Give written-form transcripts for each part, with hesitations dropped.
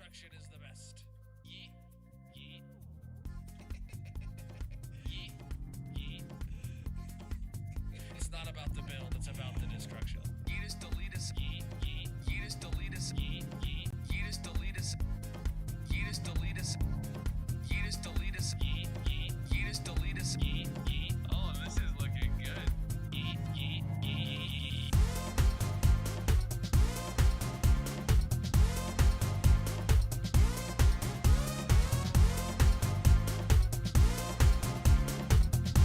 Destruction is the best. Yeet, yeet, yeet, yeet. It's not about the build, it's about the destruction. Yeetus deletus, yeet, yeet, yeetus deletus, yeet, yeet, yeetus deletus, yeetus deletus, yeetus deletus, yeet, yeet, yeetus deletus, yeet, yeet. Oh, this is looking good. Yeet, yeet, yeet.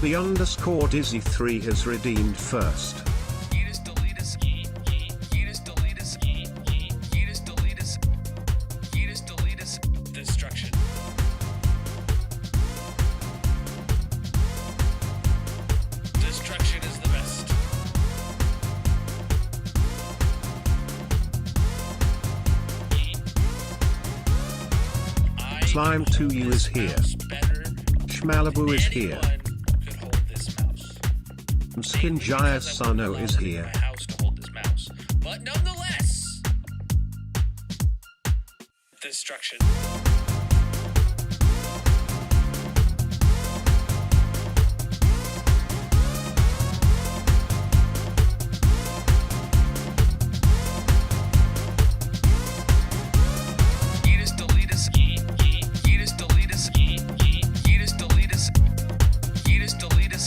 The underscore Dizzy 3 has redeemed first. Yeetus deletus, yeet, yeet, yeetus deletus, yeet, yeet, yeetus deletus, yeetus deletus, destruction. Destruction is the best. Yeet. Slime 2U is here. Schmalabu is here. Could hold this mouse. Skinjaya Sano is here. My house to hold this mouse. But nonetheless, destruction. Yeetus deletus, yeet, yeet, yeetus deletus, yeet, yeet, yeetus deletus, yeetus deletus.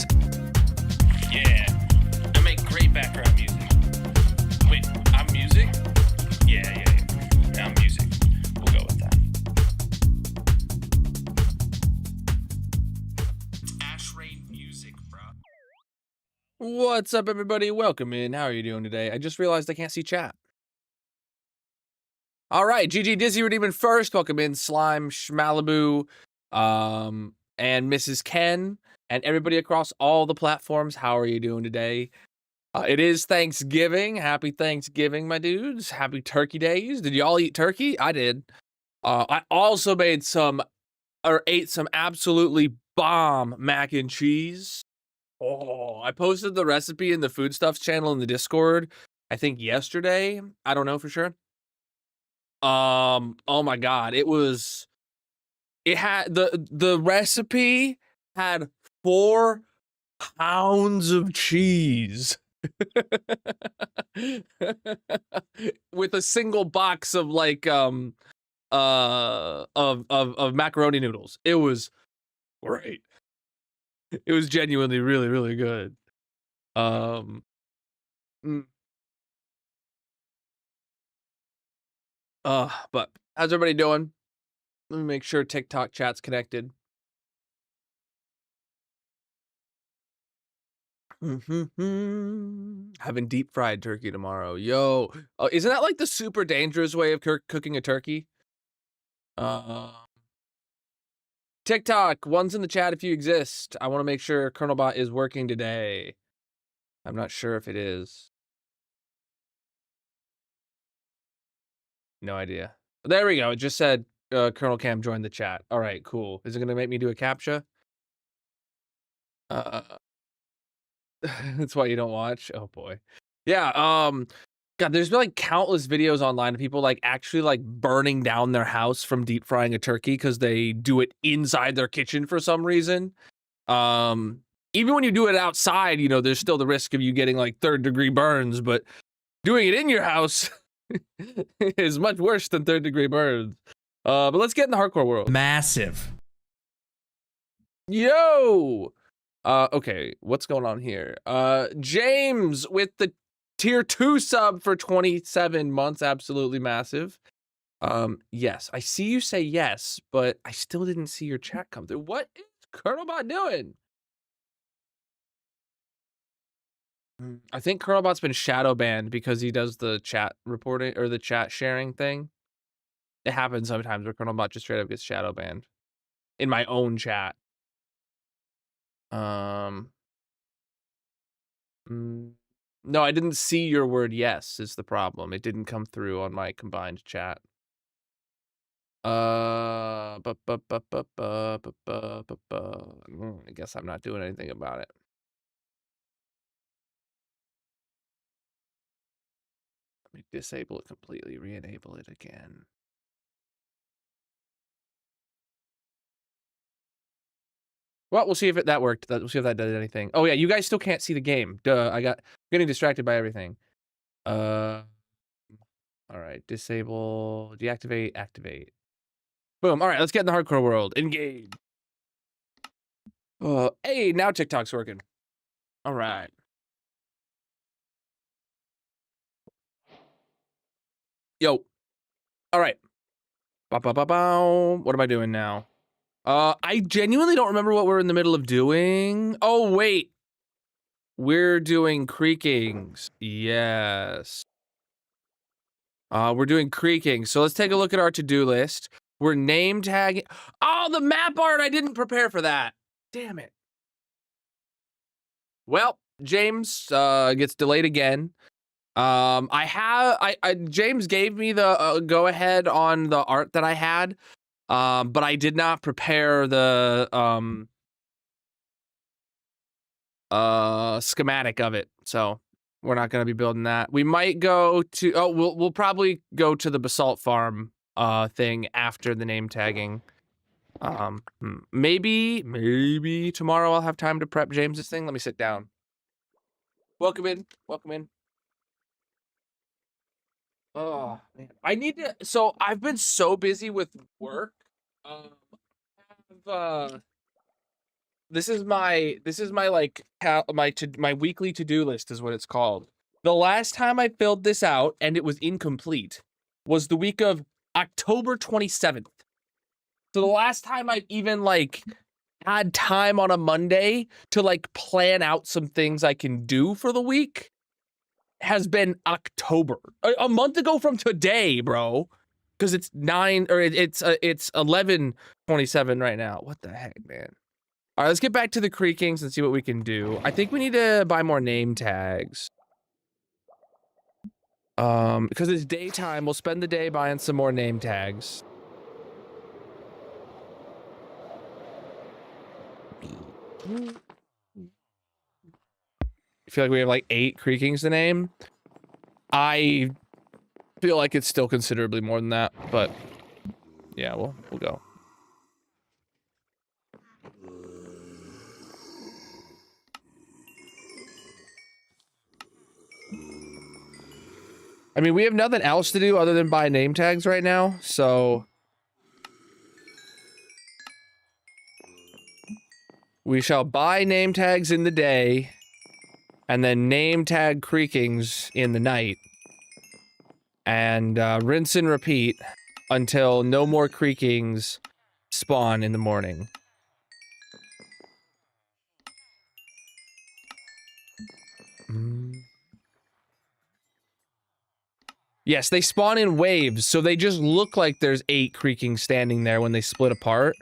Yeah, I make great background music. Wait, I'm music? Yeah, I'm music. We'll go with that. It's Ash Rain music, bro. What's up, everybody? Welcome in. How are you doing today? I just realized I can't see chat. All right, GG Dizzy redeeming first. Welcome in, Slime, Schmalabu, and Mrs. Ken, and everybody across all the platforms. How are you doing today? It is Thanksgiving. Happy Thanksgiving, my dudes. Happy Turkey Days. Did y'all eat turkey? I did. I also made ate some absolutely bomb mac and cheese. Oh, I posted the recipe in the Foodstuffs channel in the Discord, I think yesterday. I don't know for sure. Oh my God, it had the recipe had 4 pounds of cheese with a single box of like of macaroni noodles. It was great. It was genuinely really, really good. Mm. But how's everybody doing? Let me make sure TikTok chat's connected. Having deep fried turkey tomorrow. Yo, isn't that like the super dangerous way of cooking a turkey? TikTok, one's in the chat if you exist. I want to make sure Colonelbot is working today. I'm not sure if it is. No idea. There we go. It just said Colonel Cam joined the chat. All right, cool. Is it going to make me do a CAPTCHA? That's why you don't watch? Oh boy. Yeah, God, there's been like countless videos online of people like actually like burning down their house from deep frying a turkey because they do it inside their kitchen for some reason. Even when you do it outside, you know, there's still the risk of you getting like 3rd-degree burns, but doing it in your house is much worse than 3rd-degree burns. But let's get in the hardcore world. Massive. Yo! Okay, what's going on here? James with the tier 2 sub for 27 months. Absolutely massive. Yes, I see you say yes, but I still didn't see your chat come through. What is Colonelbot doing? I think Colonelbot's been shadow banned because he does the chat reporting or the chat sharing thing. It happens sometimes where Colonelbot just straight up gets shadow banned in my own chat. No, I didn't see your word yes is the problem. It didn't come through on my combined chat. I guess I'm not doing anything about it. Let me disable it completely, re-enable it again. Well, we'll see if that worked. We'll see if that did anything. Oh yeah, you guys still can't see the game. Duh, getting distracted by everything. All right, disable, deactivate, activate. Boom. All right, let's get in the hardcore world. Engage. Hey, now TikTok's working. All right. Yo. All right. Ba-ba-ba-bow. What am I doing now? I genuinely don't remember what we're in the middle of doing. Oh, wait. We're doing creakings. Yes. We're doing creaking. So let's take a look at our to-do list. We're name tagging. Oh, the map art. I didn't prepare for that. Damn it. Well, James gets delayed again. James gave me the go ahead on the art that I had. But I did not prepare the schematic of it. So we're not going to be building that. We might go to we'll probably go to the basalt farm thing after the name tagging. Maybe tomorrow I'll have time to prep James's thing. Let me sit down. Welcome in. Oh man, I need to. So I've been so busy with work. This is my like my weekly to-do list is what it's called. The last time I filled this out and it was incomplete was the week of October 27th. So the last time I've even like had time on a Monday to like plan out some things I can do for the week has been October. A month ago from today, bro. Because it's 11:27 right now. What the heck, man? All right, let's get back to the creakings and see what we can do. I think we need to buy more name tags. Because it's daytime, we'll spend the day buying some more name tags. I feel like we have like 8 creakings to name. I feel like it's still considerably more than that, but yeah, we'll go. I mean, we have nothing else to do other than buy name tags right now, so we shall buy name tags in the day and then name tag creakings in the night and rinse and repeat until no more creakings spawn in the morning. Yes, they spawn in waves, so they just look like there's 8 creakings standing there when they split apart.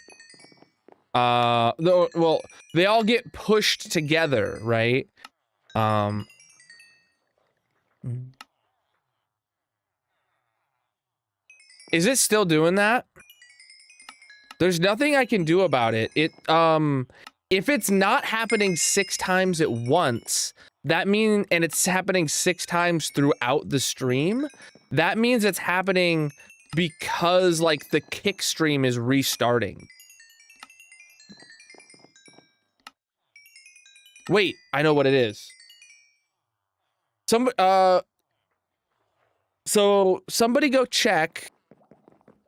Well, they all get pushed together, right? Is it still doing that? There's nothing I can do about it. If it's not happening 6 times at once, that means, and it's happening 6 times throughout the stream, that means it's happening because, like, the kick stream is restarting. Wait, I know what it is. So somebody go check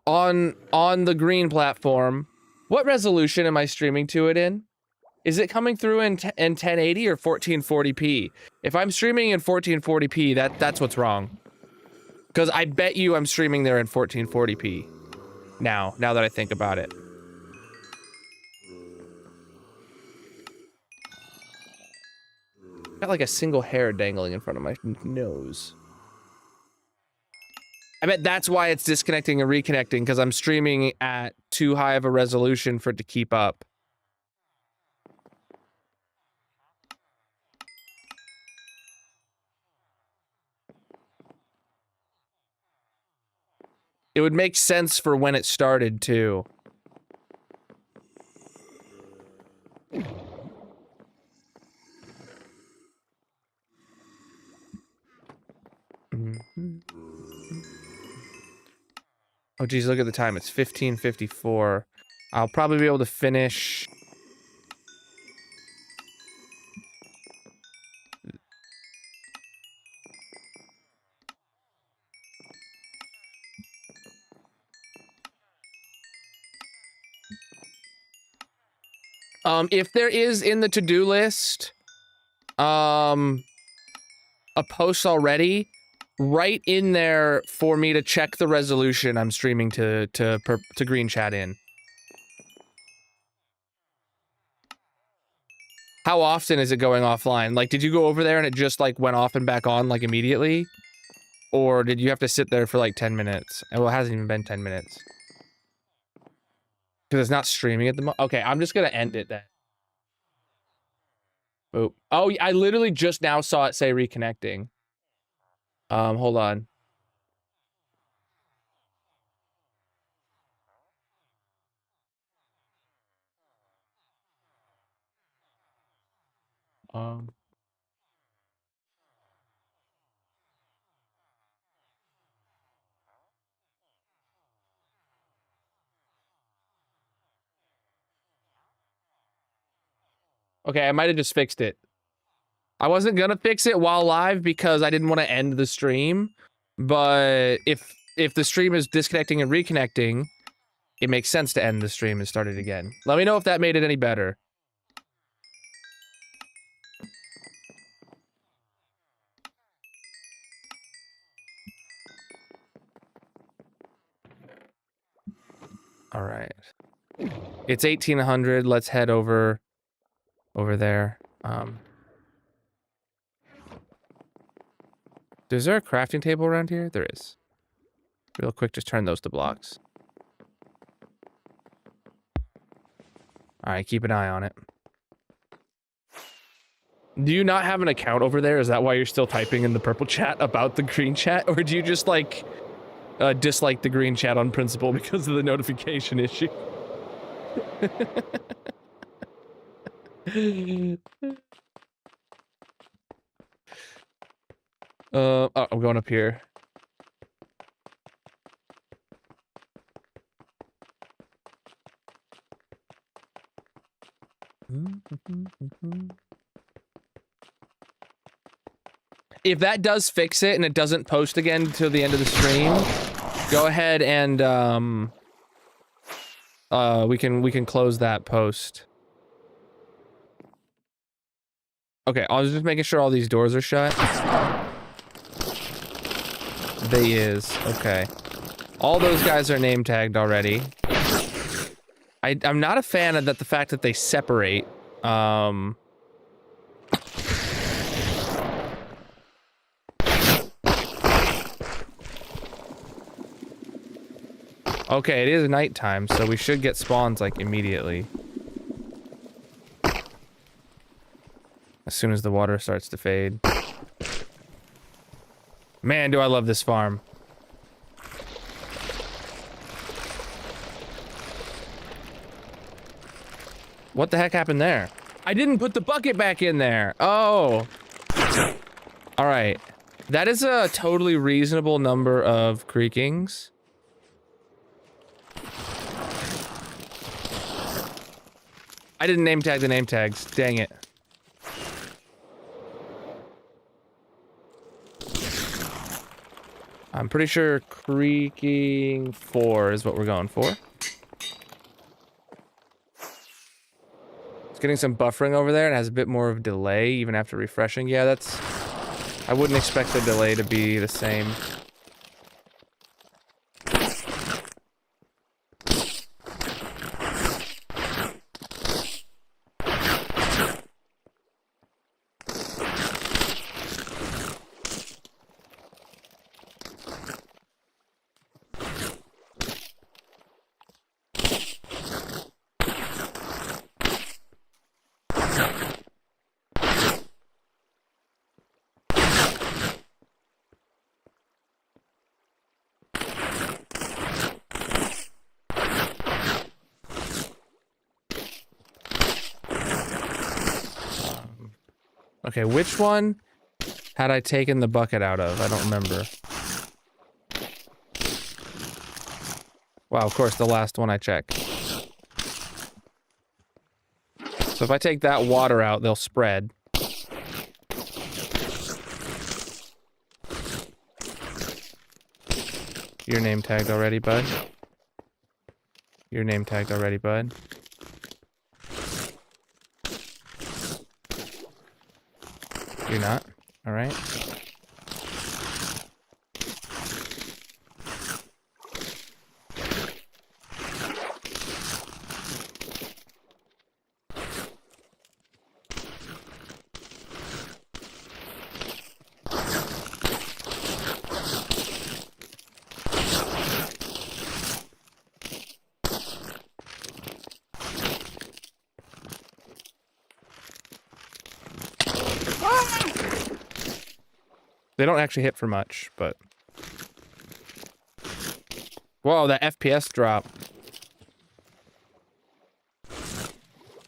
on the green platform. What resolution am I streaming to it in? Is it coming through in 1080 or 1440p? If I'm streaming in 1440p, that's what's wrong. Because I bet you I'm streaming there in 1440p. Now that I think about it. Got like a single hair dangling in front of my nose. I bet that's why it's disconnecting and reconnecting, because I'm streaming at too high of a resolution for it to keep up. It would make sense for when it started, too. Oh, geez, look at the time. It's 15:54. I'll probably be able to finish If there is in the to-do list, a post already, right in there for me to check the resolution I'm streaming to green chat in. How often is it going offline? Like, did you go over there and it just like went off and back on like immediately? Or did you have to sit there for like 10 minutes? Well, it hasn't even been 10 minutes. Because it's not streaming at the moment. Okay, I'm just gonna end it then. Boop. Oh, I literally just now saw it say reconnecting. Hold on. Okay, I might have just fixed it. I wasn't gonna fix it while live because I didn't want to end the stream, but if the stream is disconnecting and reconnecting, it makes sense to end the stream and start it again. Let me know if that made it any better. All right. It's 1800. Let's head over there. Is there a crafting table around here? There is. Real quick, just turn those to blocks. All right, keep an eye on it. Do you not have an account over there? Is that why you're still typing in the purple chat about the green chat? Or do you just, like, dislike the green chat on principle because of the notification issue? Oh, I'm going up here. If that does fix it and it doesn't post again till the end of the stream, go ahead and we can close that post. Okay, I was just making sure all these doors are shut. They is. Okay. All those guys are name tagged already. I'm not a fan of the fact that they separate. Okay, it is nighttime, so we should get spawns, like, immediately. As soon as the water starts to fade. Man, do I love this farm. What the heck happened there? I didn't put the bucket back in there. Oh. All right. That is a totally reasonable number of creakings. I didn't name tag the name tags. Dang it. I'm pretty sure creaking 4 is what we're going for. It's getting some buffering over there. It has a bit more of delay even after refreshing. Yeah, that's... I wouldn't expect the delay to be the same. Okay, which one had I taken the bucket out of? I don't remember. Wow, of course, the last one I checked. So if I take that water out, they'll spread. Your name tagged already, bud. Your name tagged already, bud. You're not? Alright. They don't actually hit for much, but... Whoa, that FPS drop.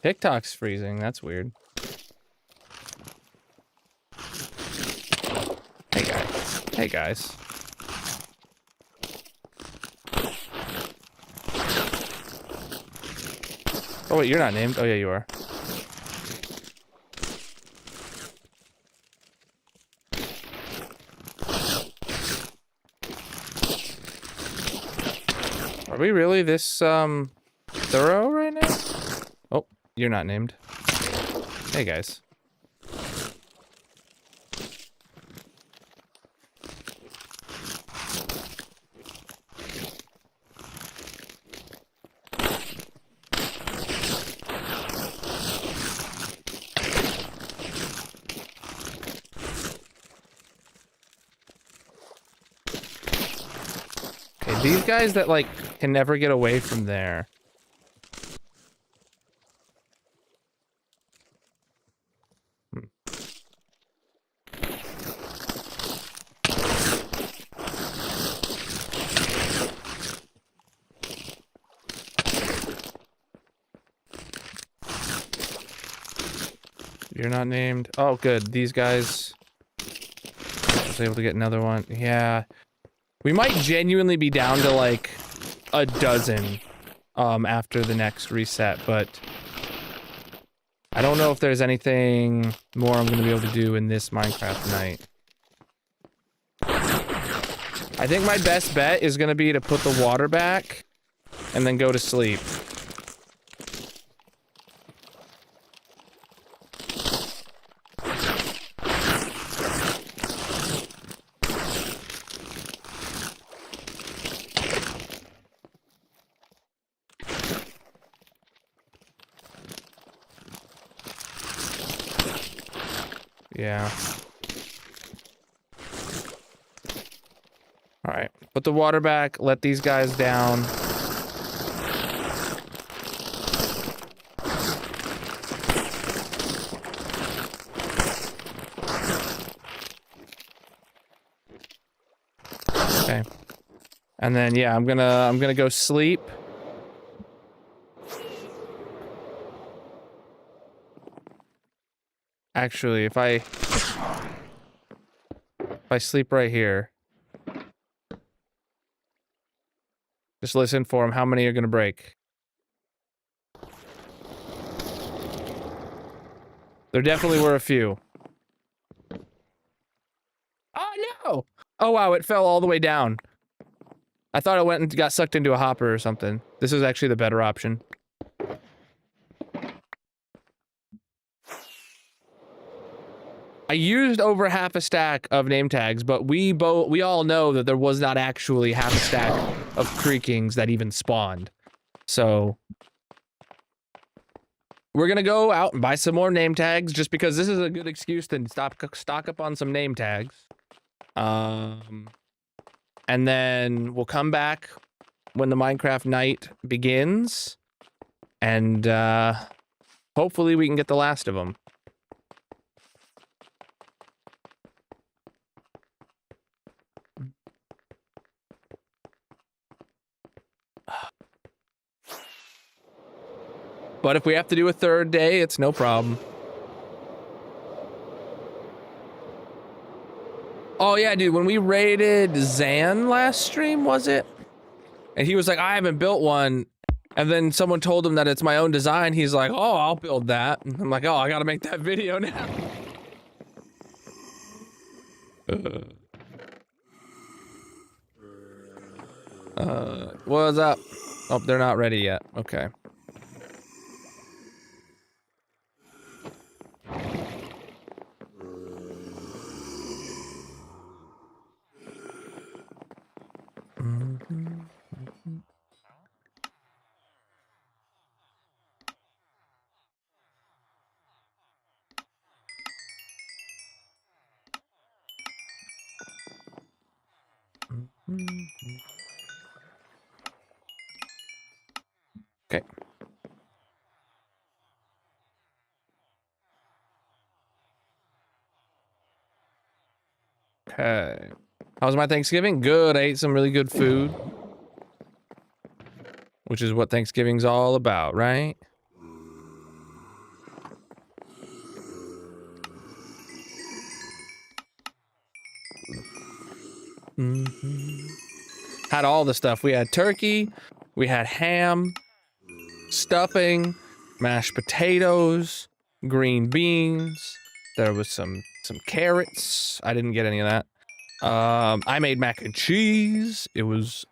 TikTok's freezing, that's weird. Hey guys. Hey guys. Oh wait, you're not named? Oh yeah, you are. Are we really this, thorough right now? Oh, you're not named. Hey, guys. Okay, these guys that, like, can never get away from there. You're not named. Oh, good. These guys... I was able to get another one. Yeah. We might genuinely be down to, like, a dozen, after the next reset, but... I don't know if there's anything more I'm gonna be able to do in this Minecraft night. I think my best bet is gonna be to put the water back, and then go to sleep. Yeah. Alright. Put the water back, let these guys down. Okay. And then yeah, I'm gonna go sleep. Actually, if I sleep right here, just listen for them. How many are gonna break? There definitely were a few. Oh no! Oh wow, it fell all the way down. I thought it went and got sucked into a hopper or something. This is actually the better option. I used over half a stack of name tags, but we all know that there was not actually half a stack of creakings that even spawned. So we're gonna go out and buy some more name tags just because this is a good excuse to stock up on some name tags. And then we'll come back when the Minecraft night begins, and hopefully we can get the last of them. But if we have to do a third day, it's no problem. Oh yeah, dude, when we raided Zan last stream, was it? And he was like, I haven't built one. And then someone told him that it's my own design. He's like, oh, I'll build that. And I'm like, oh, I gotta make that video now. What's up? Oh, they're not ready yet. Okay. Okay. Okay. How was my Thanksgiving? Good. I ate some really good food. Which is what Thanksgiving's all about, right? Had all the stuff. We had turkey, we had ham, stuffing, mashed potatoes, green beans. There was some carrots. I didn't get any of that. I made mac and cheese. It was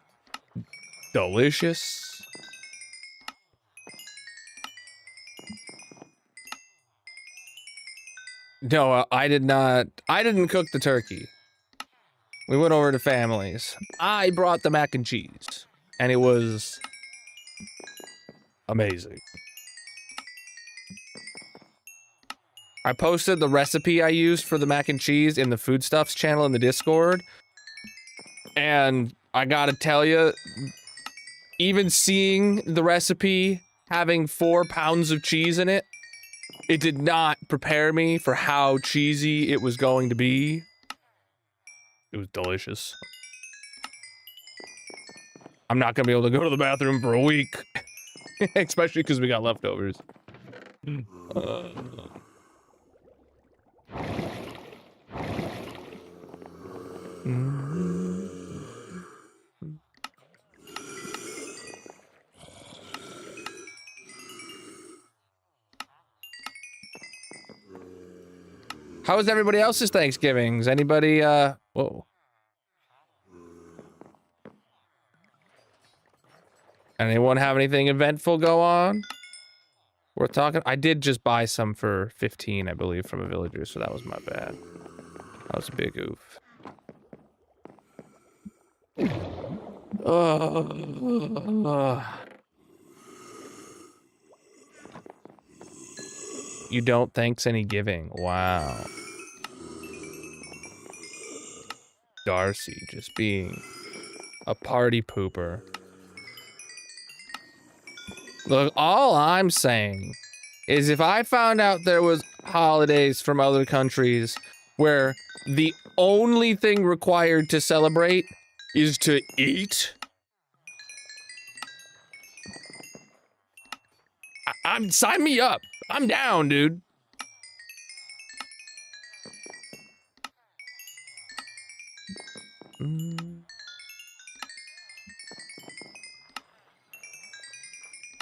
delicious. No, I did not. I didn't cook the turkey. We went over to family's. I brought the mac and cheese, and it was amazing. I posted the recipe I used for the mac and cheese in the Foodstuffs channel in the Discord, and I gotta tell you, even seeing the recipe having 4 pounds of cheese in it, it did not prepare me for how cheesy it was going to be. It was delicious. I'm not gonna be able to go to the bathroom for a week, especially because we got leftovers. How was everybody else's Thanksgivings? Anybody, whoa. Anyone have anything eventful go on? We're talking, I did just buy some for 15, I believe, from a villager, so that was my bad. That was a big oof. You don't thanks any giving. Wow. Darcy just being a party pooper. Look, all I'm saying is if I found out there was holidays from other countries where the only thing required to celebrate is to eat, I'm sign me up. I'm down, dude.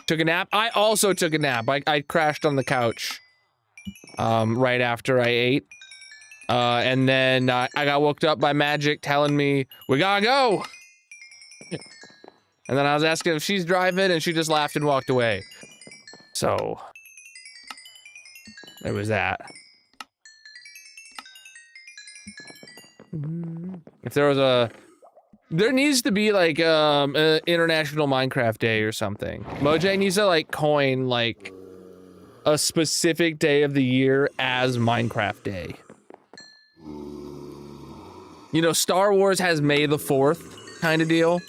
Took a nap. I also took a nap. I crashed on the couch right after I ate. And then I got woke up by Magic telling me, we gotta go. And then I was asking if she's driving, and she just laughed and walked away. So, there was that. If there was there needs to be like an International Minecraft Day or something. Mojang needs to like coin like a specific day of the year as Minecraft Day. You know, Star Wars has May the 4th kind of deal.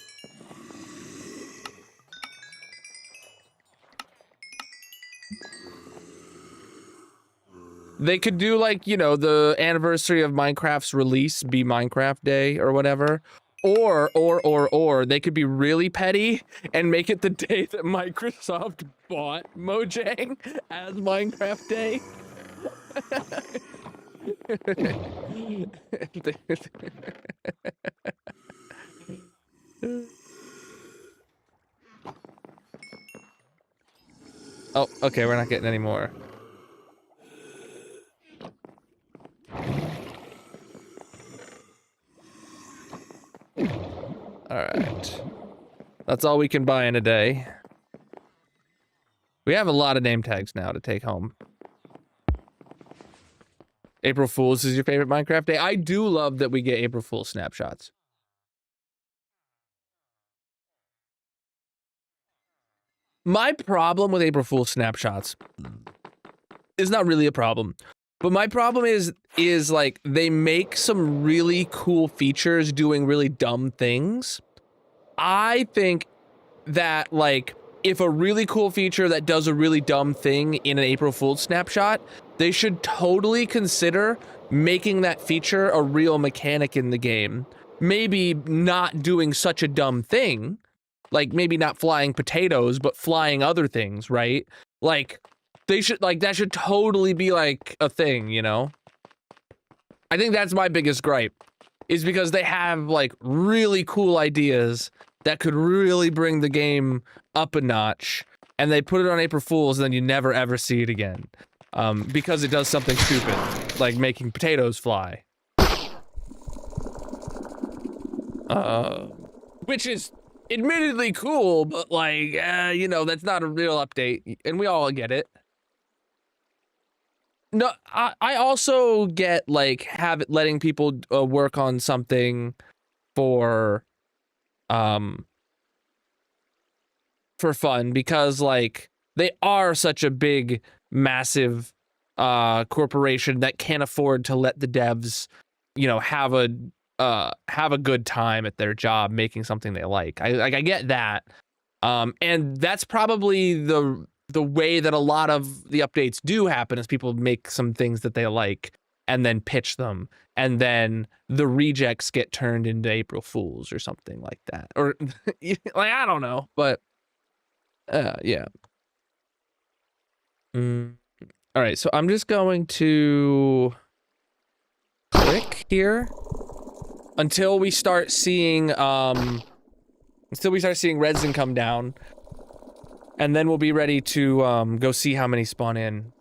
They could do like, you know, the anniversary of Minecraft's release be Minecraft Day or whatever. Or they could be really petty and make it the day that Microsoft bought Mojang as Minecraft Day. Oh, okay, we're not getting any more. Alright. That's all we can buy in a day. We have a lot of name tags now to take home. April Fool's is your favorite Minecraft day? I do love that we get April Fool's snapshots. My problem with April Fool's snapshots is not really a problem, but my problem is like they make some really cool features doing really dumb things. I think that like if a really cool feature that does a really dumb thing in an April Fool's snapshot, they should totally consider making that feature a real mechanic in the game. Maybe not doing such a dumb thing, like maybe not flying potatoes, but flying other things, right? Like they should, like that should totally be like a thing, you know? I think that's my biggest gripe, is because they have like really cool ideas that could really bring the game up a notch, and they put it on April Fool's and then you never ever see it again. Because it does something stupid, like making potatoes fly. Which is admittedly cool, but like, you know, that's not a real update, and we all get it. No, I also get like letting people work on something for fun, because like they are such a big, massive corporation that can't afford to let the devs, you know, have a good time at their job making something they like. I get that, and that's probably the way that a lot of the updates do happen, is people make some things that they like and then pitch them, and then the rejects get turned into April Fools or something like that, or like I don't know, but yeah. All right, so I'm just going to click here until we start seeing resin come down, and then we'll be ready to go see how many spawn in.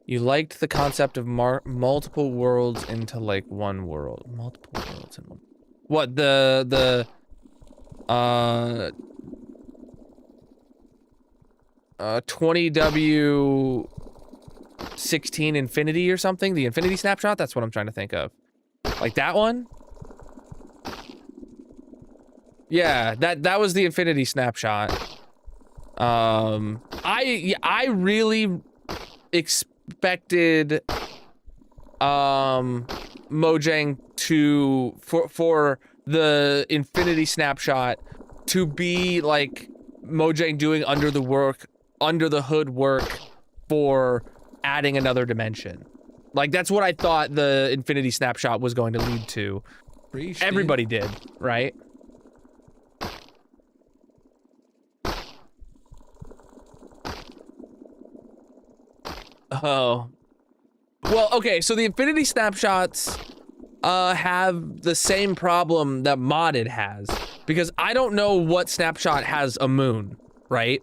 You liked the concept of multiple worlds into like one world. Multiple worlds in one. What, the 20W16 Infinity or something? The Infinity snapshot? That's what I'm trying to think of. Like that one? Yeah, that was the Infinity snapshot. I really expected Mojang for the Infinity snapshot to be like Mojang doing under the hood work for adding another dimension. Like that's what I thought the Infinity snapshot was going to lead to. Everybody did, right? Oh. Well, okay, so the Infinity snapshots have the same problem that modded has, because I don't know what snapshot has a moon, right?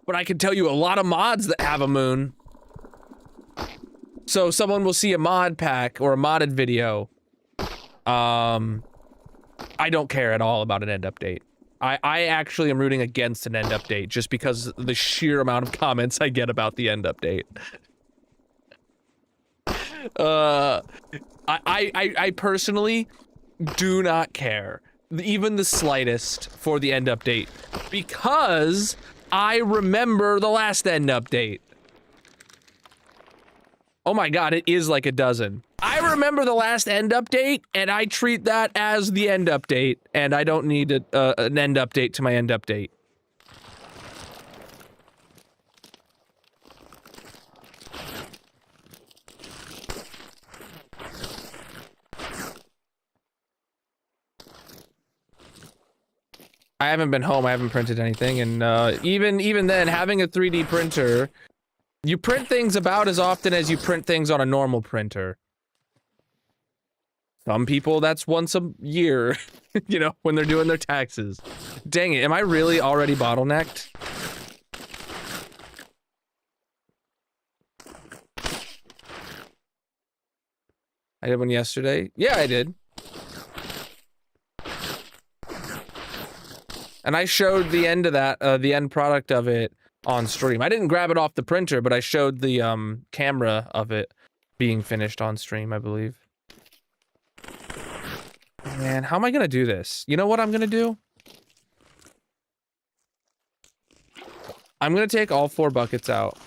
But I can tell you a lot of mods that have a moon. So someone will see a mod pack or a modded video. I don't care at all about an end update. I actually am rooting against an end update just because of the sheer amount of comments I get about the end update. I personally do not care, even the slightest, for the end update, because I remember the last end update. Oh my god, it is like a dozen. I remember the last end update, and I treat that as the end update, and I don't need an end update to my end update. I haven't been home, I haven't printed anything, and even then, having a 3D printer, you print things about as often as you print things on a normal printer. Some people, that's once a year, you know, when they're doing their taxes. Dang it, am I really already bottlenecked? I did one yesterday. Yeah, I did. And I showed the end of that, the end product of it on stream. I didn't grab it off the printer, but I showed the camera of it being finished on stream, I believe. man, how am I gonna do this? You know what I'm gonna do? I'm gonna take all 4 buckets out.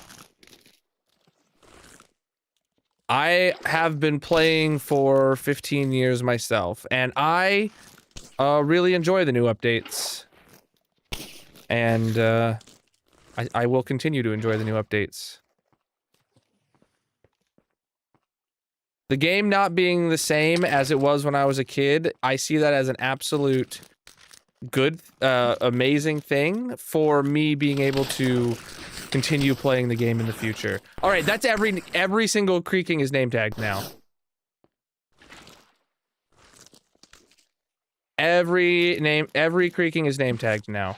I have been playing for 15 years myself, and I really enjoy the new updates. And I will continue to enjoy the new updates. The game not being the same as it was when I was a kid, I see that as an absolute good, amazing thing for me being able to continue playing the game in the future. All right, that's every single creaking is name tagged now. Every creaking is name tagged now.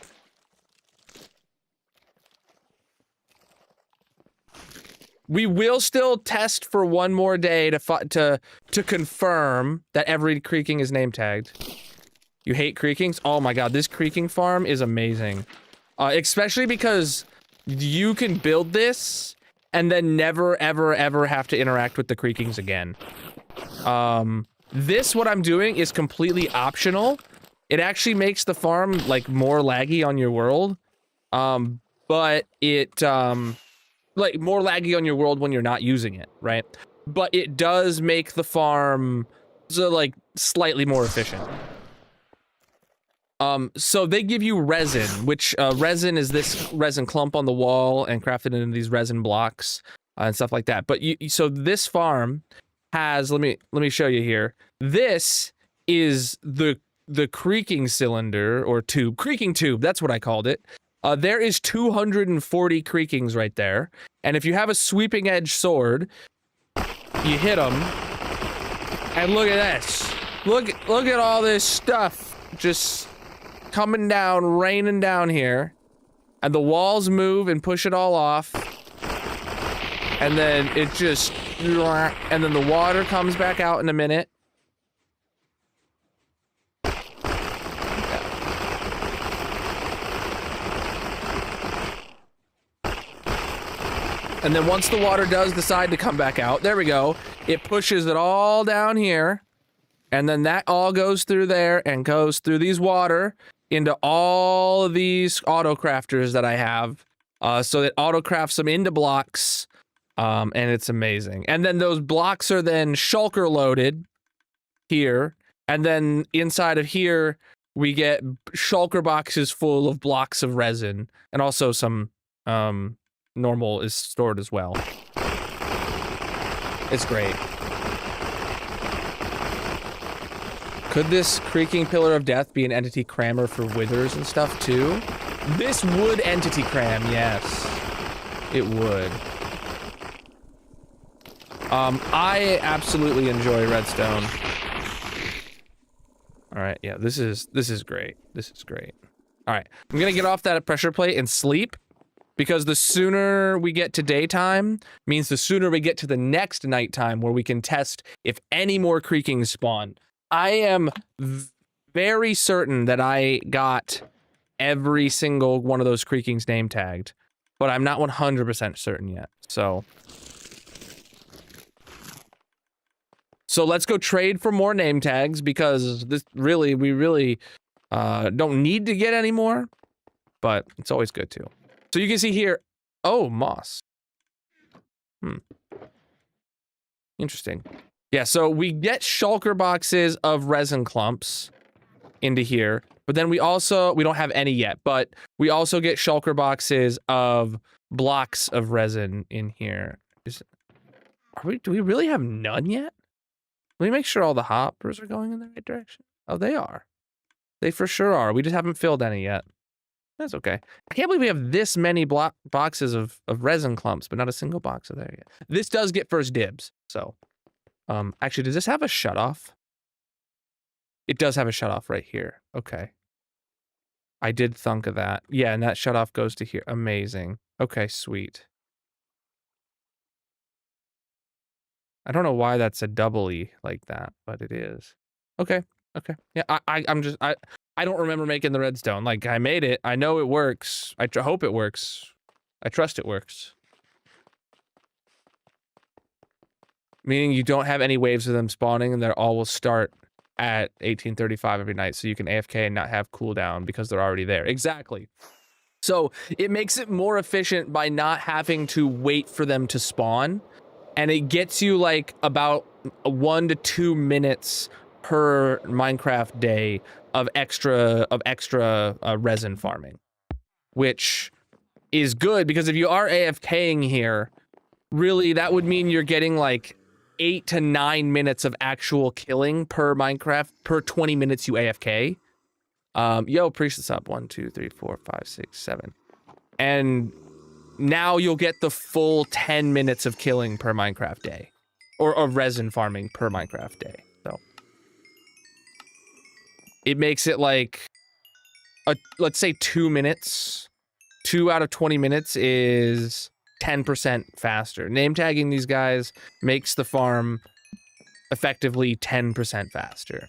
We will still test for 1 more day to confirm that every creaking is name tagged. You hate creakings? Oh my god, this creaking farm is amazing. Especially because you can build this and then never, ever, ever have to interact with the creakings again. This, what I'm doing, is completely optional. It actually makes the farm, like, more laggy on your world. But it, like, more laggy on your world when you're not using it, right? But it does make the farm, so, like, slightly more efficient. So they give you resin, which, resin is this resin clump on the wall and crafted into these resin blocks, and stuff like that. But so this farm has, let me show you here. This is the creaking cylinder, or tube, creaking tube, that's what I called it. There is 240 creakings right there. And if you have a sweeping edge sword, you hit them, and look at this. Look at all this stuff just coming down, raining down here. And the walls move and push it all off. And then it just, and then the water comes back out in a minute. And then once the water does decide to come back out, there we go, it pushes it all down here. And then that all goes through there and goes through these water into all of these auto crafters that I have. So it auto crafts them into blocks. And it's amazing. And then those blocks are then shulker loaded here. And then inside of here, we get shulker boxes full of blocks of resin. And also some, normal is stored as well. It's great. Could this creaking pillar of death be an entity crammer for withers and stuff too? This would entity cram, yes. It would. I absolutely enjoy redstone. All right, yeah, this is great. This is great. All right, I'm gonna get off that pressure plate and sleep. Because the sooner we get to daytime means the sooner we get to the next nighttime where we can test if any more creakings spawn. I am very certain that I got every single one of those creakings name tagged, but I'm not 100% certain yet. So let's go trade for more name tags because we really don't need to get any more, but it's always good to. So you can see here, oh, moss. Interesting. Yeah, so we get shulker boxes of resin clumps into here, but then we don't have any yet, but we also get shulker boxes of blocks of resin in here. Do we really have none yet? Let me make sure all the hoppers are going in the right direction. Oh, they are. They for sure are. We just haven't filled any yet. That's okay. I can't believe we have this many boxes of resin clumps, but not a single box of there yet. This does get first dibs, so. Actually, does this have a shutoff? It does have a shutoff right here. Okay. I did thunk of that. Yeah, and that shutoff goes to here. Amazing. Okay, sweet. I don't know why that's a double E like that, but it is. Okay. Okay. Yeah, I don't remember making the redstone. Like, I made it. I know it works. I hope it works. I trust it works. Meaning you don't have any waves of them spawning and they all will start at 1835 every night so you can AFK and not have cooldown because they're already there. Exactly. So it makes it more efficient by not having to wait for them to spawn, and it gets you like about 1 to 2 minutes per Minecraft day of extra resin farming, which is good because if you are AFKing here, really that would mean you're getting like 8 to 9 minutes of actual killing per Minecraft per 20 minutes you AFK. Yo, appreciate this up. 1, 2, 3, 4, 5, 6, 7. And now you'll get the full 10 minutes of killing per Minecraft day. Or of resin farming per Minecraft day. So it makes it like let's say 2 minutes. 2 out of 20 minutes is 10% faster. Name tagging these guys makes the farm effectively 10% faster.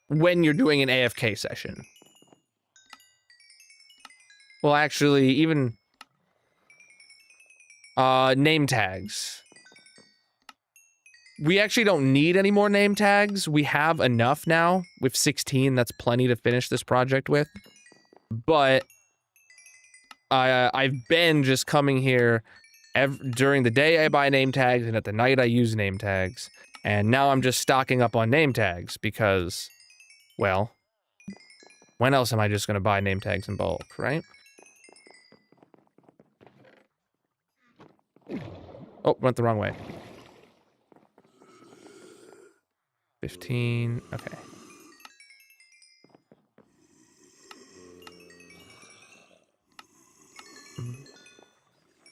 When you're doing an AFK session. Well, actually, even name tags. We actually don't need any more name tags. We have enough now. With 16, that's plenty to finish this project with. But I've been just coming here during the day I buy name tags, and at the night I use name tags. And now I'm just stocking up on name tags because, well, when else am I just going to buy name tags in bulk, right? Oh, went the wrong way. 15, okay.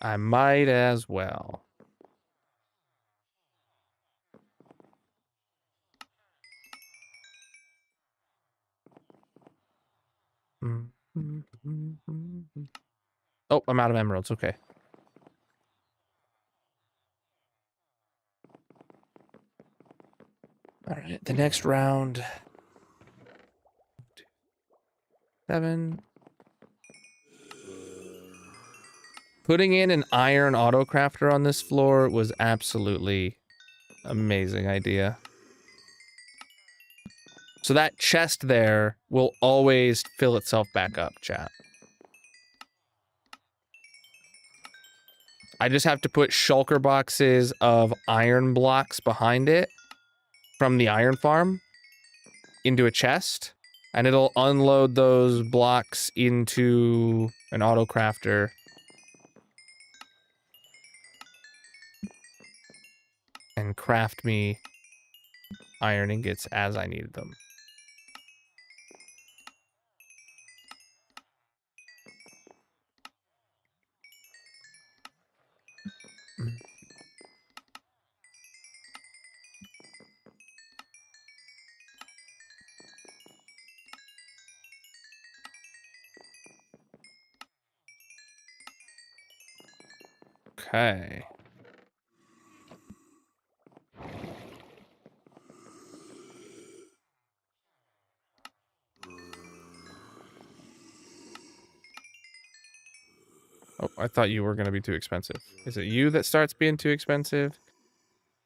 I might as well. Oh, I'm out of emeralds, okay. All right, the next round. 7. Putting in an iron autocrafter on this floor was absolutely amazing idea. So that chest there will always fill itself back up, chat. I just have to put shulker boxes of iron blocks behind it from the iron farm into a chest, and it'll unload those blocks into an auto crafter. And craft me iron ingots as I needed them. Okay. Oh, I thought you were going to be too expensive. Is it you that starts being too expensive?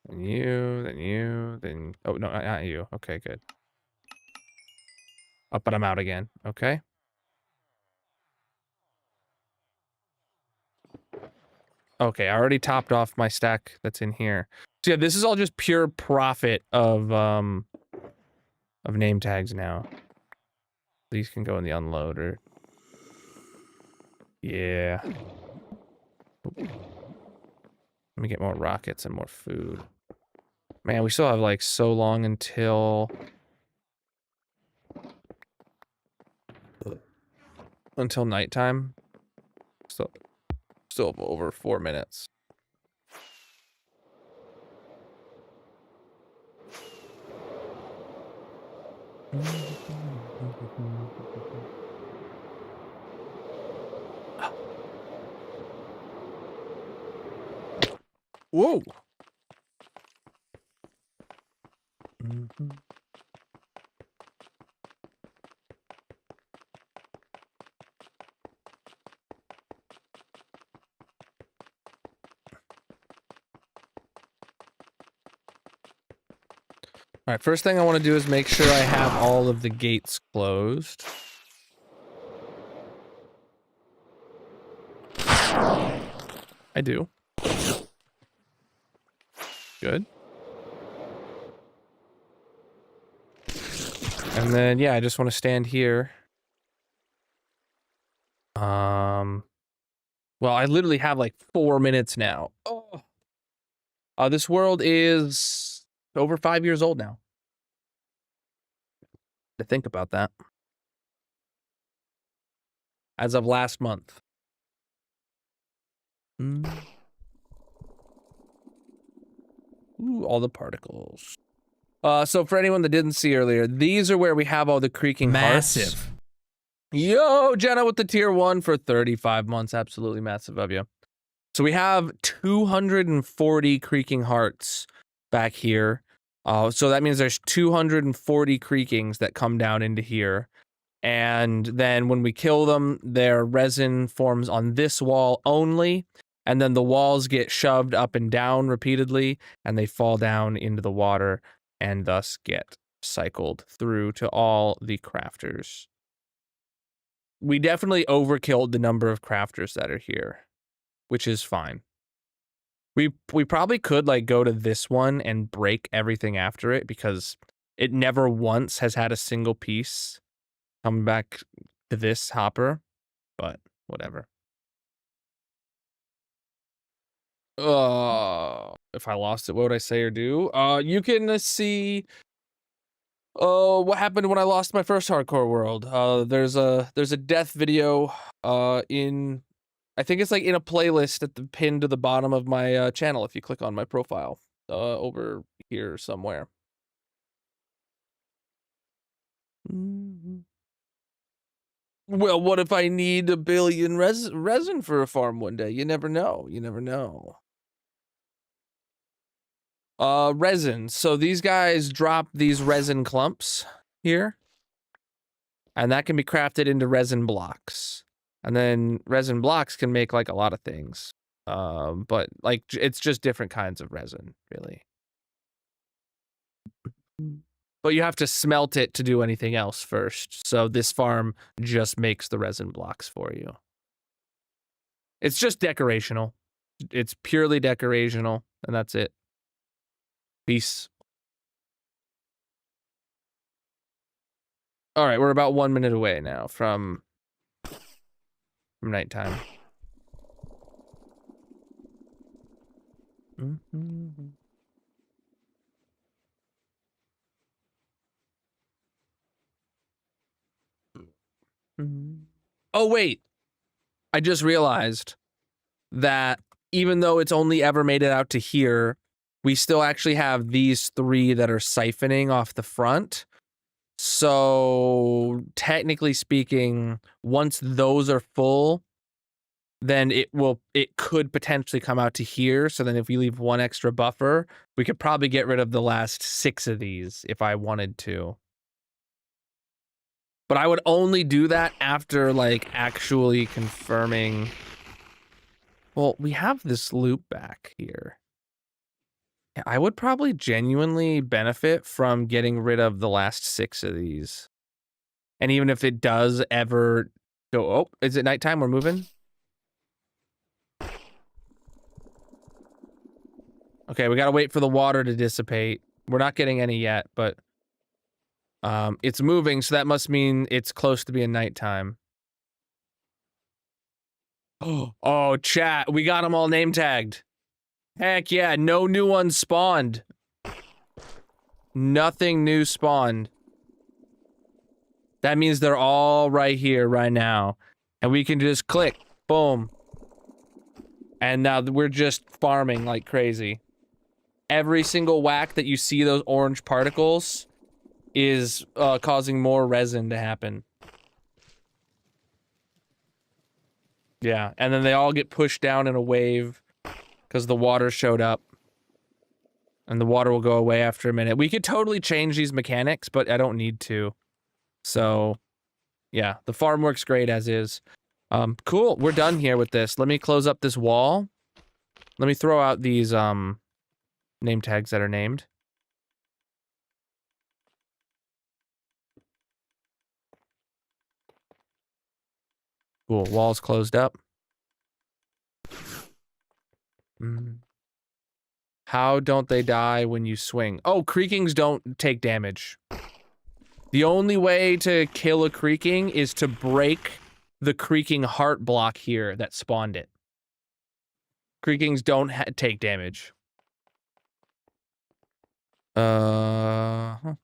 Then you, then you, then... Oh, no, not you. Okay, good. Oh, but I'm out again. Okay. Okay, I already topped off my stack that's in here. So yeah, this is all just pure profit of name tags now. These can go in the unloader. Yeah. Let me get more rockets and more food. Man, we still have like so long until nighttime. Still over 4 minutes. Whoa. All right, first thing I want to do is make sure I have all of the gates closed. I do. Good. And then, yeah, I just want to stand here. Well, I literally have like 4 minutes now. Oh. This world is over 5 years old now. To think about that. As of last month. Ooh, all the particles. So for anyone that didn't see earlier, these are where we have all the creaking hearts. Massive. Yo, Jenna with the tier 1 for 35 months. Absolutely massive of you. So we have 240 creaking hearts back here. So that means there's 240 creakings that come down into here. And then when we kill them, their resin forms on this wall only. And then the walls get shoved up and down repeatedly, and they fall down into the water and thus get cycled through to all the crafters. We definitely overkilled the number of crafters that are here, which is fine. We probably could like go to this one and break everything after it because it never once has had a single piece come back to this hopper, but whatever. If I lost it, what would I say or do? You can see what happened when I lost my first hardcore world. There's a death video in, I think it's like in a playlist at the pinned to the bottom of my channel if you click on my profile over here somewhere. Well, what if I need 1 billion resin for a farm one day? You never know. You never know. Resin. So these guys drop these resin clumps here. And that can be crafted into resin blocks. And then resin blocks can make like a lot of things. But like it's just different kinds of resin, really. But you have to smelt it to do anything else first. So this farm just makes the resin blocks for you. It's just decorational. It's purely decorational, and that's it. Peace. All right, we're about 1 minute away now from nighttime. Oh, wait. I just realized that even though it's only ever made it out to here, we still actually have these 3 that are siphoning off the front. So technically speaking, once those are full, then it could potentially come out to here. So then if we leave 1 extra buffer, we could probably get rid of the last 6 of these if I wanted to. But I would only do that after like actually confirming. Well, we have this loop back here. I would probably genuinely benefit from getting rid of the last 6 of these. And even if it does ever go, oh, is it nighttime? We're moving? Okay, we gotta wait for the water to dissipate. We're not getting any yet, but it's moving, so that must mean it's close to being nighttime. Oh, chat, we got them all name tagged. Heck yeah, no new ones spawned. Nothing new spawned. That means they're all right here, right now. And we can just click, boom. And now we're just farming like crazy. Every single whack that you see those orange particles is causing more resin to happen. Yeah, and then they all get pushed down in a wave because the water showed up. And the water will go away after a minute. We could totally change these mechanics, but I don't need to. So, yeah, the farm works great as is. Cool, we're done here with this. Let me close up this wall. Let me throw out these name tags that are named. Cool. Walls closed up. Mm. How don't they die when you swing? Oh, creakings don't take damage. The only way to kill a creaking is to break the creaking heart block here that spawned it. Creakings don't take damage. All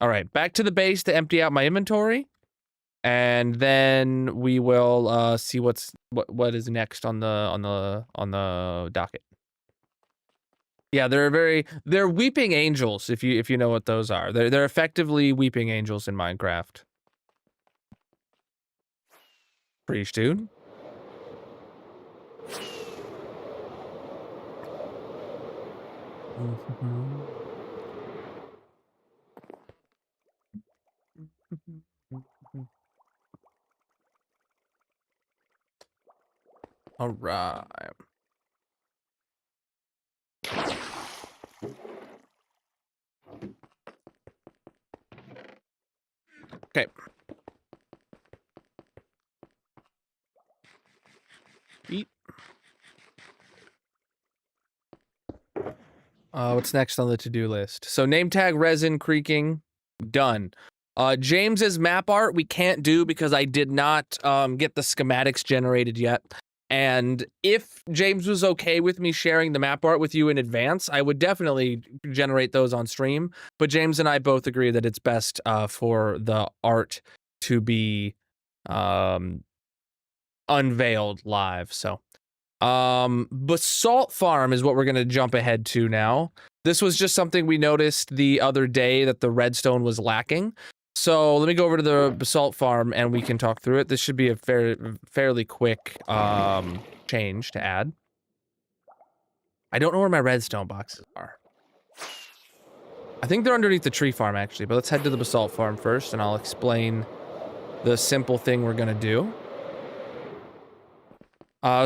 right, back to the base to empty out my inventory, and then we will see what is next on the docket. Yeah, they're weeping angels if you know what those are. They're effectively weeping angels in Minecraft. Preach, dude. All right. Okay. Eat. What's next on the to-do list? So name tag resin creaking, done. James's map art we can't do because I did not get the schematics generated yet. And if James was okay with me sharing the map art with you in advance, I would definitely generate those on stream. But James and I both agree that it's best for the art to be unveiled live. So Basalt Farm is what we're going to jump ahead to now. This was just something we noticed the other day that the redstone was lacking. So let me go over to the Basalt Farm and we can talk through it. This should be a fairly quick change to add. I don't know where my redstone boxes are. I think they're underneath the tree farm actually, but let's head to the Basalt Farm first and I'll explain the simple thing we're going to do.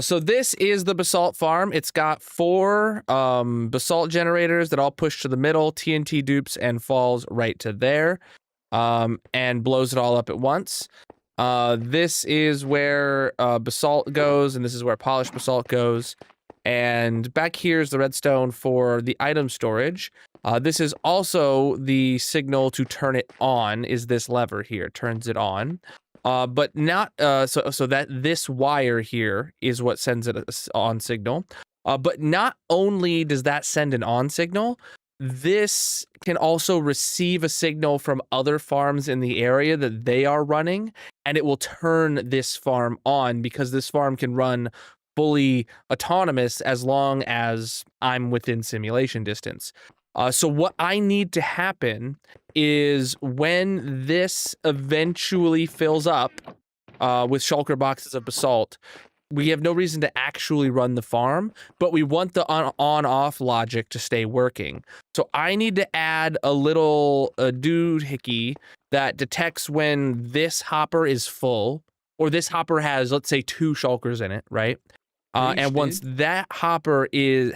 So this is the Basalt Farm. It's got 4 basalt generators that all push to the middle, TNT dupes, and falls right to there, and blows it all up at once. This is where basalt goes, and this is where polished basalt goes. And back here is the redstone for the item storage. This is also the signal to turn it on, is this lever here, turns it on. But not so that this wire here is what sends it a on signal. But not only does that send an on signal, this can also receive a signal from other farms in the area that they are running, and it will turn this farm on because this farm can run fully autonomous as long as I'm within simulation distance. So what I need to happen is when this eventually fills up with shulker boxes of basalt, we have no reason to actually run the farm, but we want the on-off logic to stay working. So I need to add a little doohickey that detects when this hopper is full, or this hopper has, let's say, 2 shulkers in it, right? And once that hopper is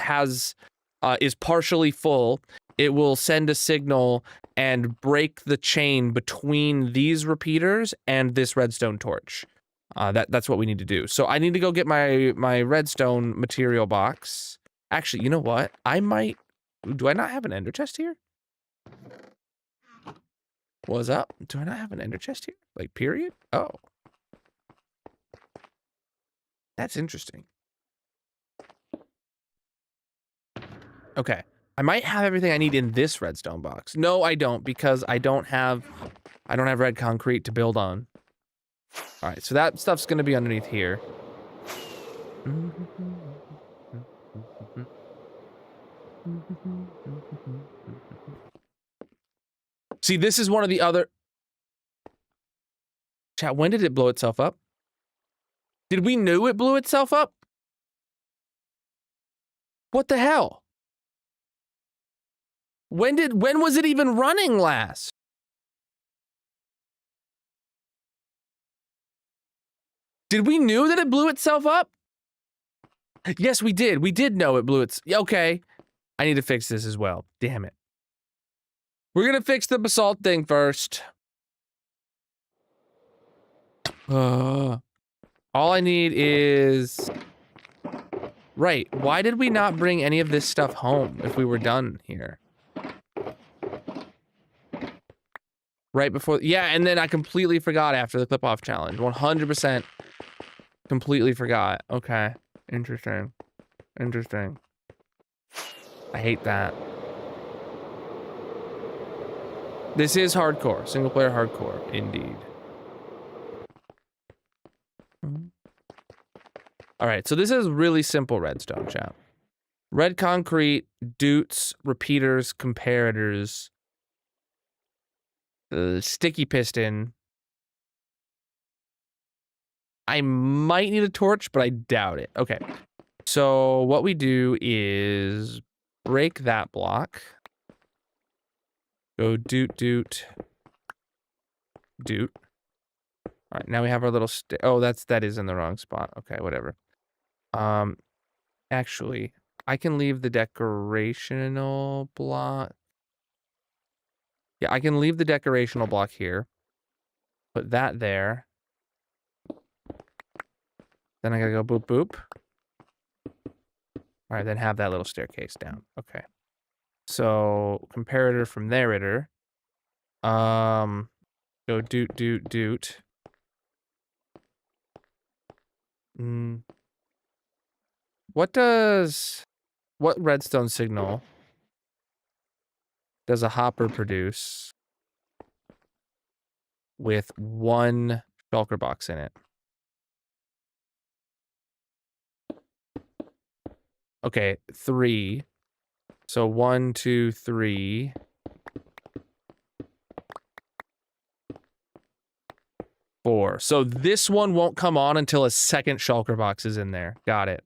partially full, it will send a signal and break the chain between these repeaters and this redstone torch. That's what we need to do. So I need to go get my redstone material box. Actually, you know what? Do I not have an ender chest here? What's up? Do I not have an ender chest here? Like, period? Oh. That's interesting. Okay. I might have everything I need in this redstone box. No, I don't, because I don't have red concrete to build on. All right, so that stuff's gonna be underneath here. See, this is one of the other... Chat, when did it blow itself up? Did we know it blew itself up? What the hell? When was it even running last? Did we knew that it blew itself up? Yes, we did. We did know it blew its... Okay. I need to fix this as well. Damn it. We're gonna fix the basalt thing first. All I need is... Right, why did we not bring any of this stuff home if we were done here? Right before... Yeah, and then I completely forgot after the clip-off challenge. 100% completely forgot. Okay, interesting. Interesting. I hate that. This is hardcore. Single-player hardcore, indeed. All right, so this is really simple redstone, chat. Red concrete, doots, repeaters, comparators, sticky piston. I might need a torch, but I doubt it. Okay, so what we do is break that block. Go doot, doot, doot. All right, now we have our little oh, that is in the wrong spot. Okay, whatever. Actually, I can leave the decorational block. Yeah, I can leave the decorational block here. Put that there. Then I gotta go boop, boop. All right, then have that little staircase down. Okay. So, comparator from there, go doot, doot, doot. What redstone signal does a hopper produce with one shulker box in it? Okay, 3. So 1, 2, 3. 4. So this one won't come on until a second shulker box is in there. Got it.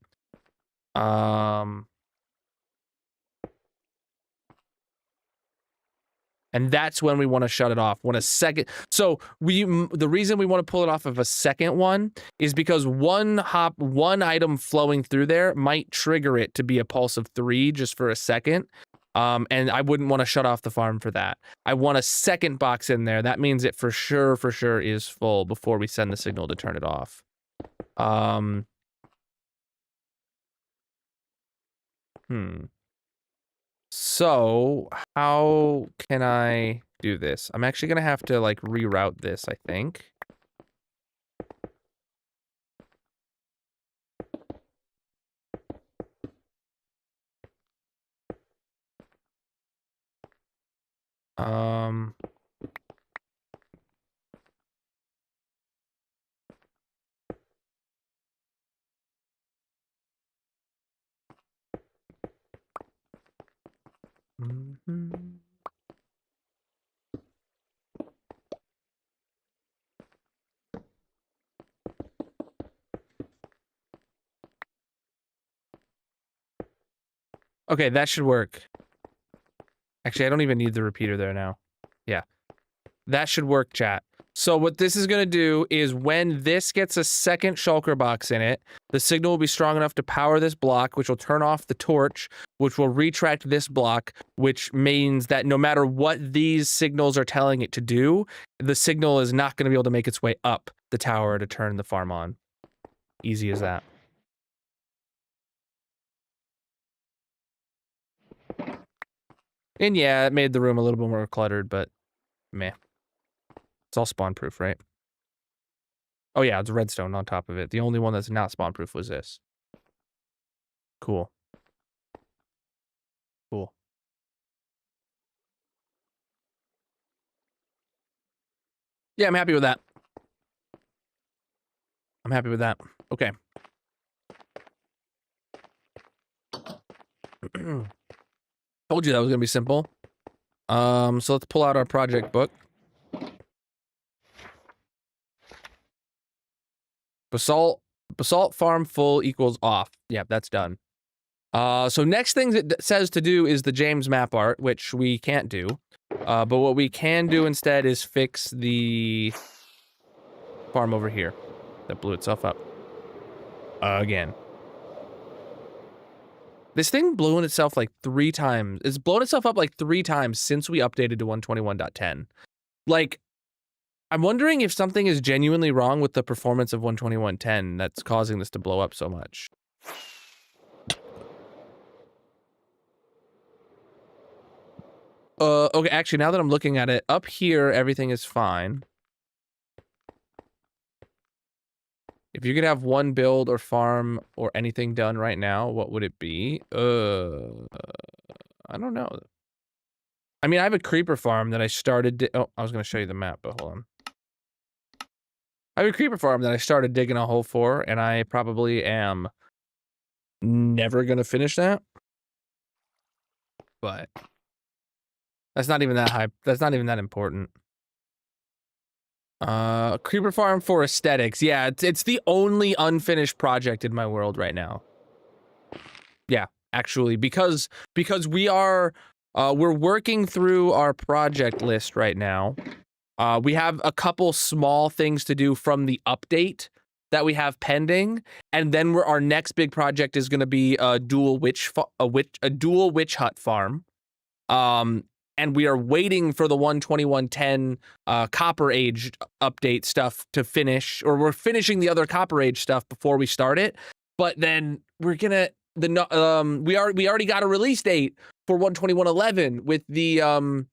And that's when we want to shut it off. When a second, so the reason we want to pull it off of a second one is because one item flowing through there might trigger it to be a pulse of 3 just for a second. And I wouldn't want to shut off the farm for that. I want a second box in there. That means it for sure is full before we send the signal to turn it off. So, how can I do this? I'm actually gonna have to, like, reroute this, I think. Okay, that should work. Actually, I don't even need the repeater there now. Yeah. That should work, chat. So what this is going to do is when this gets a second shulker box in it, the signal will be strong enough to power this block, which will turn off the torch, which will retract this block, which means that no matter what these signals are telling it to do, the signal is not going to be able to make its way up the tower to turn the farm on. Easy as that. And yeah, it made the room a little bit more cluttered, but meh. It's all spawn proof, right? Oh yeah, it's redstone on top of it. The only one that's not spawn proof was this. Cool. Cool. Yeah, I'm happy with that. I'm happy with that. Okay. Told you that was gonna be simple. So let's pull out our project book. Basalt farm full equals off. Yeah, that's done. So next thing it says to do is the James map art, which we can't do. But what we can do instead is fix the farm over here that blew itself up. Again. This thing blew itself like 3 times. It's blown itself up like 3 times since we updated to 121.10. Like, I'm wondering if something is genuinely wrong with the performance of 12110 that's causing this to blow up so much. Okay, actually, now that I'm looking at it, up here, everything is fine. If you could have one build or farm or anything done right now, what would it be? I don't know. I mean, I have a creeper farm that I started. Oh, I was going to show you the map, but hold on. I have a creeper farm that I started digging a hole for, and I probably am never going to finish that. But that's not even that high. That's not even that important. Creeper farm for aesthetics. Yeah, it's the only unfinished project in my world right now. Yeah, actually, because we are we're working through our project list right now. We have a couple small things to do from the update that we have pending, and then our next big project is going to be a dual witch hut farm. And we are waiting for the 12110 Copper Age update stuff to finish, or we're finishing the other Copper Age stuff before we start it. But then we're gonna we already got a release date for 12111 with the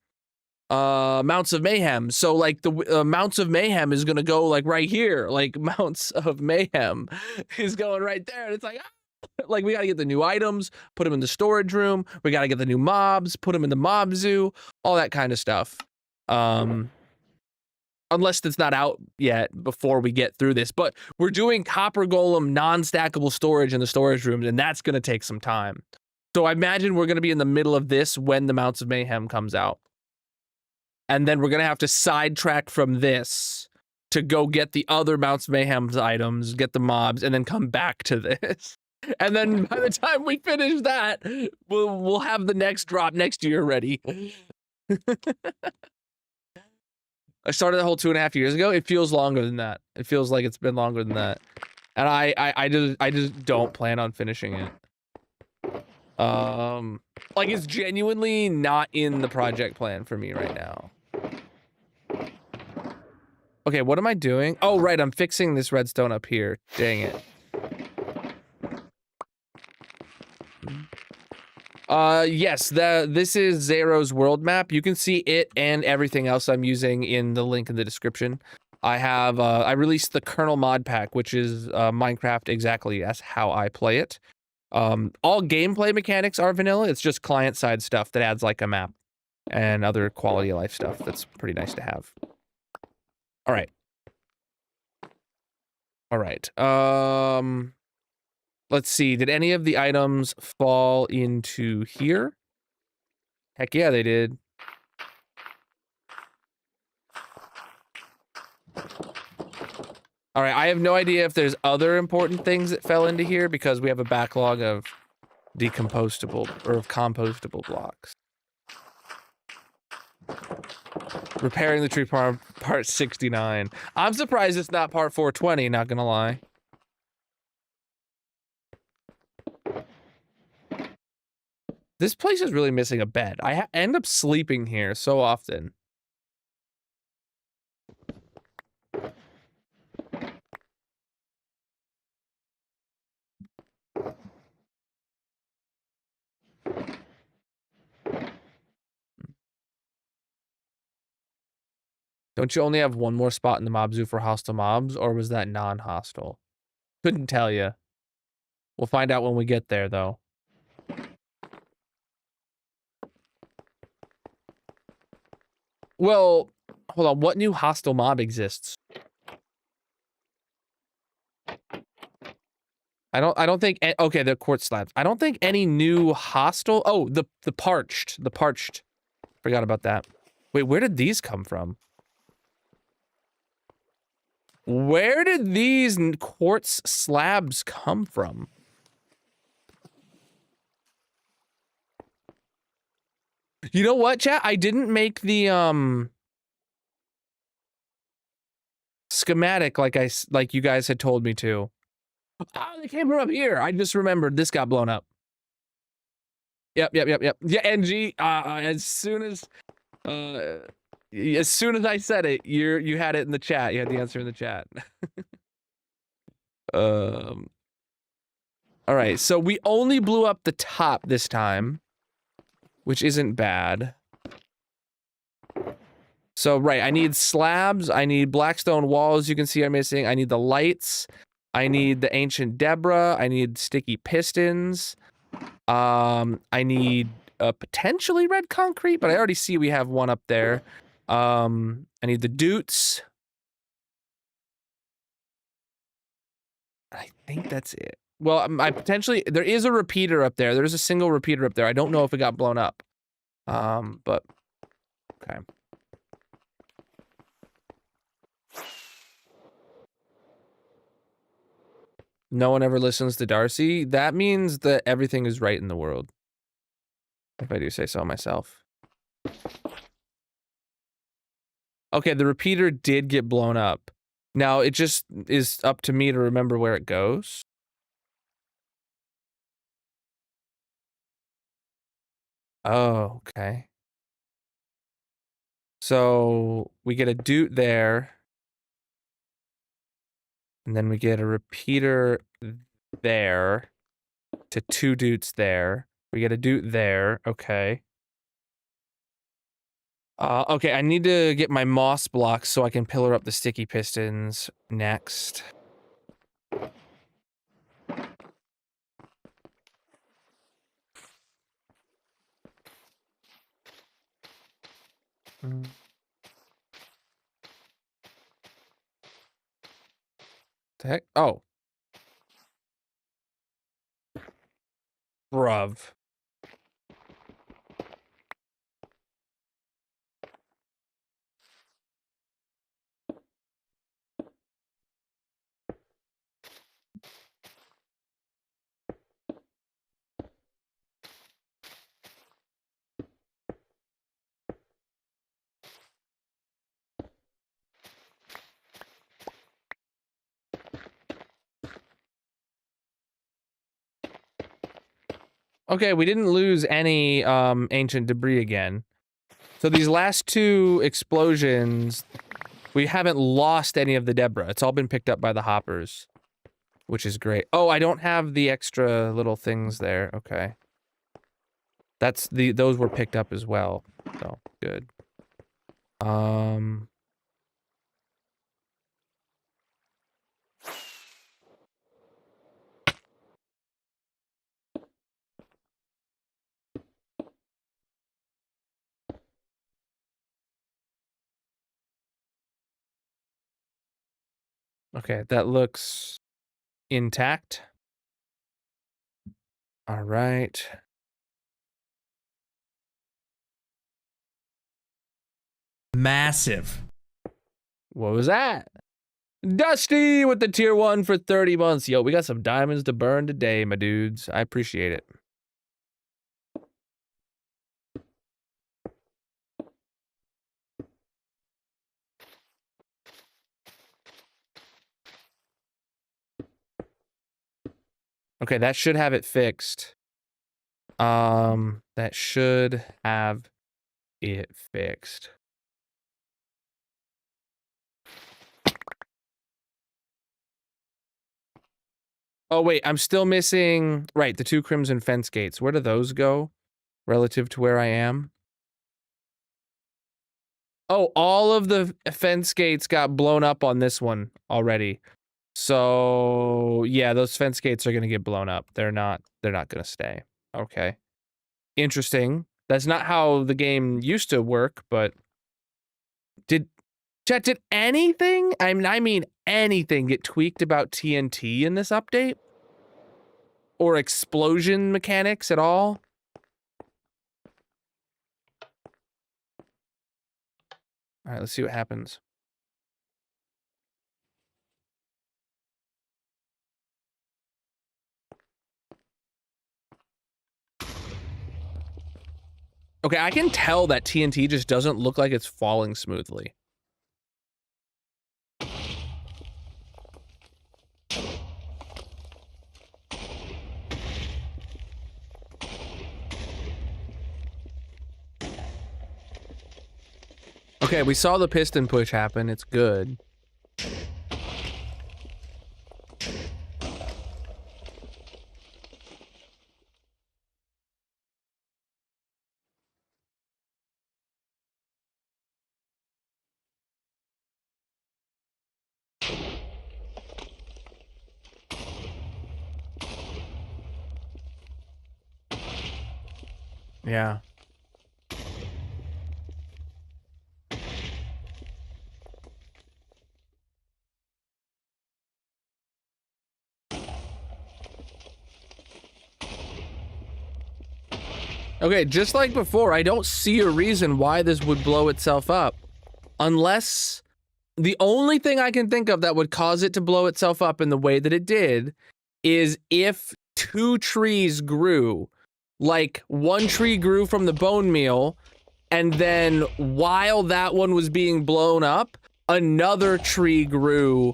Mounts of Mayhem. So like the Mounts of Mayhem is gonna go like right here. Like Mounts of Mayhem is going right there, and it's like. Like, we gotta get the new items, put them in the storage room. We gotta get the new mobs, put them in the mob zoo, all that kind of stuff. Unless it's not out yet before we get through this. But we're doing Copper Golem non-stackable storage in the storage rooms, and that's gonna take some time. So I imagine we're gonna be in the middle of this when the Mounts of Mayhem comes out. And then we're gonna have to sidetrack from this to go get the other Mounts of Mayhem's items, get the mobs, and then come back to this. And then by the time we finish that, we'll have the next drop next year ready. I started the whole 2.5 years ago. It feels longer than that. It feels like it's been longer than that. And I just don't plan on finishing it. Like, it's genuinely not in the project plan for me right now. Okay, what am I doing? Oh, right, I'm fixing this redstone up here. Dang it. Yes, this is Zero's world map. You can see it and everything else I'm using in the link in the description. I have, I released the Colonal mod pack, which is Minecraft exactly as how I play it. All gameplay mechanics are vanilla. It's just client-side stuff that adds like a map and other quality of life stuff that's pretty nice to have. All right. All right. Let's see, did any of the items fall into here? Heck yeah, they did. All right, I have no idea if there's other important things that fell into here because we have a backlog of decompostable or of compostable blocks. Repairing the tree farm, part 69. I'm surprised it's not part 420, not gonna lie. This place is really missing a bed. I end up sleeping here so often. Don't you only have one more spot in the mob zoo for hostile mobs, or was that non-hostile? Couldn't tell you. We'll find out when we get there, though. Well, hold on. What new hostile mob exists? I don't think. Okay, the quartz slabs. I don't think any new hostile. Oh, the parched. The parched. Forgot about that. Wait, where did these come from? Where did these quartz slabs come from? You know what, chat? I didn't make the schematic like you guys had told me to. Oh, they came from up here. I just remembered this got blown up. Yep. Yeah, NG. As soon as As soon as I said it, you had it in the chat. You had the answer in the chat. All right, so we only blew up the top this time, which isn't bad. So, right, I need slabs, I need blackstone walls you can see I'm missing, I need the lights, I need the ancient Deborah, I need sticky pistons, I need potentially red concrete, but I already see we have one up there. I need the doots. I think that's it. Well, I potentially, there is a repeater up there. There's a single repeater up there. I don't know if it got blown up. But, okay. No one ever listens to Darcy. That means that everything is right in the world. If I do say so myself. Okay, the repeater did get blown up. Now, it just is up to me to remember where it goes. Oh, okay. So, we get a doot there. And then we get a repeater there to 2 doots there. We get a doot there. Okay. Okay, I need to get my moss blocks so I can pillar up the sticky pistons next. The heck? Oh. Bruv. Okay, we didn't lose any ancient debris again. So these last 2 explosions, we haven't lost any of the Deborah. It's all been picked up by the hoppers, which is great. Oh, I don't have the extra little things there. Okay. Those were picked up as well. So, good. Okay, that looks intact. All right. Massive. What was that? Dusty with the tier 1 for 30 months. Yo, we got some diamonds to burn today, my dudes. I appreciate it. Okay, that should have it fixed. That should have it fixed. Oh, wait, I'm still missing... Right, the 2 crimson fence gates. Where do those go relative to where I am? Oh, all of the fence gates got blown up on this one already. So, yeah, those fence gates are going to get blown up. They're not going to stay. Okay. Interesting. That's not how the game used to work, but did anything? I mean anything get tweaked about TNT in this update? Or explosion mechanics at all? All right, let's see what happens. Okay, I can tell that TNT just doesn't look like it's falling smoothly. Okay, Okay, we saw the piston push happen. It's good. Yeah. Okay, just like before, I don't see a reason why this would blow itself up. Unless the only thing I can think of that would cause it to blow itself up in the way that it did is if two trees grew. Like one tree grew from the bone meal, and then while that one was being blown up, another tree grew.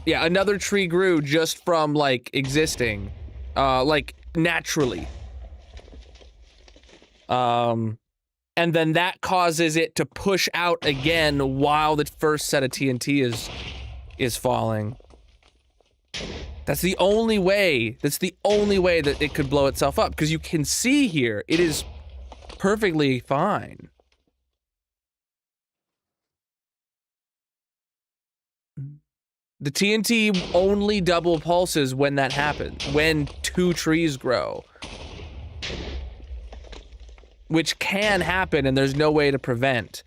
Another tree grew just from like existing, like naturally. And then that causes it to push out again while the first set of TNT is falling. That's the only way. That's the only way that it could blow itself up, because you can see here it is perfectly fine. The TNT only double pulses when that happens, when two trees grow. Which can happen, and there's no way to prevent.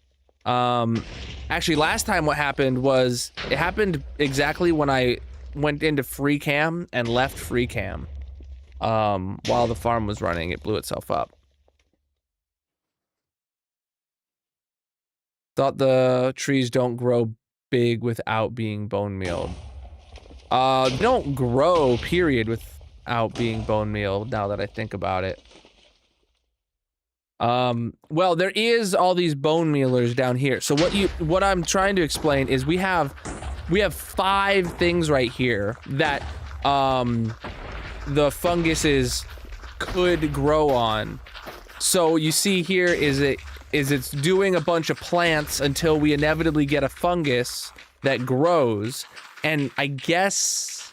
Actually, last time what happened was, it happened exactly when I went into free cam and left free cam. While the farm was running, it blew itself up. Thought the trees don't grow big without being bone mealed. They don't grow, period, without being bone mealed, now that I think about it. Well, there is all these bone mealers down here. So what I'm trying to explain is we have 5 things right here that, the funguses could grow on. So you see here it's doing a bunch of plants until we inevitably get a fungus that grows. And I guess,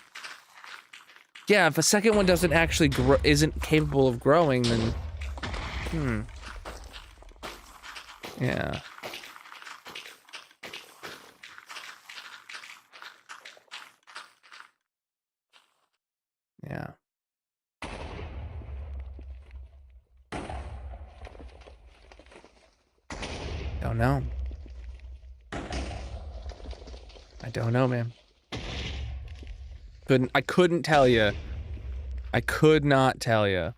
yeah, if a second one doesn't actually isn't capable of growing, then, yeah. Yeah. Don't know. I don't know, man. I couldn't tell you. I could not tell you.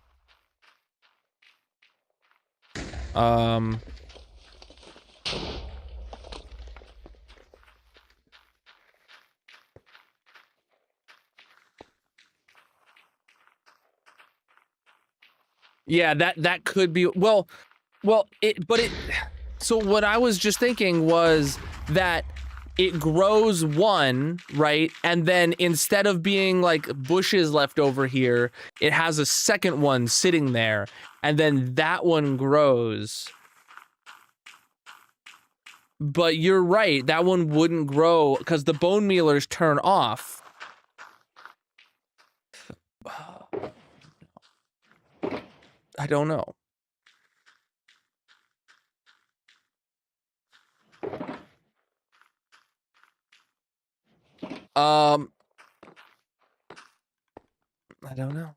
Yeah, that could be, so what I was just thinking was that it grows one, right? And then instead of being like bushes left over here, it has a second one sitting there, and then that one grows. But you're right, that one wouldn't grow because the bone mealers turn off. I don't know. I don't know.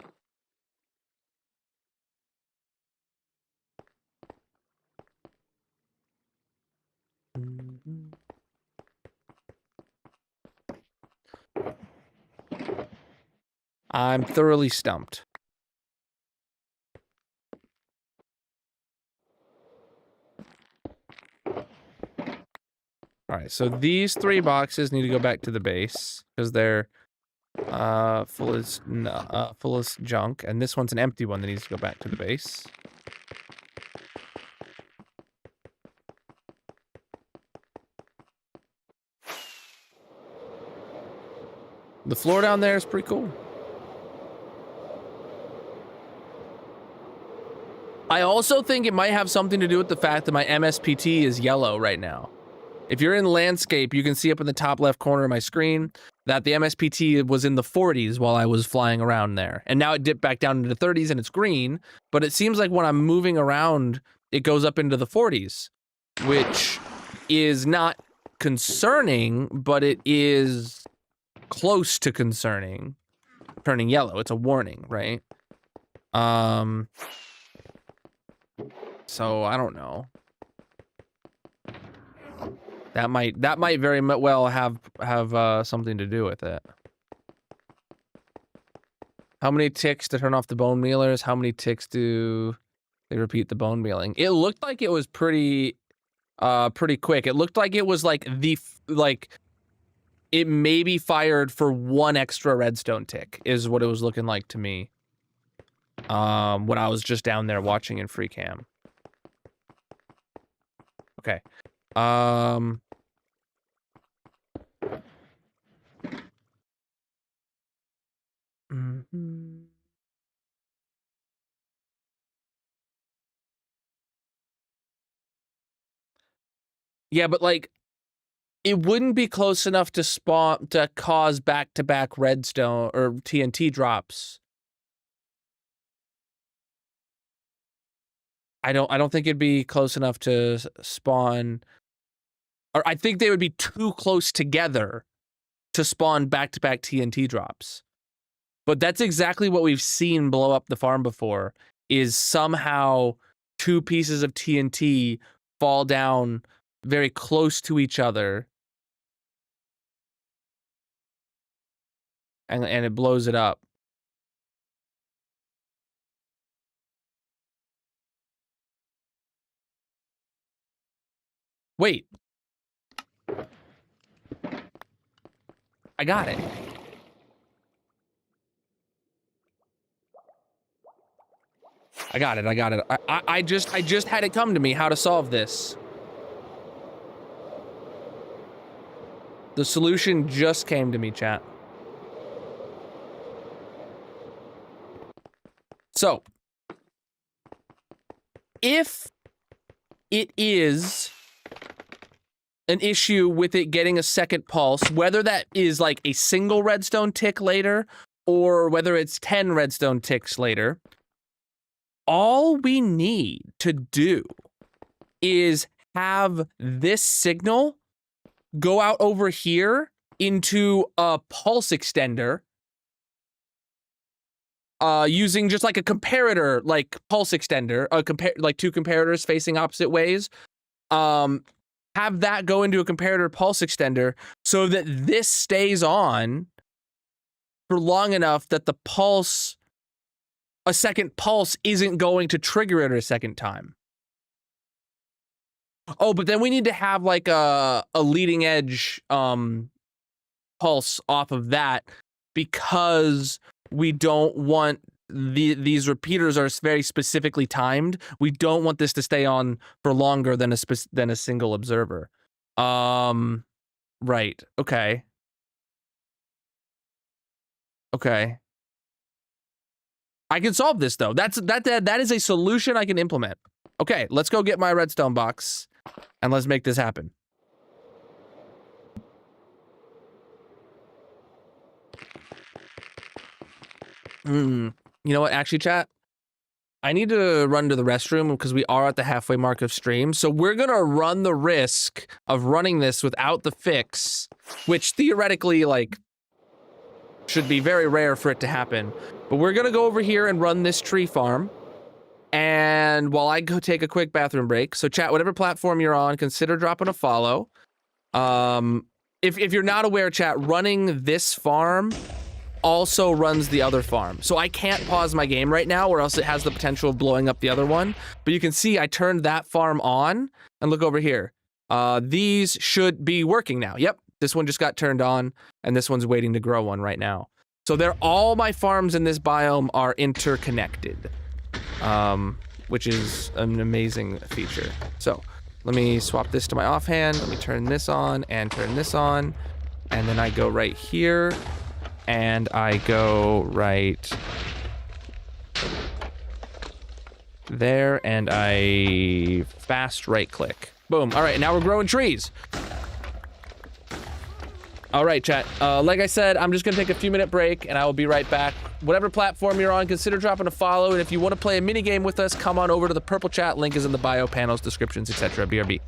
I'm thoroughly stumped. All right, so these 3 boxes need to go back to the base because they're full of junk, and this one's an empty one that needs to go back to the base. The floor down there is pretty cool. I also think it might have something to do with the fact that my MSPT is yellow right now. If you're in landscape, you can see up in the top left corner of my screen that the MSPT was in the 40s while I was flying around there. And now it dipped back down into the 30s and it's green, but it seems like when I'm moving around, it goes up into the 40s, which is not concerning, but it is close to concerning. Turning yellow, it's a warning, right? So I don't know. That might very well have something to do with it. How many ticks to turn off the bone mealers? How many ticks do they repeat the bone mealing? It looked like it was pretty quick. It looked like it was like it maybe fired for 1 extra redstone tick is what it was looking like to me. When I was just down there watching in free cam. Okay. Yeah, but like, it wouldn't be close enough to spawn to cause back-to-back redstone or TNT drops. I don't think it'd be close enough to spawn, or I think they would be too close together to spawn back-to-back TNT drops. But that's exactly what we've seen blow up the farm before, is somehow 2 pieces of TNT fall down very close to each other and it blows it up. Wait. I got it. I got it. I just had it come to me how to solve this. The solution just came to me, chat. So, if it is an issue with it getting a second pulse, whether that is like a single redstone tick later or whether it's 10 redstone ticks later, all we need to do is have this signal go out over here into a pulse extender using just like a comparator, like pulse extender, like 2 comparators facing opposite ways. Have that go into a comparator pulse extender so that this stays on for long enough that the pulse, a second pulse, isn't going to trigger it a second time. Oh, but then we need to have like a leading edge pulse off of that, because we don't want these repeaters are very specifically timed. We don't want this to stay on for longer than a single observer. Right. Okay. Okay. I can solve this though. That is a solution I can implement. Okay, let's go get my redstone box and let's make this happen. You know what? Actually, chat, I need to run to the restroom because we are at the halfway mark of stream. So we're going to run the risk of running this without the fix, which theoretically, like, should be very rare for it to happen. But we're going to go over here and run this tree farm. And while I go take a quick bathroom break, so chat, whatever platform you're on, consider dropping a follow. If you're not aware, chat, running this farm also runs the other farm. So I can't pause my game right now or else it has the potential of blowing up the other one. But you can see I turned that farm on and look over here. These should be working now. Yep, this one just got turned on and this one's waiting to grow one right now. So all my farms in this biome are interconnected, which is an amazing feature. So let me swap this to my offhand. Let me turn this on and turn this on. And then I go right here. And I go right there, and I fast right click. Boom. All right, now we're growing trees. All right, chat. Like I said, I'm just gonna take a few minute break and I will be right back. Whatever platform you're on, consider dropping a follow. And if you want to play a mini game with us, come on over to the purple chat. Link is in the bio, panels, descriptions, etc. BRB.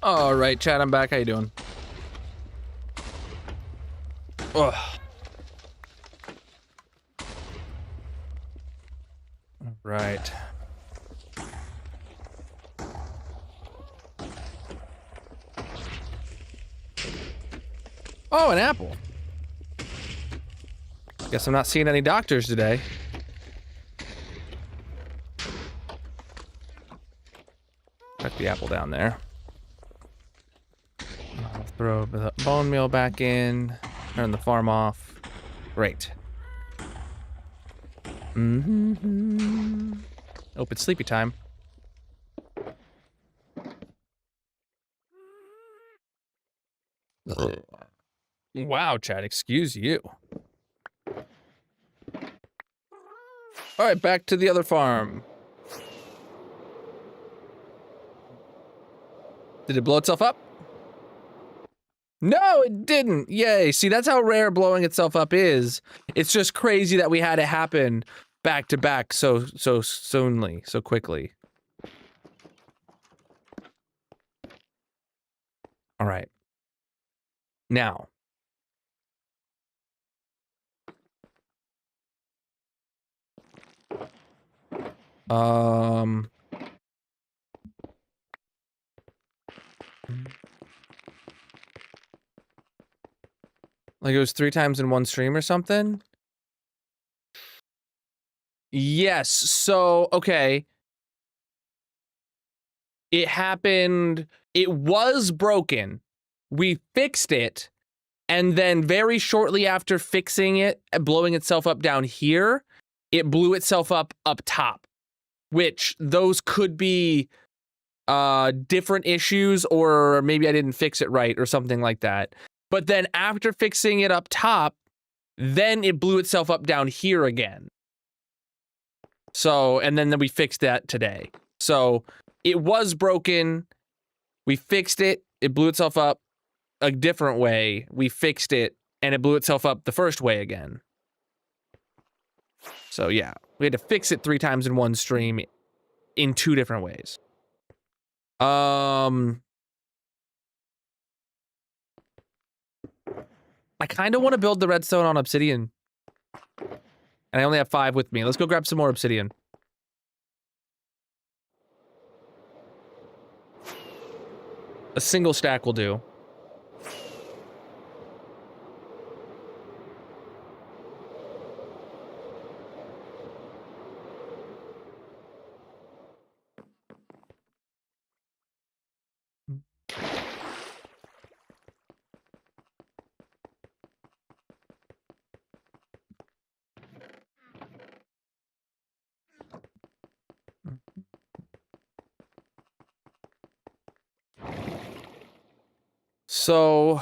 All right, Chad, I'm back. How you doing? Ugh. All right. Oh, an apple. Guess I'm not seeing any doctors today. Put the apple down there. I'll throw the bone meal back in. Turn the farm off. Great. Mm-hmm. Oh, it's sleepy time. Wow, Chad, excuse you. All right, back to the other farm. Did it blow itself up? No, it didn't. Yay. See, that's how rare blowing itself up is. It's just crazy that we had it happen back to back so soonly, so quickly. All right. Now. Like it was 3 times in one stream or something? Yes, so, okay. It happened, it was broken. We fixed it, and then very shortly after fixing it, blowing itself up down here, it blew itself up top. Which, those could be different issues, or maybe I didn't fix it right, or something like that. But then after fixing it up top, then it blew itself up down here again. So, and then we fixed that today. So, it was broken. We fixed it. It blew itself up a different way. We fixed it, and it blew itself up the first way again. So, yeah. We had to fix it 3 times in one stream in 2 different ways. I kind of want to build the redstone on obsidian. And I only have 5 with me. Let's go grab some more obsidian. A single stack will do. So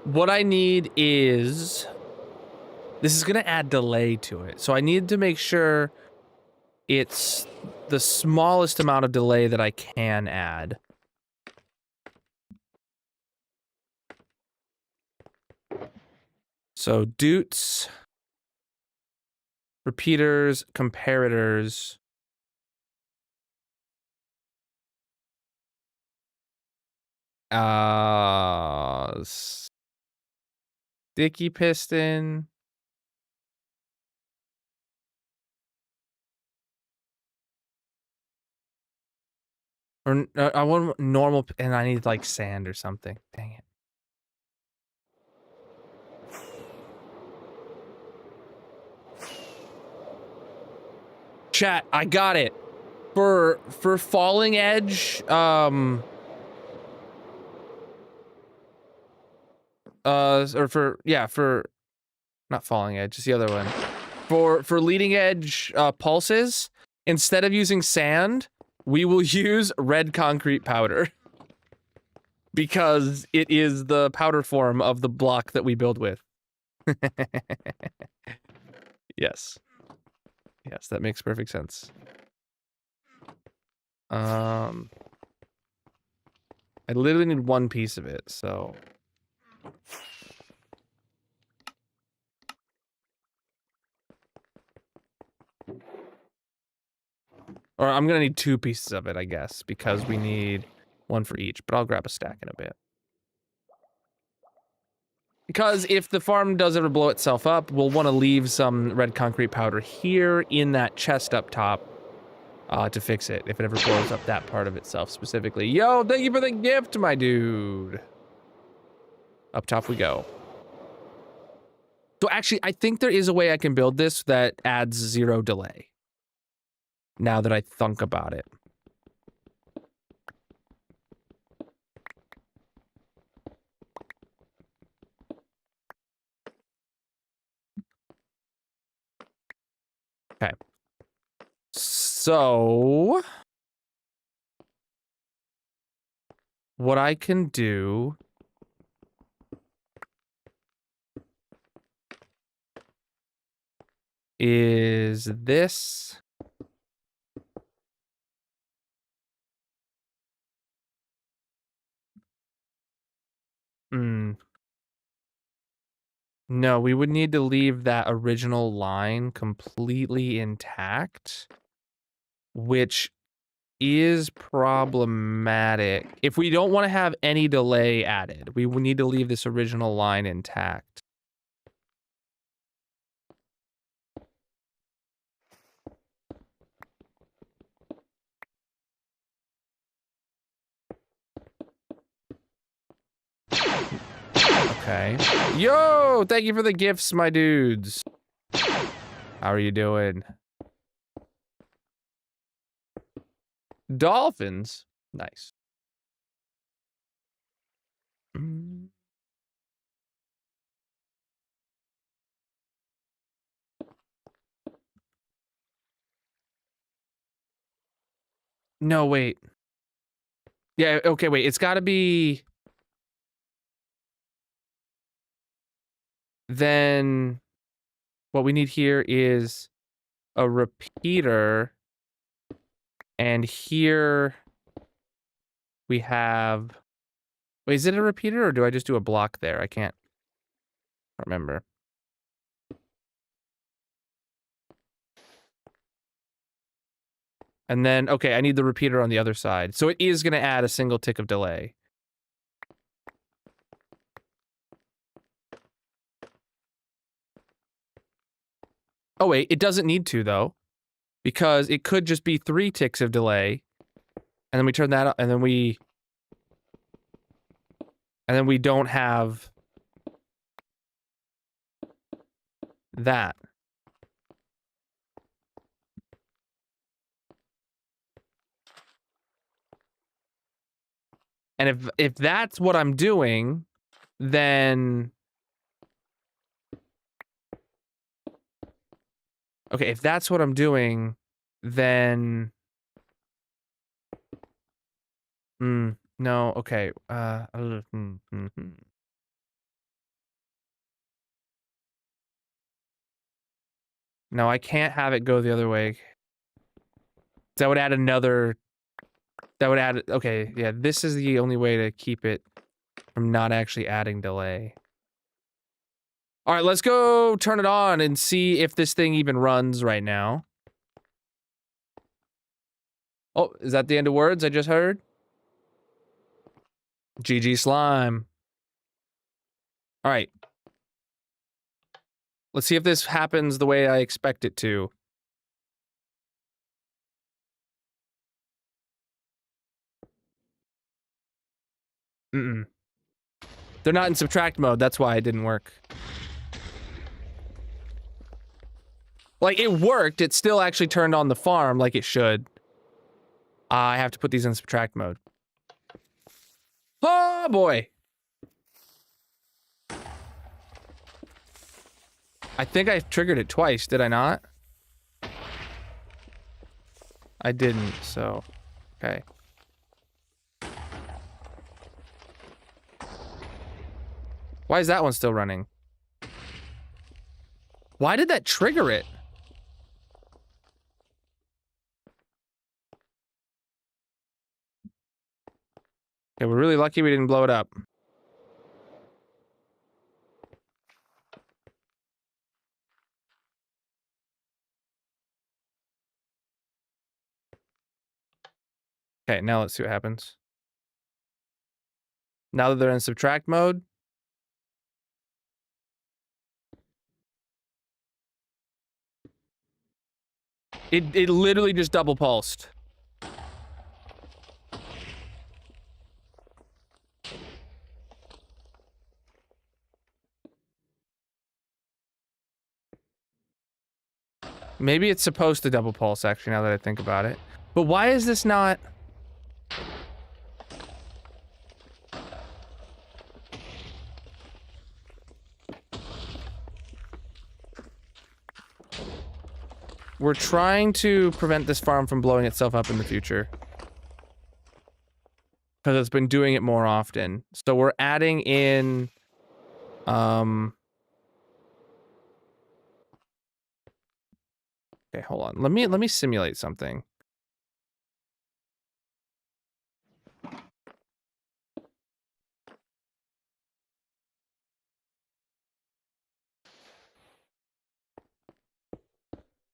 what I need is, this is gonna add delay to it. So I need to make sure it's the smallest amount of delay that I can add. So doots, repeaters, comparators. Sticky piston. Or I want normal, and I need like sand or something. Dang it. Chat, I got it. For falling edge, or for not falling edge, it's the other one. For leading edge pulses, instead of using sand, we will use red concrete powder. Because it is the powder form of the block that we build with. Yes. Yes, that makes perfect sense. I literally need 1 piece of it, so. Or I'm gonna need 2 pieces of it, I guess, because we need 1 for each, but I'll grab a stack in a bit. Because if the farm does ever blow itself up, we'll want to leave some red concrete powder here in that chest up top to fix it, if it ever blows up that part of itself specifically. Yo, thank you for the gift, my dude. Up top we go. So actually, I think there is a way I can build this that adds 0 delay. Now that I think about it. Okay. So what I can do is this. No, we would need to leave that original line completely intact, which is problematic. If we don't want to have any delay added, we would need to leave this original line intact. Okay. Yo, thank you for the gifts, my dudes. How are you doing? Dolphins? Nice. No, wait. Yeah, okay, wait. It's gotta be... Then what we need here is a repeater, and here we have... Wait, is it a repeater, or do I just do a block there? I can't remember. And then, okay, I need the repeater on the other side. So it is going to add a single tick of delay. Oh, wait, it doesn't need to, though. Because it could just be 3 ticks of delay. And then we turn that up, and then we... And then we don't have... that. And if that's what I'm doing, then... Okay, if that's what I'm doing, then... no, okay. No, I can't have it go the other way. That would add another... That would add... Okay, yeah, this is the only way to keep it from not actually adding delay. All right, let's go turn it on and see if this thing even runs right now. Oh, is that the end of words I just heard? GG slime. All right. Let's see if this happens the way I expect it to. They're not in subtract mode, that's why it didn't work. Like, it worked, it still actually turned on the farm like it should. I have to put these in subtract mode. Oh, boy! I think I triggered it twice, did I not? I didn't, so... Okay. Why is that one still running? Why did that trigger it? Okay, we're really lucky we didn't blow it up. Okay, now let's see what happens. Now that they're in subtract mode. It literally just double pulsed. Maybe it's supposed to double pulse, actually, now that I think about it. But why is this not... We're trying to prevent this farm from blowing itself up in the future. Because it's been doing it more often. So we're adding in... Okay, hold on. Let me simulate something.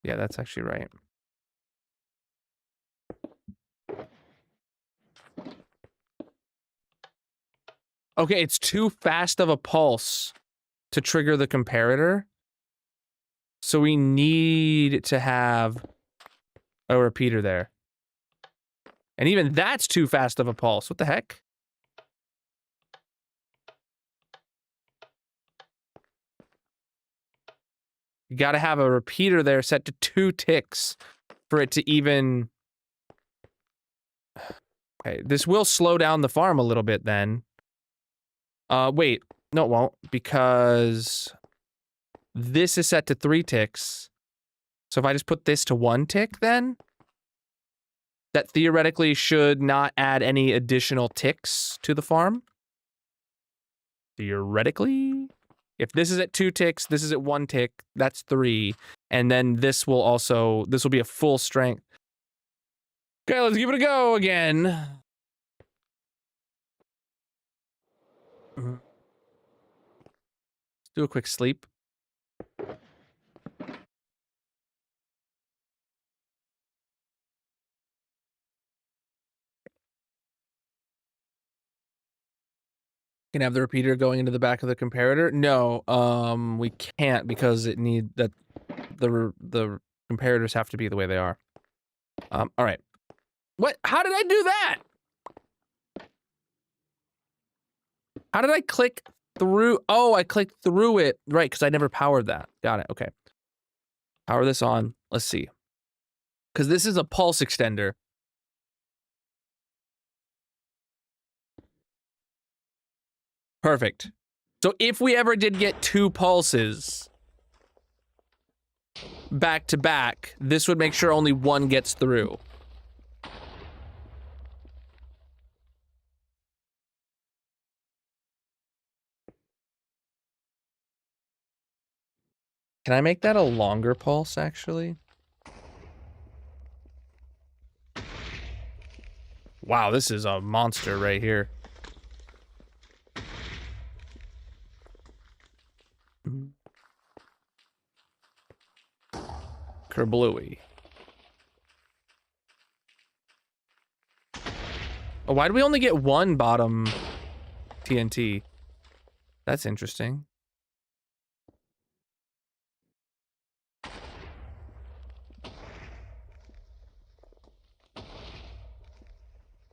Yeah, that's actually right. Okay, it's too fast of a pulse to trigger the comparator. So we need to have a repeater there. And even that's too fast of a pulse. What the heck? You gotta have a repeater there set to 2 ticks for it to even... Okay, this will slow down the farm a little bit then. Wait. No, it won't. Because this is set to 3 ticks. So if I just put this to 1 tick then, that theoretically should not add any additional ticks to the farm. Theoretically? If this is at 2 ticks, this is at 1 tick, that's 3. And then this will be a full strength. Okay, let's give it a go again. Let's do a quick sleep. Can have the repeater going into the back of the comparator? No, we can't because it need that the comparators have to be the way they are. All right. What? How did I do that? How did I click through? Oh, I clicked through it. Right, because I never powered that. Got it. Okay. Power this on. Let's see. Because this is a pulse extender. Perfect. So if we ever did get 2 pulses back to back, this would make sure only 1 gets through. Can I make that a longer pulse, actually? Wow, this is a monster right here. Kerblooey. Oh, why do we only get 1 bottom TNT? That's interesting.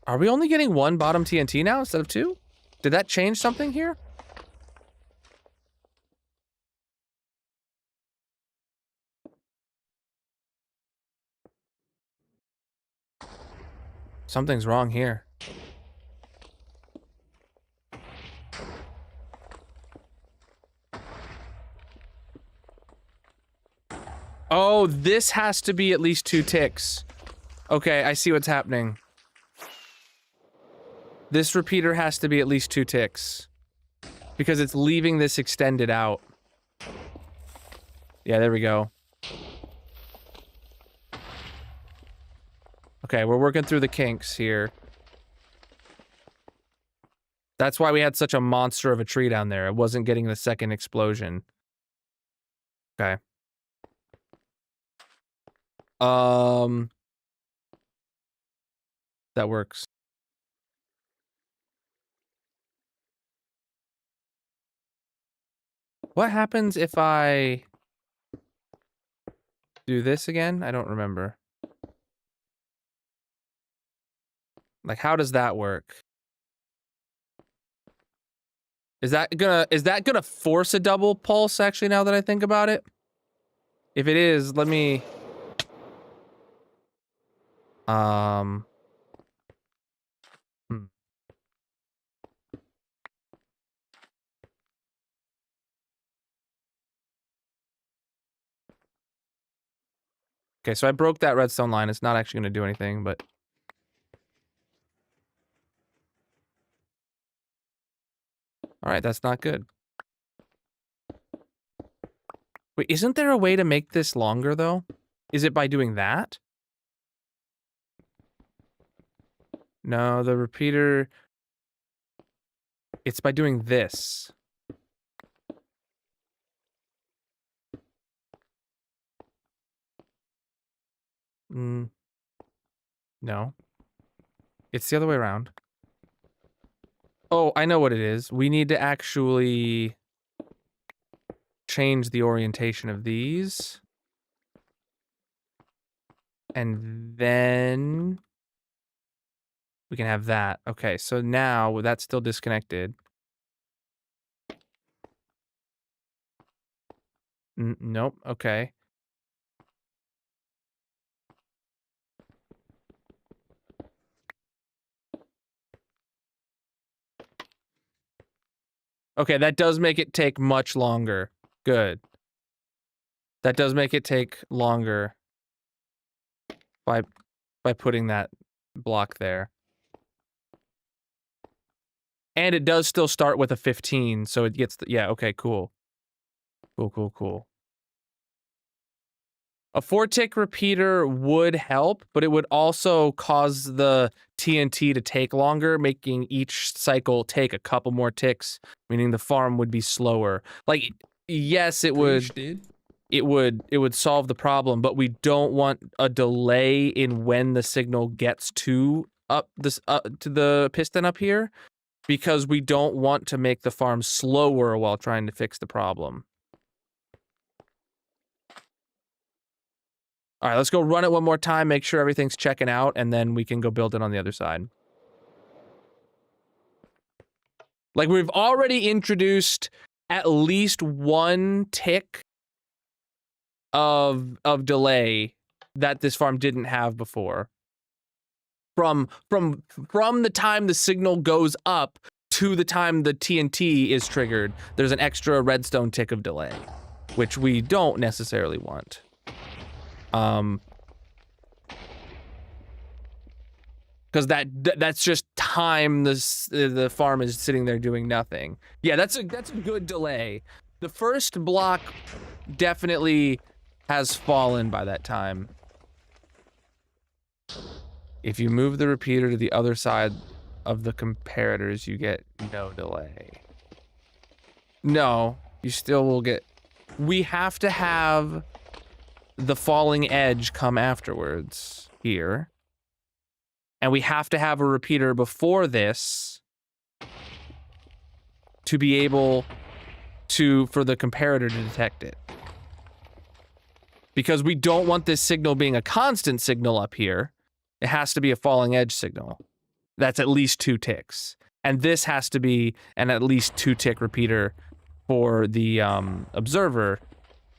Are we only getting 1 bottom TNT now instead of 2? Did that change something here? Something's wrong here. Oh, this has to be at least 2 ticks. Okay, I see what's happening. This repeater has to be at least 2 ticks. Because it's leaving this extended out. Yeah, there we go. Okay, we're working through the kinks here. That's why we had such a monster of a tree down there. It wasn't getting the second explosion. Okay. That works. What happens if I do this again? I don't remember. Like, how does that work? Is that gonna force a double pulse, actually, now that I think about it? If it is, let me... Hmm. Okay, so I broke that redstone line. It's not actually gonna do anything, but... Alright, that's not good. Wait, isn't there a way to make this longer, though? Is it by doing that? No, the repeater... It's by doing this. No. It's the other way around. Oh, I know what it is. We need to actually change the orientation of these. And then we can have that. Okay, so now that's still disconnected. Nope, okay. Okay, that does make it take much longer. Good. That does make it take longer by putting that block there. And it does still start with a 15, so it gets the, yeah, okay, cool. Cool. A 4-tick repeater would help, but it would also cause the TNT to take longer, making each cycle take a couple more ticks, meaning the farm would be slower. Like, yes, it would solve the problem, but we don't want a delay in when the signal gets to the piston up here, because we don't want to make the farm slower while trying to fix the problem. All right, let's go run it one more time, make sure everything's checking out, and then we can go build it on the other side. Like, we've already introduced at least 1 tick of delay that this farm didn't have before. From the time the signal goes up to the time the TNT is triggered, there's an extra redstone tick of delay, which we don't necessarily want. Because that's just time the farm is sitting there doing nothing. Yeah, that's a good delay. The first block definitely has fallen by that time. If you move the repeater to the other side of the comparators, you get no delay. No, you still will get... We have to have the falling edge come afterwards here. And we have to have a repeater before this to be able for the comparator to detect it. Because we don't want this signal being a constant signal up here. It has to be a falling edge signal. That's at least 2 ticks. And this has to be an at least 2-tick repeater for the observer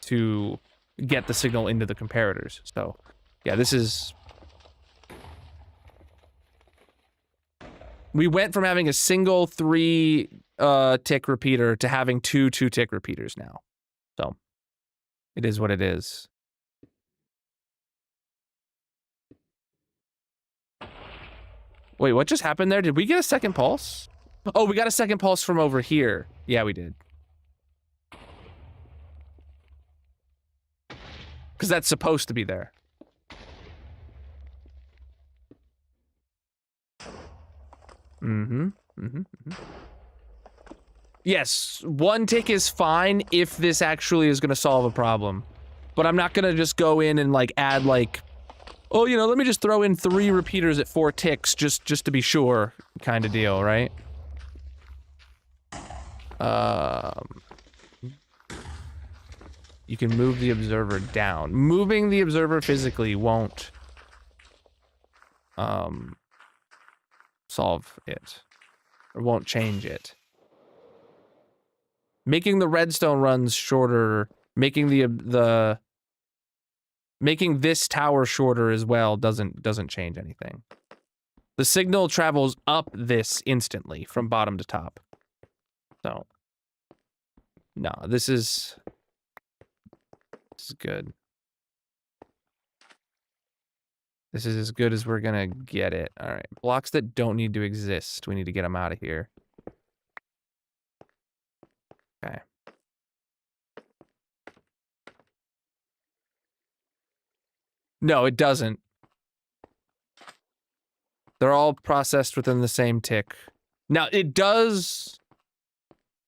to get the signal into the comparators. So, yeah, this is... We went from having a single 3-tick repeater to having 2 2-tick repeaters now. So, it is what it is. Wait, what just happened there? Did we get a second pulse? Oh, we got a second pulse from over here. Yeah, we did. Because that's supposed to be there. Yes, 1 tick is fine if this actually is going to solve a problem. But I'm not going to just go in and, like, add, like, Oh, you know, let me just throw in 3 repeaters at 4 ticks just to be sure kind of deal, right? You can move the observer down. Moving the observer physically won't solve it. Or won't change it. Making the redstone runs shorter, making making this tower shorter as well doesn't change anything. The signal travels up this instantly from bottom to top. So, no, this is good. This is as good as we're gonna get it. All right, blocks that don't need to exist. We need to get them out of here. Okay. No, it doesn't. They're all processed within the same tick. Now, it does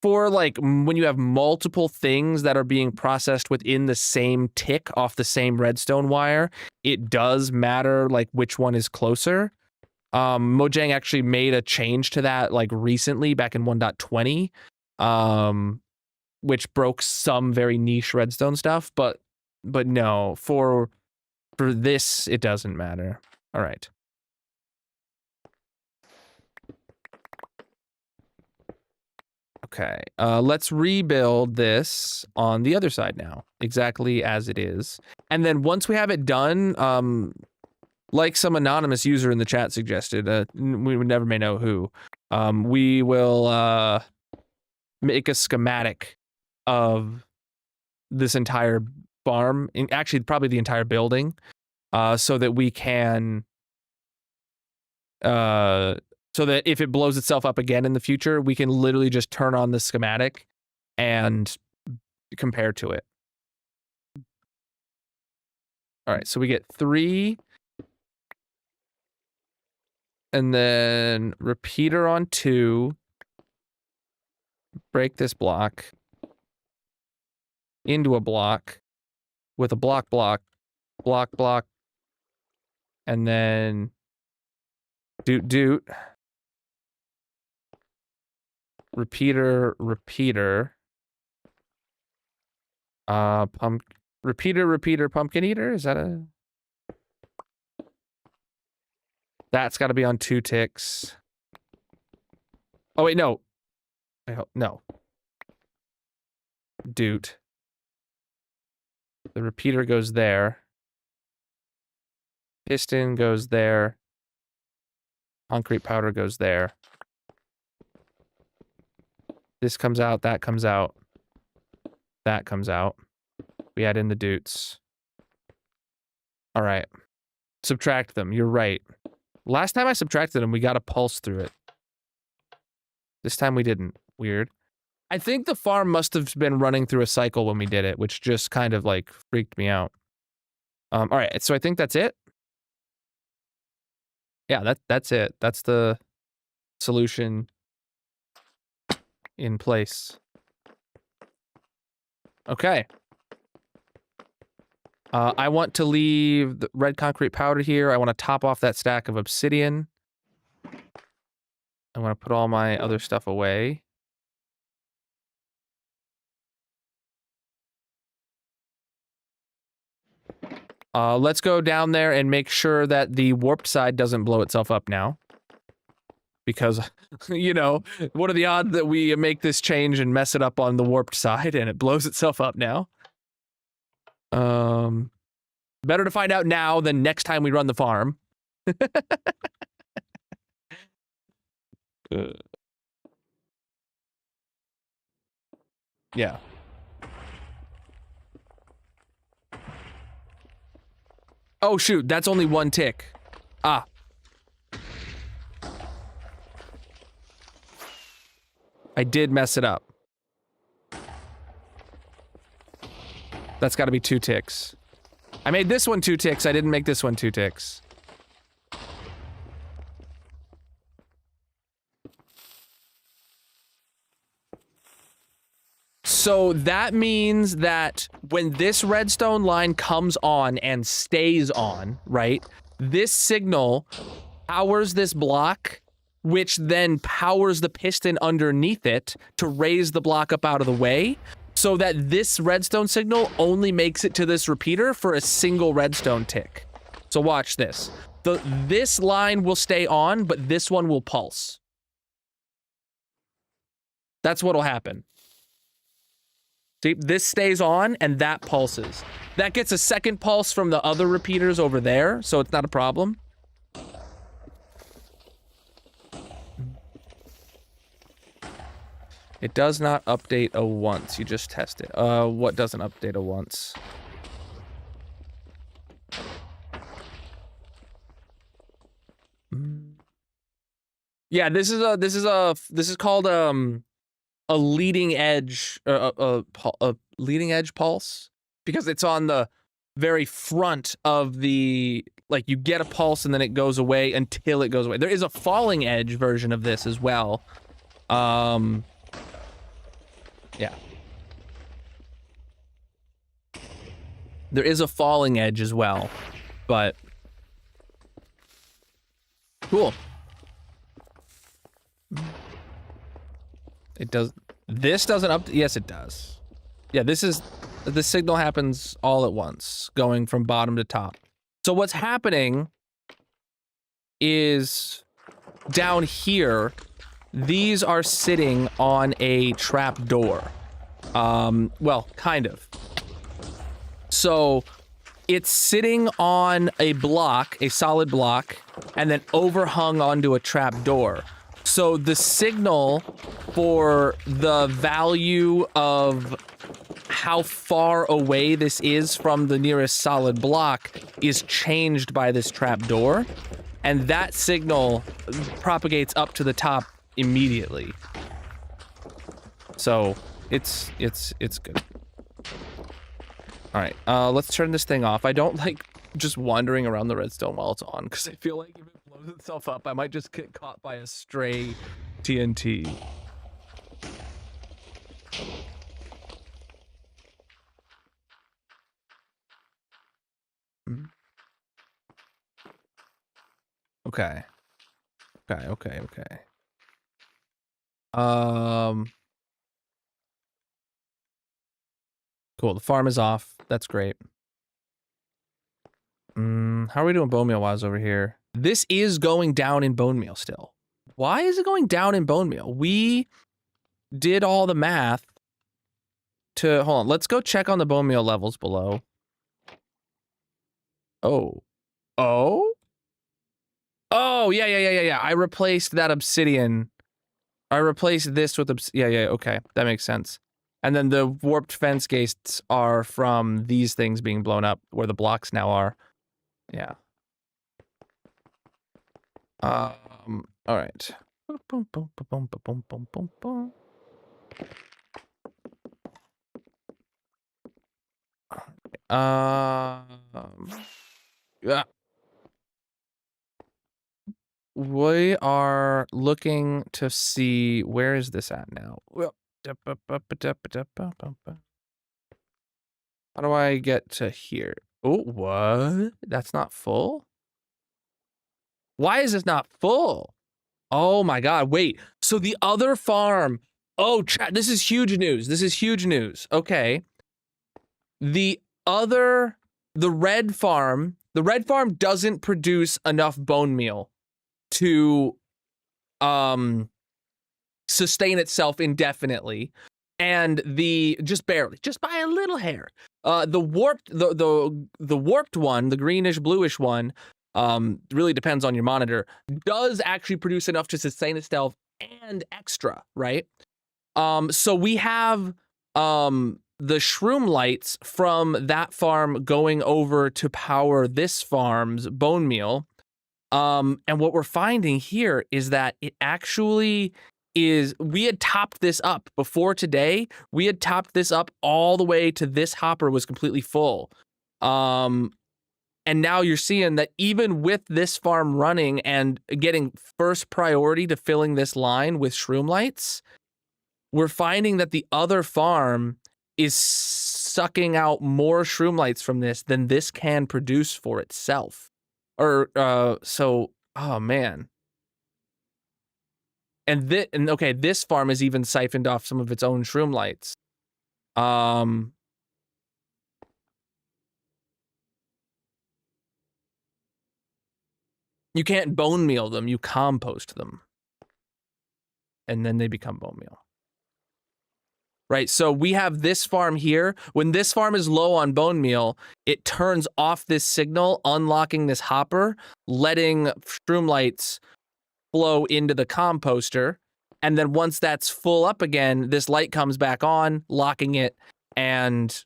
for like when you have multiple things that are being processed within the same tick off the same redstone wire, it does matter like which one is closer. Mojang actually made a change to that like recently back in 1.20, which broke some very niche redstone stuff, but no, for this it doesn't matter. All right. Okay, let's rebuild this on the other side now, exactly as it is. And then once we have it done, like some anonymous user in the chat suggested, we would never may know who, we will make a schematic of this entire farm, and actually probably the entire building, so that we can so that if it blows itself up again in the future, we can literally just turn on the schematic and compare to it. All right, so we get 3. And then repeater on 2. Break this block into a block with a block, and then doot. Repeater. Repeater, pumpkin eater? Is that a... That's gotta be on 2 ticks. Oh wait, no. No. Doot. The repeater goes there. Piston goes there. Concrete powder goes there. This comes out, that comes out. That comes out. We add in the doots. All right. Subtract them. You're right. Last time I subtracted them, we got a pulse through it. This time we didn't. Weird. I think the farm must have been running through a cycle when we did it, which just kind of like freaked me out. All right. So I think that's it. Yeah, that's it. That's the solution in place. Okay. I want to leave the red concrete powder here. I want to top off that stack of obsidian. I want to put all my other stuff away. Let's go down there and make sure that the warped side doesn't blow itself up now. Because, you know, what are the odds that we make this change and mess it up on the warped side and it blows itself up now? Better to find out now than next time we run the farm. Yeah. Oh shoot, that's only 1 tick. Ah. I did mess it up. That's got to be 2 ticks. I made this one 2 ticks, I didn't make this one 2 ticks. So that means that when this redstone line comes on and stays on, right, this signal powers this block, which then powers the piston underneath it to raise the block up out of the way, so that this redstone signal only makes it to this repeater for a single redstone tick. So watch this. This line will stay on, but this one will pulse. That's what'll happen. See, this stays on and that pulses. That gets a second pulse from the other repeaters over there, so it's not a problem. It does not update a once. You just test it. What doesn't update a once? Yeah, this is called a leading edge, a leading edge pulse, because it's on the very front of the, like, you get a pulse and then it goes away until it goes away. There is a falling edge version of this as well. Yeah. There is a falling edge as well, but cool. It does. This doesn't up. Yes, it does. Yeah, this is, the signal happens all at once, going from bottom to top. So what's happening is down here, these are sitting on a trap door. Well, kind of. So it's sitting on a block, a solid block, and then overhung onto a trap door. So the signal for the value of how far away this is from the nearest solid block is changed by this trap door, and that signal propagates up to the top immediately. So it's good. All right, let's turn this thing off. I don't like just wandering around the redstone while it's on, because I feel like if it blows itself up, I might just get caught by a stray TNT. Okay. Okay. Cool, the farm is off. That's great. How are we doing bone meal wise over here? This is going down in bone meal still. Why is it going down in bone meal? We did all the math to, hold on, let's go check on the bone meal levels below. Oh, yeah. I replaced that obsidian. I replaced this with yeah, okay. That makes sense. And then the warped fence gates are from these things being blown up where the blocks now are. Yeah. All right. Yeah. We are looking to see, where is this at now? How do I get to here? Oh, what? That's not full? Why is this not full? Oh my God, wait. So the other farm, oh, chat, this is huge news. This is huge news. Okay. The red farm doesn't produce enough bone meal to sustain itself indefinitely, and just barely, just by a little hair. The warped one, the greenish bluish one, really depends on your monitor, does actually produce enough to sustain itself and extra, right? So we have the shroom lights from that farm going over to power this farm's bone meal. And what we're finding here is that it actually is, we had topped this up before today. We had topped this up all the way to this hopper was completely full. And now you're seeing that even with this farm running and getting first priority to filling this line with shroom lights, we're finding that the other farm is sucking out more shroom lights from this than this can produce for itself. So, oh man. And okay, this farm has even siphoned off some of its own shroom lights. You can't bone meal them, you compost them. And then they become bone meal. Right, so we have this farm here. When this farm is low on bone meal, it turns off this signal, unlocking this hopper, letting shroom lights flow into the composter. And then once that's full up again, this light comes back on, locking it, and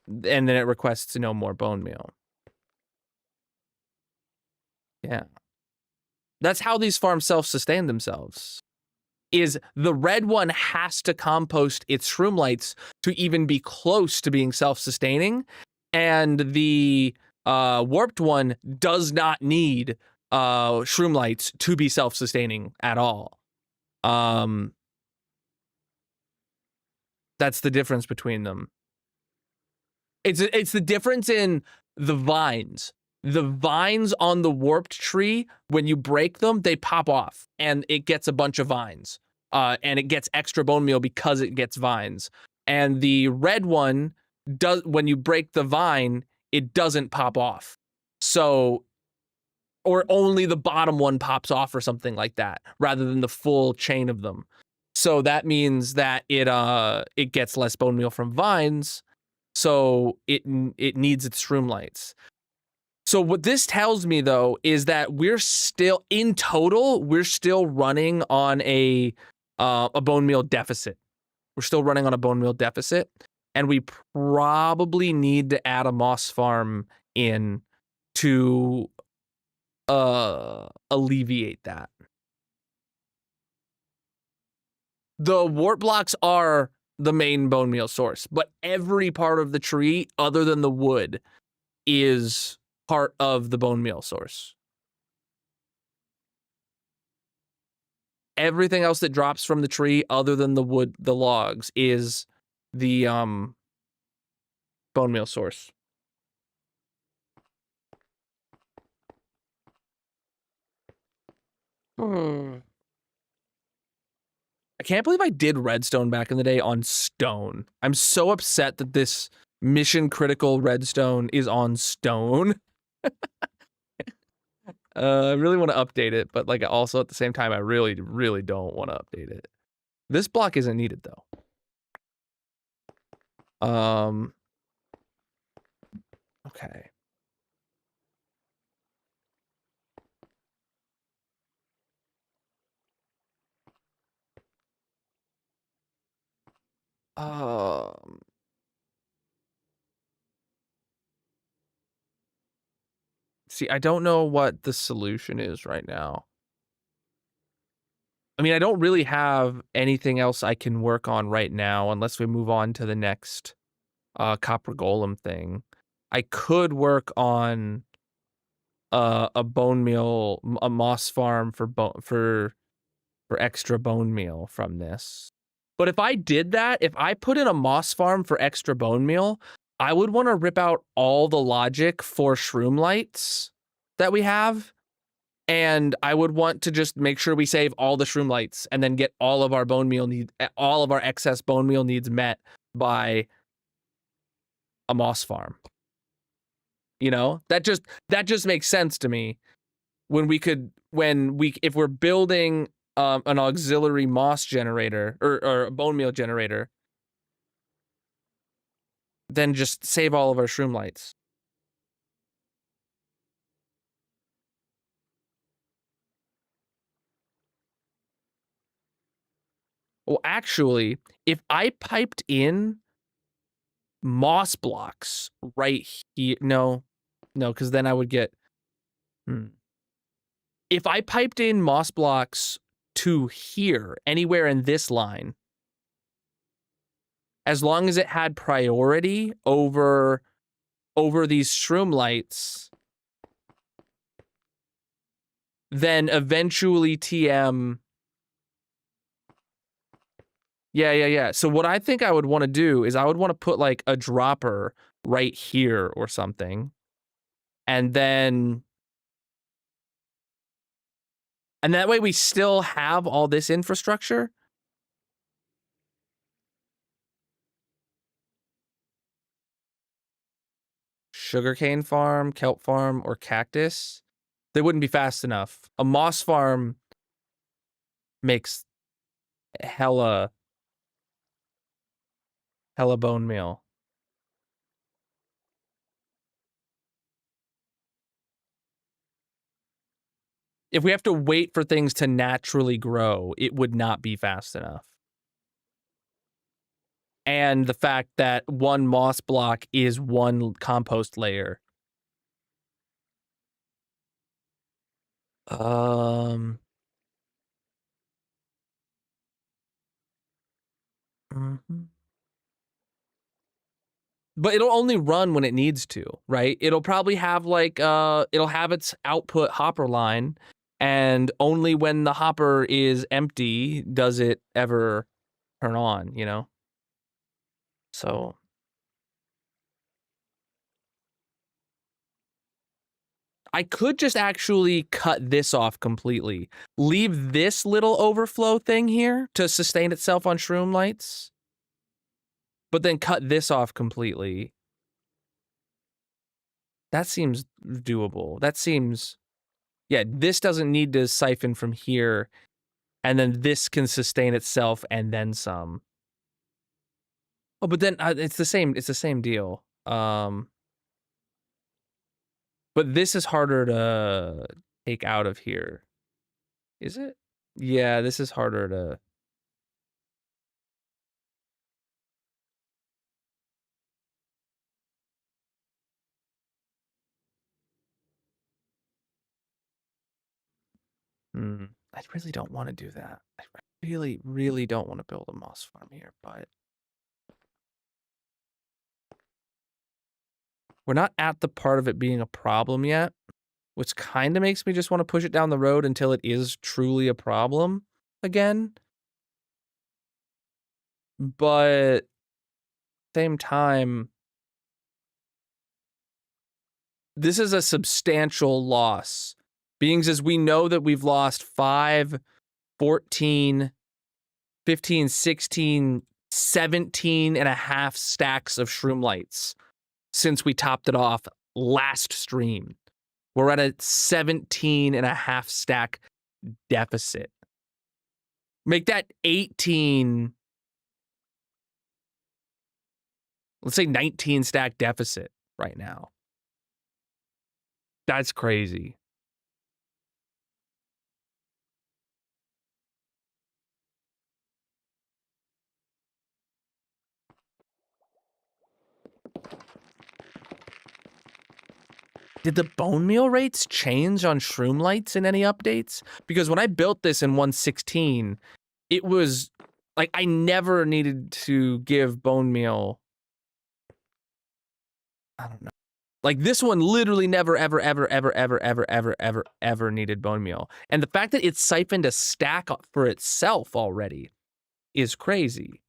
then it requests no more bone meal. Yeah. That's how these farms self-sustain themselves. Is the red one has to compost its shroom lights to even be close to being self-sustaining, and the warped one does not need shroom lights to be self-sustaining at all. That's the difference between them. It's the difference in the vines. The vines on the warped tree, when you break them, they pop off and it gets a bunch of vines. And it gets extra bone meal because it gets vines. And the red one does, when you break the vine, it doesn't pop off. So, or only the bottom one pops off or something like that, rather than the full chain of them. So that means that it gets less bone meal from vines. So it needs its shroom lights. So what this tells me, though, is that we're still, in total, we're still running on a bone meal deficit. We're still running on a bone meal deficit, and we probably need to add a moss farm in to alleviate that. The wart blocks are the main bone meal source, but every part of the tree, other than the wood, is part of the bone meal source. Everything else that drops from the tree, other than the wood, the logs, is the bone meal source. I can't believe I did redstone back in the day on stone. I'm so upset that this mission critical redstone is on stone. I really want to update it, but like also at the same time, I really, really don't want to update it. This block isn't needed though. Okay. See, I don't know what the solution is right now. I mean, I don't really have anything else I can work on right now unless we move on to the next copper golem thing. I could work on a bone meal, a moss farm for extra bone meal from this. But if I did that, if I put in a moss farm for extra bone meal, I would want to rip out all the logic for shroom lights that we have. And I would want to just make sure we save all the shroom lights and then get all of our bone meal all of our excess bone meal needs met by a moss farm. You know, that just makes sense to me. If we're building an auxiliary moss generator or a bone meal generator, then just save all of our shroom lights. Well, actually, if I piped in moss blocks right here, no, because then I would get. If I piped in moss blocks to here, anywhere in this line, as long as it had priority over these shroom lights, then eventually TM Yeah. So what I think I would want to do is I would want to put like a dropper right here or something. And that way we still have all this infrastructure. Sugarcane farm, kelp farm, or cactus. They wouldn't be fast enough. A moss farm makes hella bone meal. If we have to wait for things to naturally grow, it would not be fast enough. And the fact that one moss block is one compost layer. Mhm. But it'll only run when it needs to, right? It'll probably have like it'll have its output hopper line, and only when the hopper is empty does it ever turn on, you know? So I could just actually cut this off completely. Leave this little overflow thing here to sustain itself on shroom lights, but then cut this off completely. That seems doable. That seems... Yeah, this doesn't need to siphon from here, and then this can sustain itself and then some. Oh, but then it's the same deal. But this is harder to take out of here. Is it? Yeah, this is harder to... I really don't want to do that. I really, really don't want to build a moss farm here, but we're not at the part of it being a problem yet, which kind of makes me just want to push it down the road until it is truly a problem again. But same time, this is a substantial loss. Being as we know that we've lost 5, 14, 15, 16, 17 and a half stacks of shroom lights since we topped it off last stream. We're at a 17 and a half stack deficit. Make that 18, let's say 19 stack deficit right now. That's crazy. Did the bone meal rates change on shroom lights in any updates? Because when I built this in 1.16, it was like I never needed to give bone meal. I don't know. Like this one literally never, ever needed bone meal. And the fact that it siphoned a stack for itself already is crazy.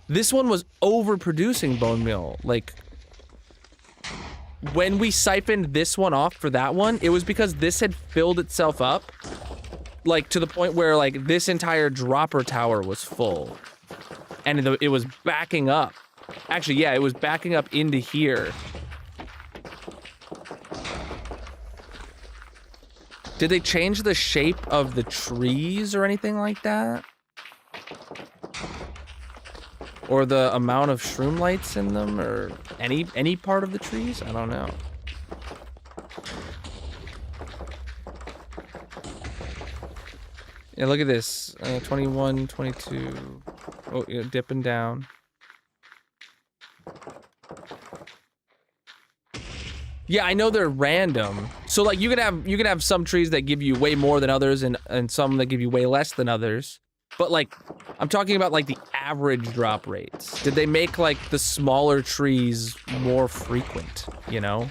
This one was overproducing bone meal. Like, when we siphoned this one off for that one, it was because this had filled itself up, like, to the point where, like, this entire dropper tower was full. And it was backing up. Actually, yeah, it was backing up into here. Did they change the shape of the trees or anything like that? Or the amount of shroom lights in them, or any part of the trees? I don't know. Yeah, look at this. 21, 22. Oh, yeah, dipping down. Yeah, I know they're random. So like you could have some trees that give you way more than others and some that give you way less than others. But like I'm talking about like the average drop rates. Did they make like the smaller trees more frequent, you know?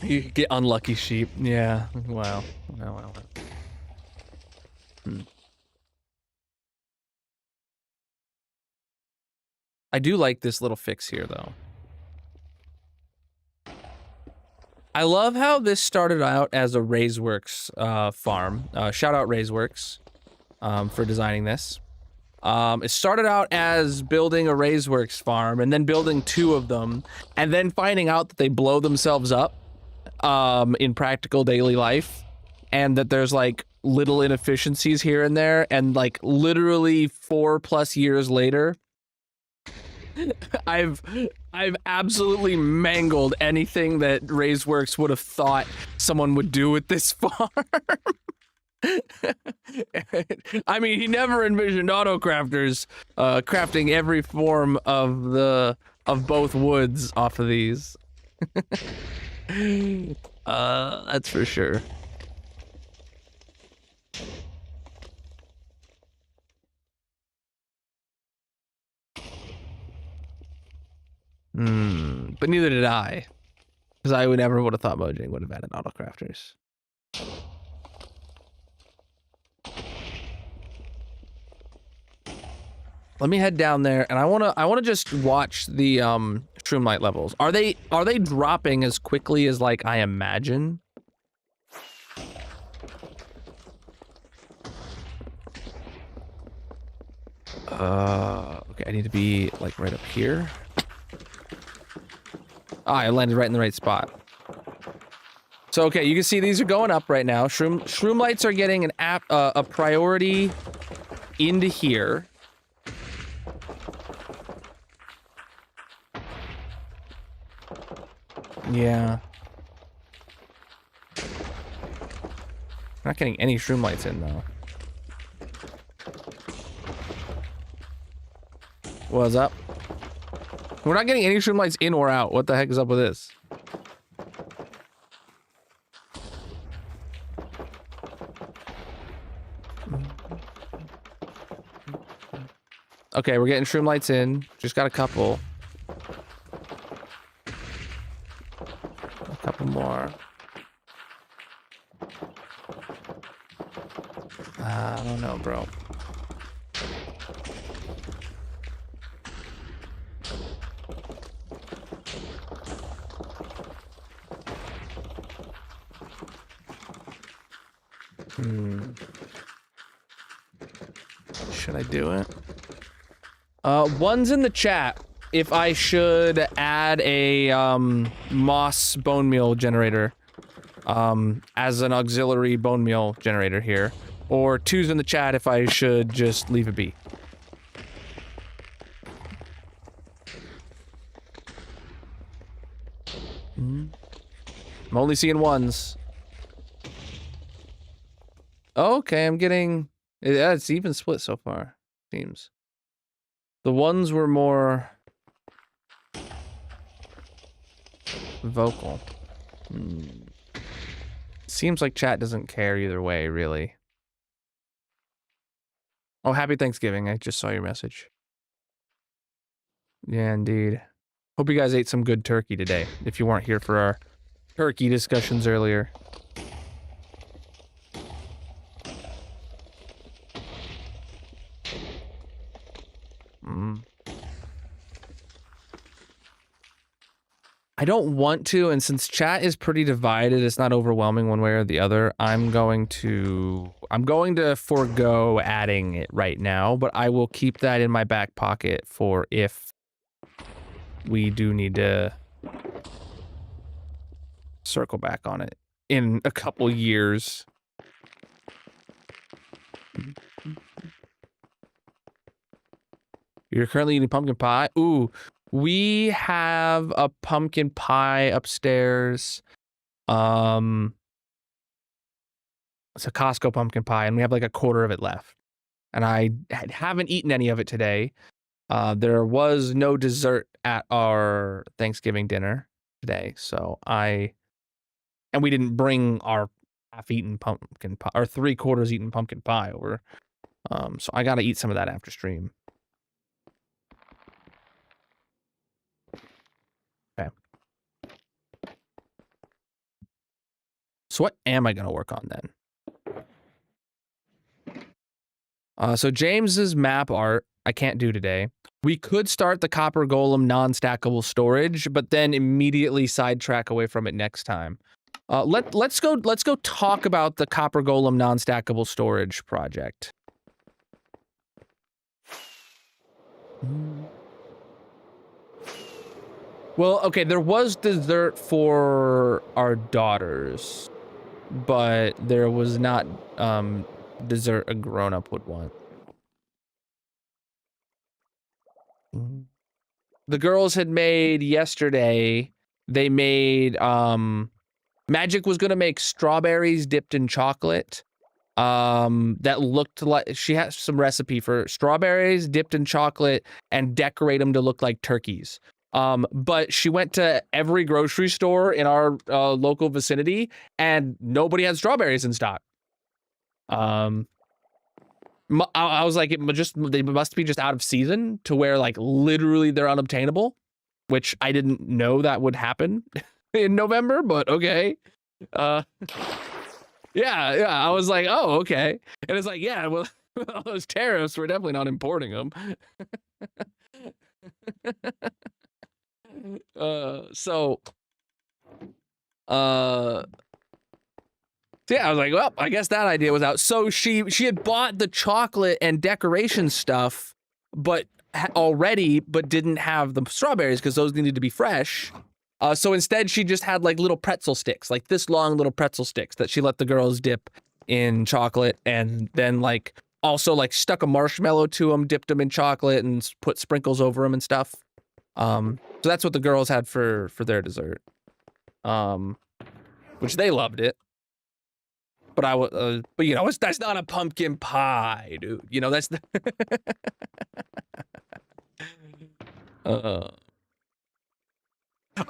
You get unlucky sheep. Yeah. Wow. Wow. I do like this little fix here, though. I love how this started out as a Raiseworks farm. Shout out Raiseworks for designing this. It started out as building a Raiseworks farm and then building 2 of them and then finding out that they blow themselves up in practical daily life and that there's like little inefficiencies here and there, and like literally 4+ years later, I've absolutely mangled anything that Raiseworks would have thought someone would do with this farm. I mean, he never envisioned autocrafters crafting every form of both woods off of these. That's for sure. But neither did I, because I would never would have thought Mojang would have added autocrafters. Let me head down there, and I wanna just watch the shroomlight levels. Are they dropping as quickly as like I imagine? Okay, I need to be like right up here. Ah, I landed right in the right spot. So okay, you can see these are going up right now. Shroomlights are getting a priority into here. Yeah. We're not getting any shroomlights in though. What's up? We're not getting any shroomlights in or out. What the heck is up with this? Okay, we're getting shroomlights in. Just got a couple. A couple more. I don't know, bro. Should I do it? One's in the chat if I should add a moss bone meal generator as an auxiliary bone meal generator here, or 2's in the chat if I should just leave it be. I'm only seeing 1s. Okay, I'm getting... Yeah, it's even split so far, seems. The 1s were more... vocal. Seems like chat doesn't care either way, really. Oh, happy Thanksgiving. I just saw your message. Yeah, indeed. Hope you guys ate some good turkey today, if you weren't here for our turkey discussions earlier. I don't want to, and since chat is pretty divided, it's not overwhelming one way or the other. I'm going to forego adding it right now, but I will keep that in my back pocket for if we do need to circle back on it in a couple years. You're currently eating pumpkin pie? Ooh. We have a pumpkin pie upstairs. It's a Costco pumpkin pie, and we have like a quarter of it left. And I haven't eaten any of it today. There was no dessert at our Thanksgiving dinner today, and we didn't bring our half-eaten pumpkin pie or 3/4 eaten pumpkin pie over. So I gotta eat some of that after stream. Okay. So what am I gonna work on then? So James's map art I can't do today. We could start the copper golem non-stackable storage, but then immediately sidetrack away from it next time. Let's go talk about the copper golem non-stackable storage project. Well, okay, there was dessert for our daughters, but there was not dessert a grown-up would want. The girls had made yesterday, they made Magic was gonna make strawberries dipped in chocolate. That looked like she has some recipe for strawberries dipped in chocolate and decorate them to look like turkeys. But she went to every grocery store in our local vicinity and nobody had strawberries in stock. I was like, they must be just out of season to where like literally they're unobtainable, which I didn't know that would happen in November, but okay. Yeah, I was like, oh, okay. And it's like, yeah, well, all those tariffs, we're definitely not importing them. So yeah, I was like, well, I guess that idea was out. So she had bought the chocolate and decoration stuff, but didn't have the strawberries because those needed to be fresh. So instead, she just had like little pretzel sticks, like this long little pretzel sticks that she let the girls dip in chocolate, and then like also like stuck a marshmallow to them, dipped them in chocolate, and put sprinkles over them and stuff. So that's what the girls had for their dessert, which they loved it. But but you know, that's not a pumpkin pie, dude. You know, that's the.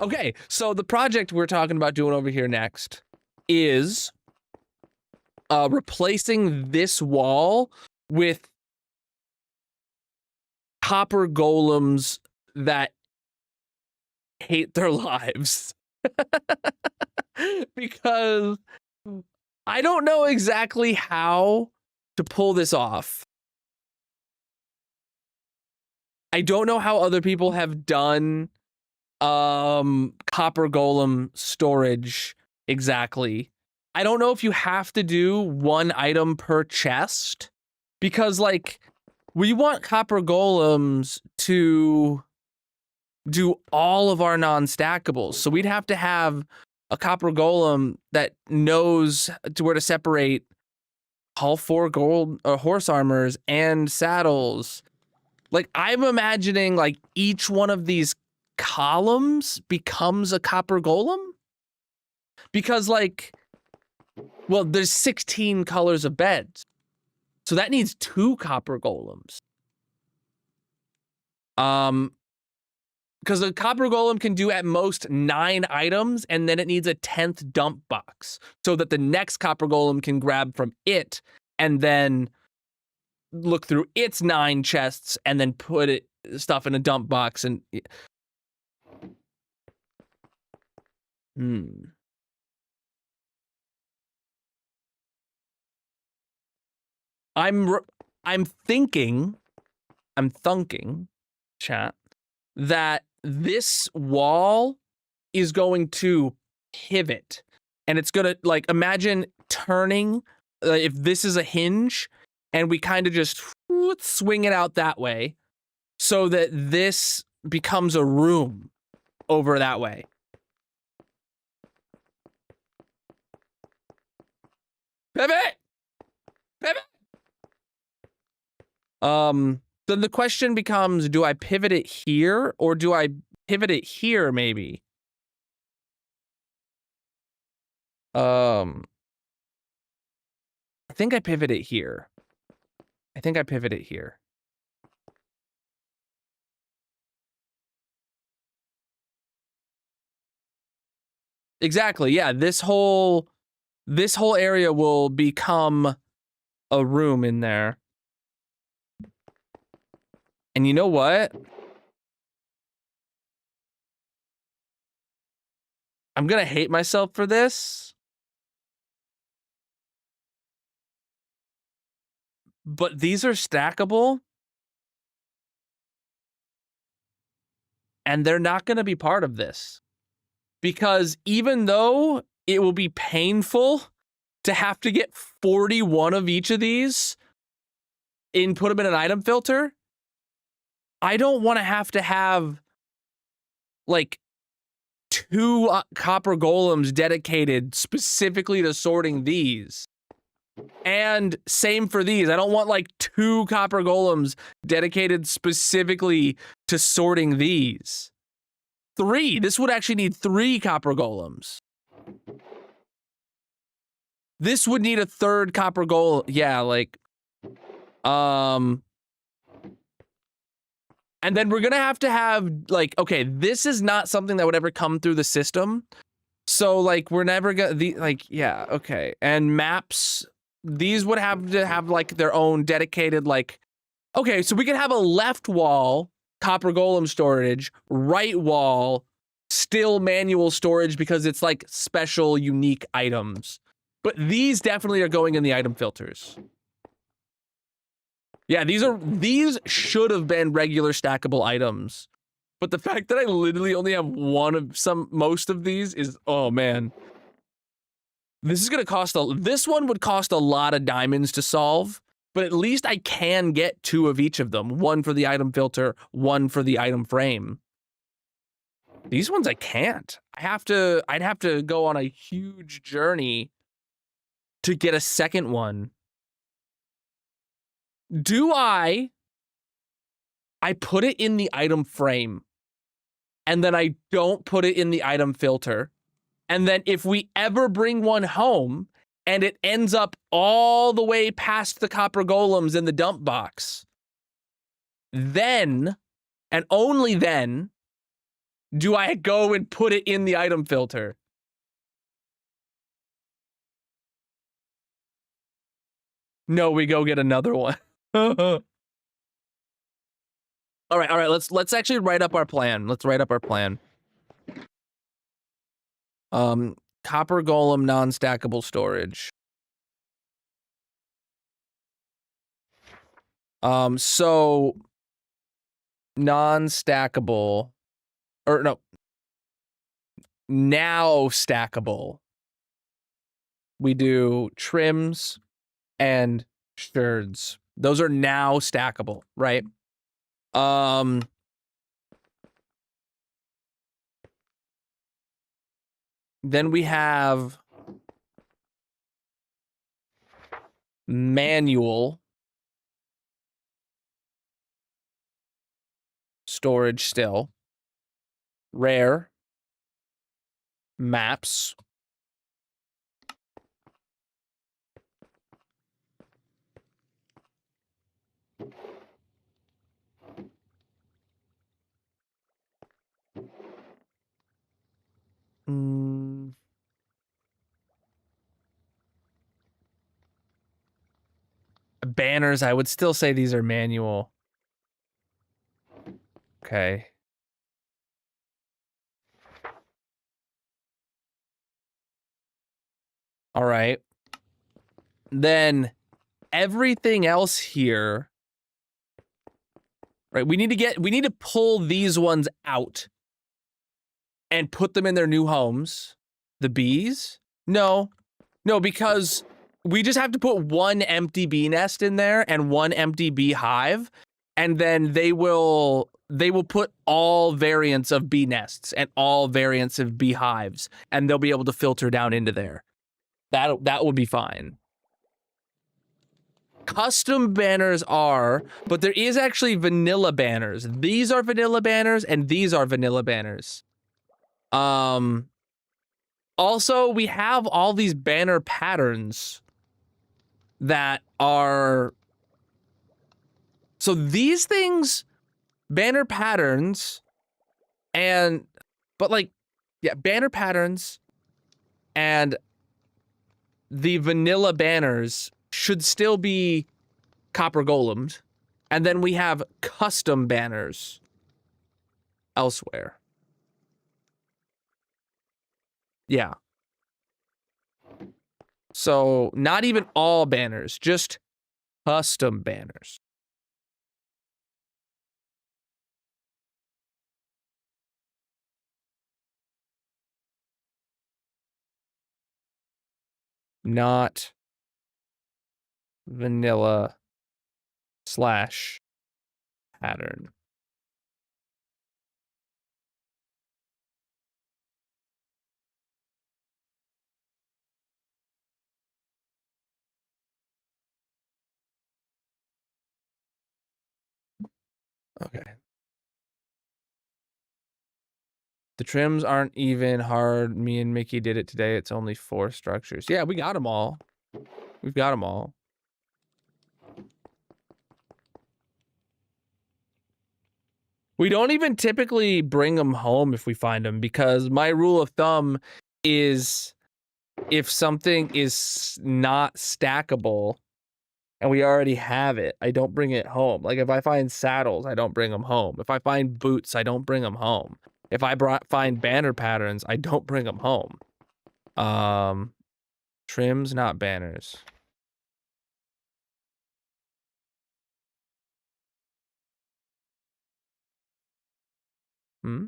Okay, so the project we're talking about doing over here next is replacing this wall with copper golems that hate their lives. Because I don't know exactly how to pull this off. I don't know how other people have done copper golem storage exactly. I don't know if you have to do one item per chest, because like we want copper golems to do all of our non-stackables. So we'd have to have a copper golem that knows where to separate all 4 gold horse armors and saddles. Like I'm imagining like each one of these columns becomes a copper golem, because like, well, there's 16 colors of beds, so that needs 2 copper golems. Because a copper golem can do at most 9 items, and then it needs a 10th dump box so that the next copper golem can grab from it and then look through its 9 chests and then put stuff in a dump box. And I'm thinking, chat, that this wall is going to pivot, and it's gonna like, imagine turning, if this is a hinge and we kind of just swing it out that way so that this becomes a room over that way. Pivot! Then the question becomes, do I pivot it here or do I pivot it here maybe? I think I pivot it here. I think I pivot it here. Exactly. Yeah, this whole area will become a room in there. And you know what? I'm gonna hate myself for this. But these are stackable. And they're not gonna be part of this. Because even though it will be painful to have to get 41 of each of these and put them in an item filter, I don't want to have like 2 copper golems dedicated specifically to sorting these. And same for these. I don't want like 2 copper golems dedicated specifically to sorting these. 3. This would actually need 3 copper golems. This would need a 3rd copper golem. Yeah, like, and then we're gonna have to have like, okay, this is not something that would ever come through the system. So like, we're never gonna yeah, okay. And maps, these would have to have like their own dedicated like, okay, so we could have a left wall copper golem storage, right wall still manual storage because it's like special unique items. But these definitely are going in the item filters. Yeah, these should have been regular stackable items. But the fact that I literally only have most of these is, oh man. This is gonna cost this one would cost a lot of diamonds to solve, but at least I can get 2 of each of them. 1 for the item filter, 1 for the item frame. These ones I can't. I'd have to go on a huge journey to get a second one. Do I put it in the item frame and then I don't put it in the item filter. And then if we ever bring one home and it ends up all the way past the copper golems in the dump box, then, and only then, do I go and put it in the item filter. No, we go get another one. All right. Let's actually write up our plan. Let's write up our plan. Copper golem non-stackable storage. So non-stackable, or no, now stackable. We do trims and sherds. Those are now stackable, right? Then we have manual storage still. Rare. Maps. Banners, I would still say these are manual. Okay. All right. Then everything else here, right? We need to pull these ones out and put them in their new homes. The bees? No, because we just have to put 1 empty bee nest in there and 1 empty bee hive, and then they will put all variants of bee nests and all variants of bee hives, and they'll be able to filter down into there. That would be fine. Custom banners but there is actually vanilla banners. These are vanilla banners and these are vanilla banners. Also, we have all these banner patterns. that are... So these things, banner patterns, and... But like, yeah, banner patterns and the vanilla banners should still be copper golemed. And then we have custom banners elsewhere. Yeah. So not even all banners, just custom banners. Not vanilla slash pattern. Okay. The trims aren't even hard. Me and Mickey did it today. It's only 4 structures. Yeah, we got them all. We've got them all. We don't even typically bring them home if we find them, because my rule of thumb is if something is not stackable and we already have it, I don't bring it home. Like if I find saddles, I don't bring them home. If I find boots, I don't bring them home. If I find banner patterns, I don't bring them home. Trims, not banners. Hmm?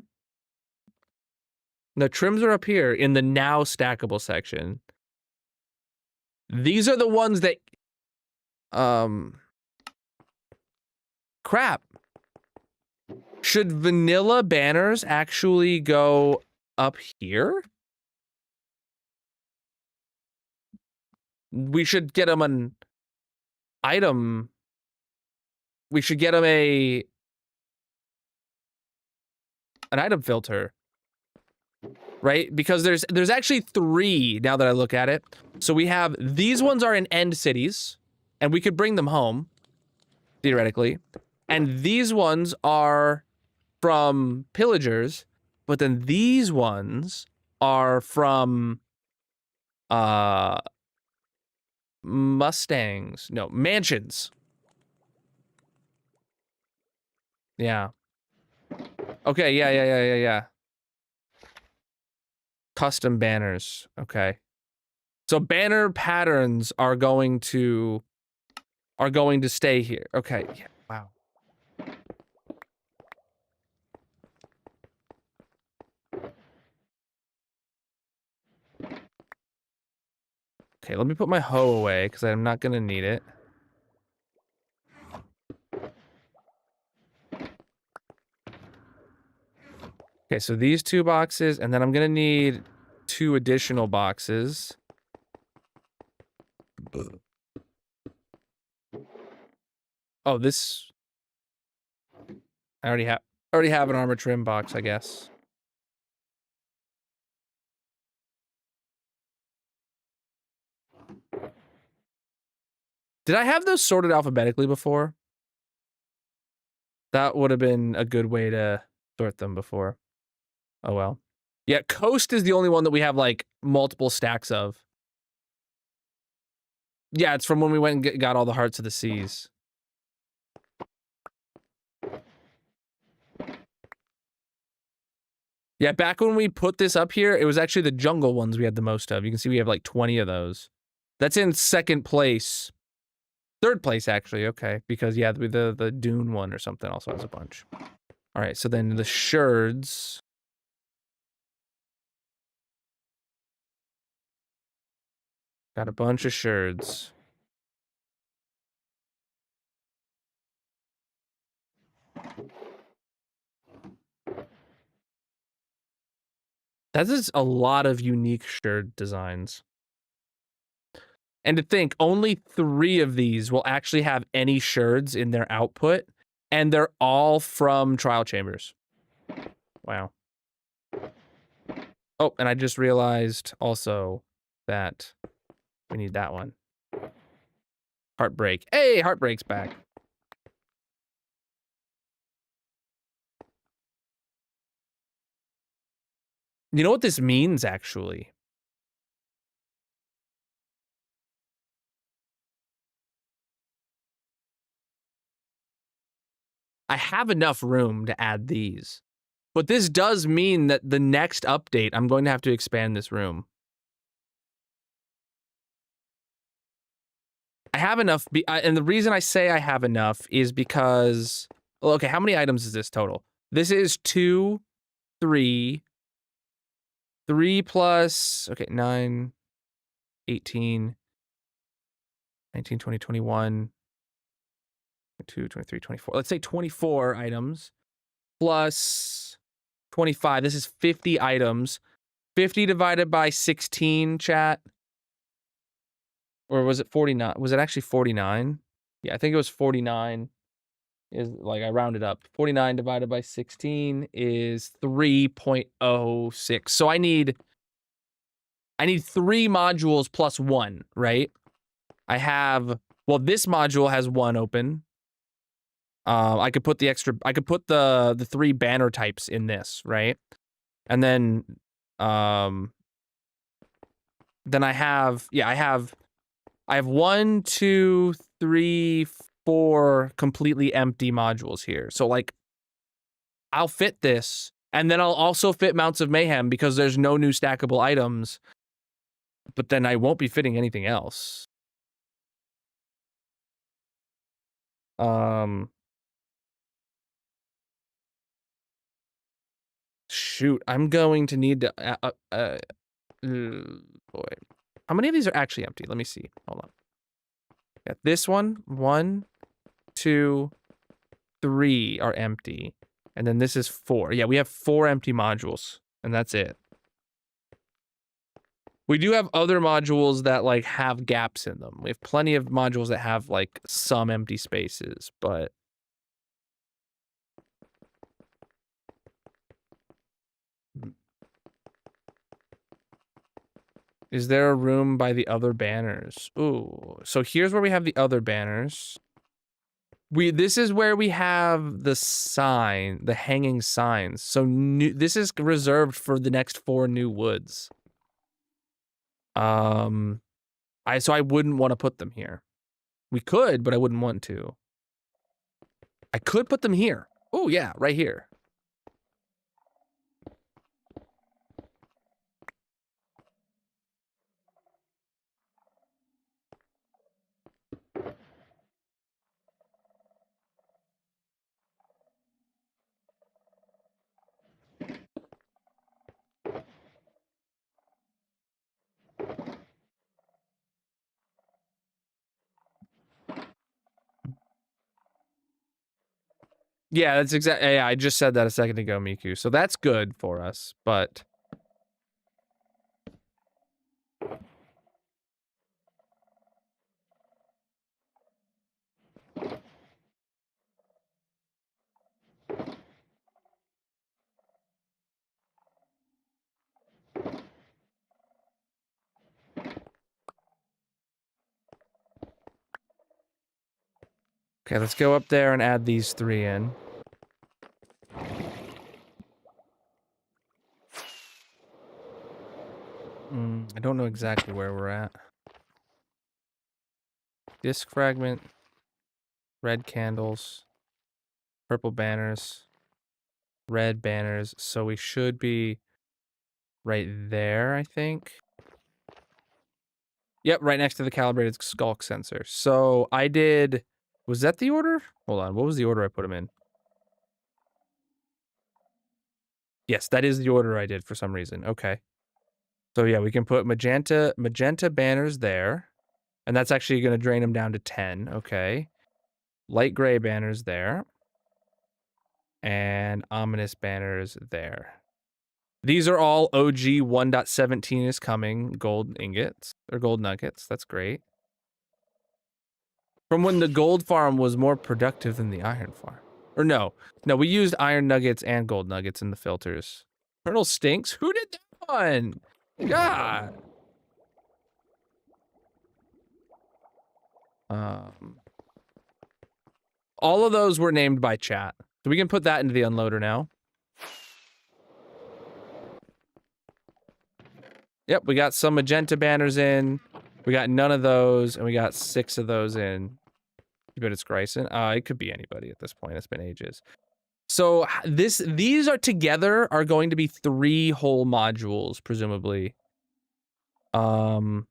No, trims are up here in the now stackable section. These are the ones that... Crap. Should vanilla banners actually go up here? We should get them an item. We should get them an item filter. Right? Because there's actually 3 now that I look at it. So we have... These ones are in end cities. And we could bring them home. Theoretically. And these ones are from pillagers. But then these ones are from... Mustangs. No, mansions. Yeah. Okay, yeah. Custom banners. Okay. So banner patterns are going to stay here. Okay. Yeah. Wow. Okay, let me put my hoe away because I'm not gonna need it. Okay, so these 2 boxes, and then I'm gonna need 2 additional boxes. Oh, this... I already have an armor trim box, I guess. Did I have those sorted alphabetically before? That would have been a good way to sort them before. Oh well. Yeah, Coast is the only one that we have, like, multiple stacks of. Yeah, it's from when we went and got all the Hearts of the Seas. Yeah, back when we put this up here, it was actually the jungle ones we had the most of. You can see we have, like, 20 of those. That's in 2nd place. 3rd place, actually, okay. Because, yeah, the Dune one or something also has a bunch. All right, so then the sherds... Got a bunch of sherds. That is a lot of unique sherd designs. And to think, only 3 of these will actually have any sherds in their output, and they're all from trial chambers. Wow. Oh, and I just realized also that we need that one. Heartbreak. Hey, Heartbreak's back. You know what this means, actually? I have enough room to add these. But this does mean that the next update, I'm going to have to expand this room. I have enough, and the reason I say I have enough is because, well, okay, how many items is this total? This is 2, 3, 3 plus, okay, 9, 18, 19, 20, 21, 22, 23, 24. Let's say 24 items plus 25. This is 50 items. 50 divided by 16, chat. Or was it 49? Was it actually 49? Yeah, I think it was 49. Is like I rounded up. 49 divided by 16 is 3.06. So I need 3 modules plus 1, right? I have, well, this module has 1 open. I could put the 3 banner types in this, right? And then I have, I have 1, 2, 3, 4 completely empty modules here. So like I'll fit this, and then I'll also fit Mounts of Mayhem because there's no new stackable items, but then I won't be fitting anything else. Shoot, I'm going to need to, boy. How many of these are actually empty? Let me see. Hold on. Yeah, this one, 1, 2, 3 are empty. And then this is 4. Yeah, we have 4 empty modules, and that's it. We do have other modules that like have gaps in them. We have plenty of modules that have like some empty spaces, but is there a room by the other banners? Ooh, so here's where we have the other banners. This is where we have the sign, the hanging signs. So this is reserved for the next 4 new woods. So I wouldn't want to put them here. We could, but I wouldn't want to. I could put them here. Oh yeah, right here. Yeah, that's exactly. Yeah, I just said that a second ago, Miku. So that's good for us, but okay, let's go up there and add these 3 in. I don't know exactly where we're at. Disc fragment, red candles, purple banners, red banners. So we should be right there, I think. Yep, right next to the calibrated skulk sensor. So I did, was that the order? Hold on, what was the order I put them in? Yes, that is the order I did for some reason. Okay. So yeah, we can put magenta banners there. And that's actually going to drain them down to 10. Okay. Light gray banners there. And ominous banners there. These are all OG 1.17 is coming gold ingots or gold nuggets. That's great. From when the gold farm was more productive than the iron farm. Or no, we used iron nuggets and gold nuggets in the filters. Colonel stinks? Who did that one? God. All of those were named by chat. So we can put that into the unloader now. Yep, we got some magenta banners in. We got none of those, and we got 6 of those in. But it's Grayson. It could be anybody at this point. It's been ages. So these are together are going to be 3 whole modules, presumably. Wow.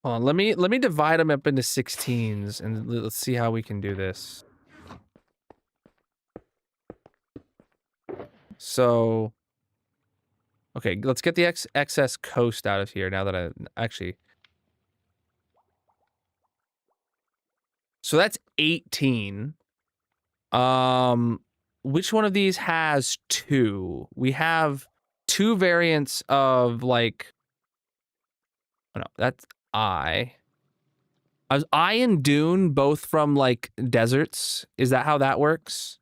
Hold on, let me divide them up into 16s and let's see how we can do this. So, okay, let's get the excess coast out of here now that I actually. So that's 18. Which one of these has 2? We have 2 variants of like. Oh no, that's I. Is I and Dune both from like deserts? Is that how that works?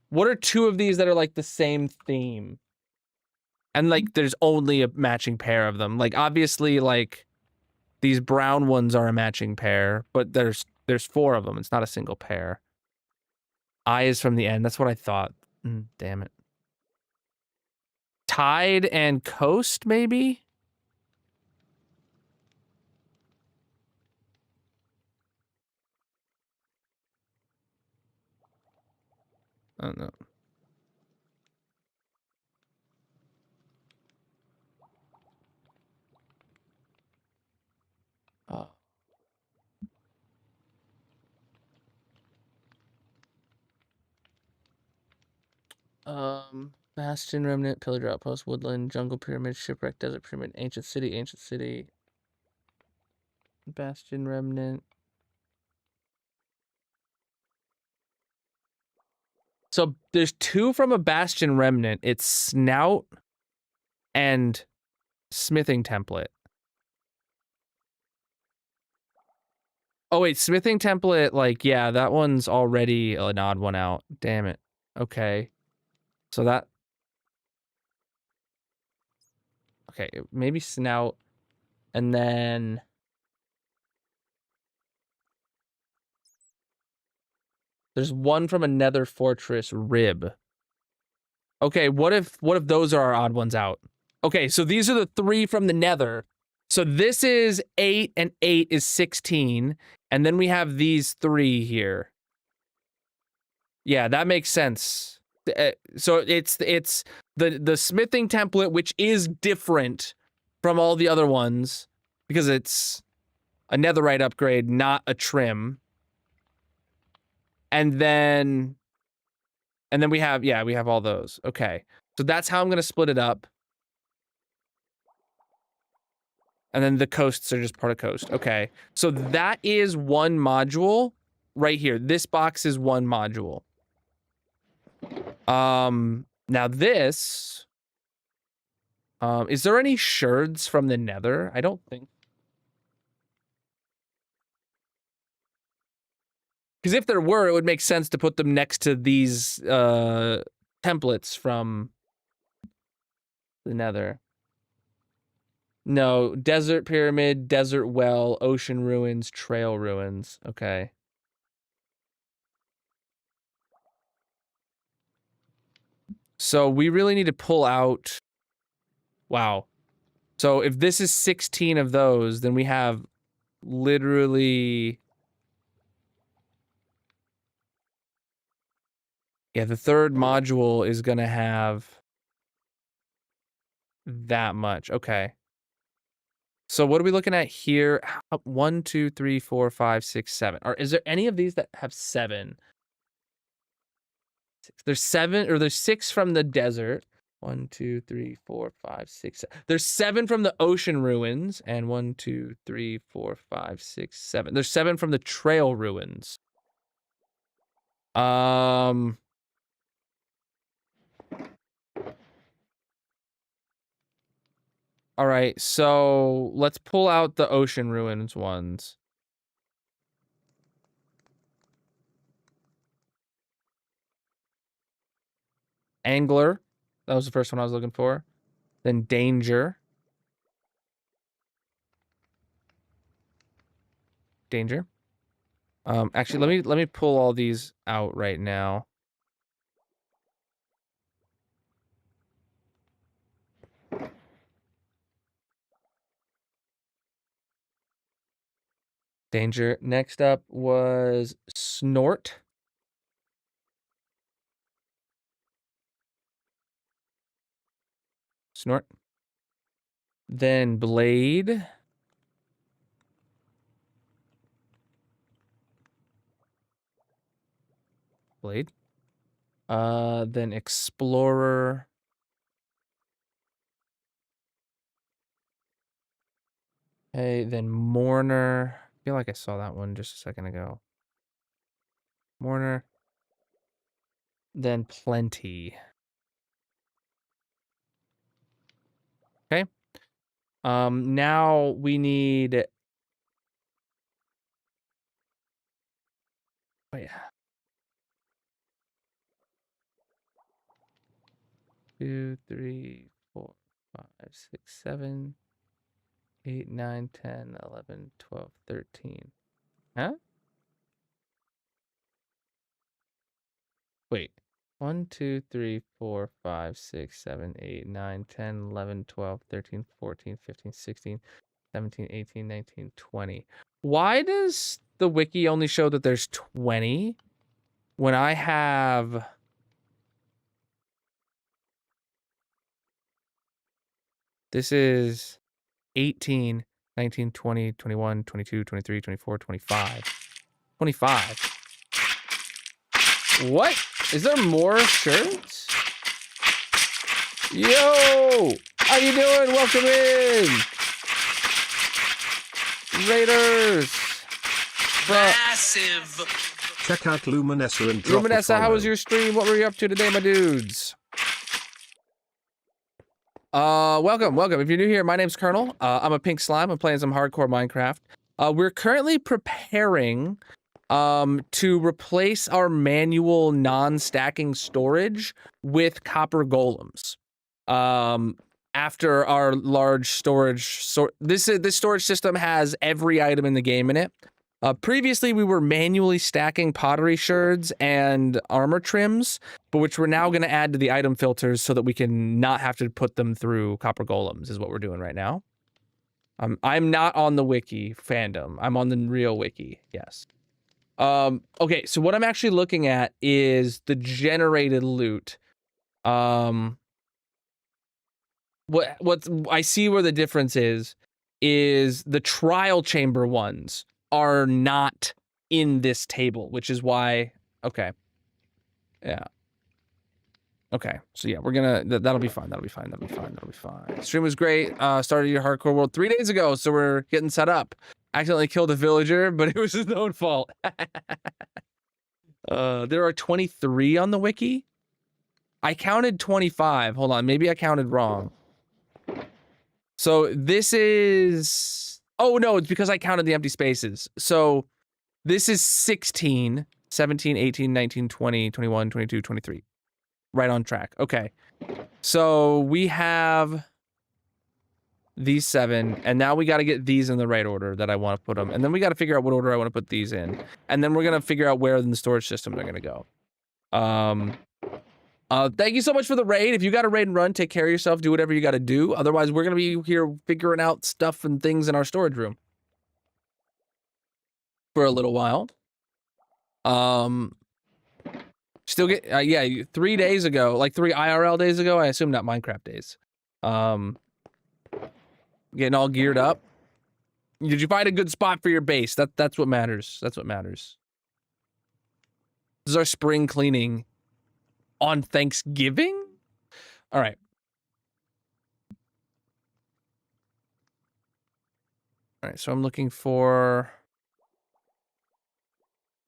What are 2 of these that are like the same theme? And like there's only a matching pair of them. Like obviously like these brown ones are a matching pair, but there's 4 of them. It's not a single pair. I is from the end. That's what I thought. Damn it. Tide and coast maybe? I don't know. Bastion, Remnant, Pillager Outpost, Woodland, Jungle Pyramid, Shipwreck, Desert Pyramid, Ancient City, Bastion, Remnant. So there's 2 from a Bastion Remnant. It's Snout and Smithing Template. Oh wait, Smithing Template, like, yeah, that one's already an odd one out. Damn it. Okay. So that... Okay, maybe Snout. And then... There's one from a Nether Fortress, Rib. Okay, what if those are our odd ones out? Okay, so these are the 3 from the Nether. So this is 8 and 8 is 16. And then we have these 3 here. Yeah, that makes sense. So it's the smithing template, which is different from all the other ones because it's a netherite upgrade, not a trim. And then we have, yeah, we have all those. Okay. So that's how I'm going to split it up. And then the coasts are just part of coast. Okay. So that is 1 module right here. This box is 1 module. Now this, is there any sherds from the Nether? I don't think. Because if there were, it would make sense to put them next to these, templates from the Nether. No, desert pyramid, desert well, ocean ruins, trail ruins. Okay. So we really need to pull out... Wow. So if this is 16 of those, then we have literally... Yeah, the 3rd module is going to have that much. Okay. So what are we looking at here? 1, 2, 3, 4, 5, 6, 7. Or is there any of these that have 7? There's 7, or there's 6 from the desert. 1, 2, 3, 4, 5, 6, 7. There's 7 from the ocean ruins, and 1, 2, 3, 4, 5, 6, 7. There's 7 from the trail ruins. All right, so let's pull out the Ocean Ruins ones. Angler. That was the first one I was looking for. Then Danger. Danger. Actually, let me pull all these out right now. Danger. Next up was Snort. Snort. Then Blade. Blade. Then Explorer. Okay, then Mourner. I feel like I saw that one just a second ago. Mourner. Then Plenty. Okay. Now we need... Wait. 2, 3, 4, 5, 6, 7, 8, 9, 10, 11, 12, 13. Huh? Wait. 1, 2, 3, 4, 5, 6, 7, 8, 9, 10, 11, 12, 13, 14, 15, 16, 17, 18, 19, 20. Why does the wiki only show that there's 20 when I have... This is 18, 19, 20, 21, 22, 23, 24, 25. 25. What? Is there more shirts? Yo! How you doing? Welcome in! Raiders! Massive. Check out Luminessa and drop a Luminessa, how was follow. your stream? What were you up to today, my dudes? Welcome. If you're new here, my name's Colonel. I'm a pink slime. I'm playing some hardcore Minecraft. We're currently preparing to replace our manual non-stacking storage with copper golems. After our large storage, this storage system has every item in the game in it. Previously, we were manually stacking pottery sherds and armor trims, but which we're now going to add to the item filters so that we can not have to put them through copper golems, is what we're doing right now. I'm not on the wiki fandom. I'm on the real wiki, yes. Okay, so what I'm actually looking at is the generated loot. What's I see where the difference is the trial chamber ones are not in this table, which is why, okay. Yeah. Okay, so yeah, we're gonna, that'll be fine, that'll be fine. Stream was great, started your hardcore world 3 days ago, so we're getting set up. Accidentally killed a villager, but it was his own fault. There are 23 on the wiki. I counted 25, hold on, maybe I counted wrong. So this is, oh no, it's because I counted the empty spaces. So this is 16, 17, 18, 19, 20, 21, 22, 23. Right on track. Okay. So we have these 7, and now we got to get these in the right order that I want to put them. And then we got to figure out what order I want to put these in. And then we're going to figure out where in the storage system they're going to go. Thank you so much for the raid. If you got a raid and run, take care of yourself, do whatever you got to do. Otherwise, we're going to be here figuring out stuff and things in our storage room for a little while. Still get, yeah, 3 days ago, like 3 IRL days ago, I assume not Minecraft days. Getting all geared up. Did you find a good spot for your base? That's what matters. That's what matters. This is our spring cleaning on Thanksgiving? All right. All right, so I'm looking for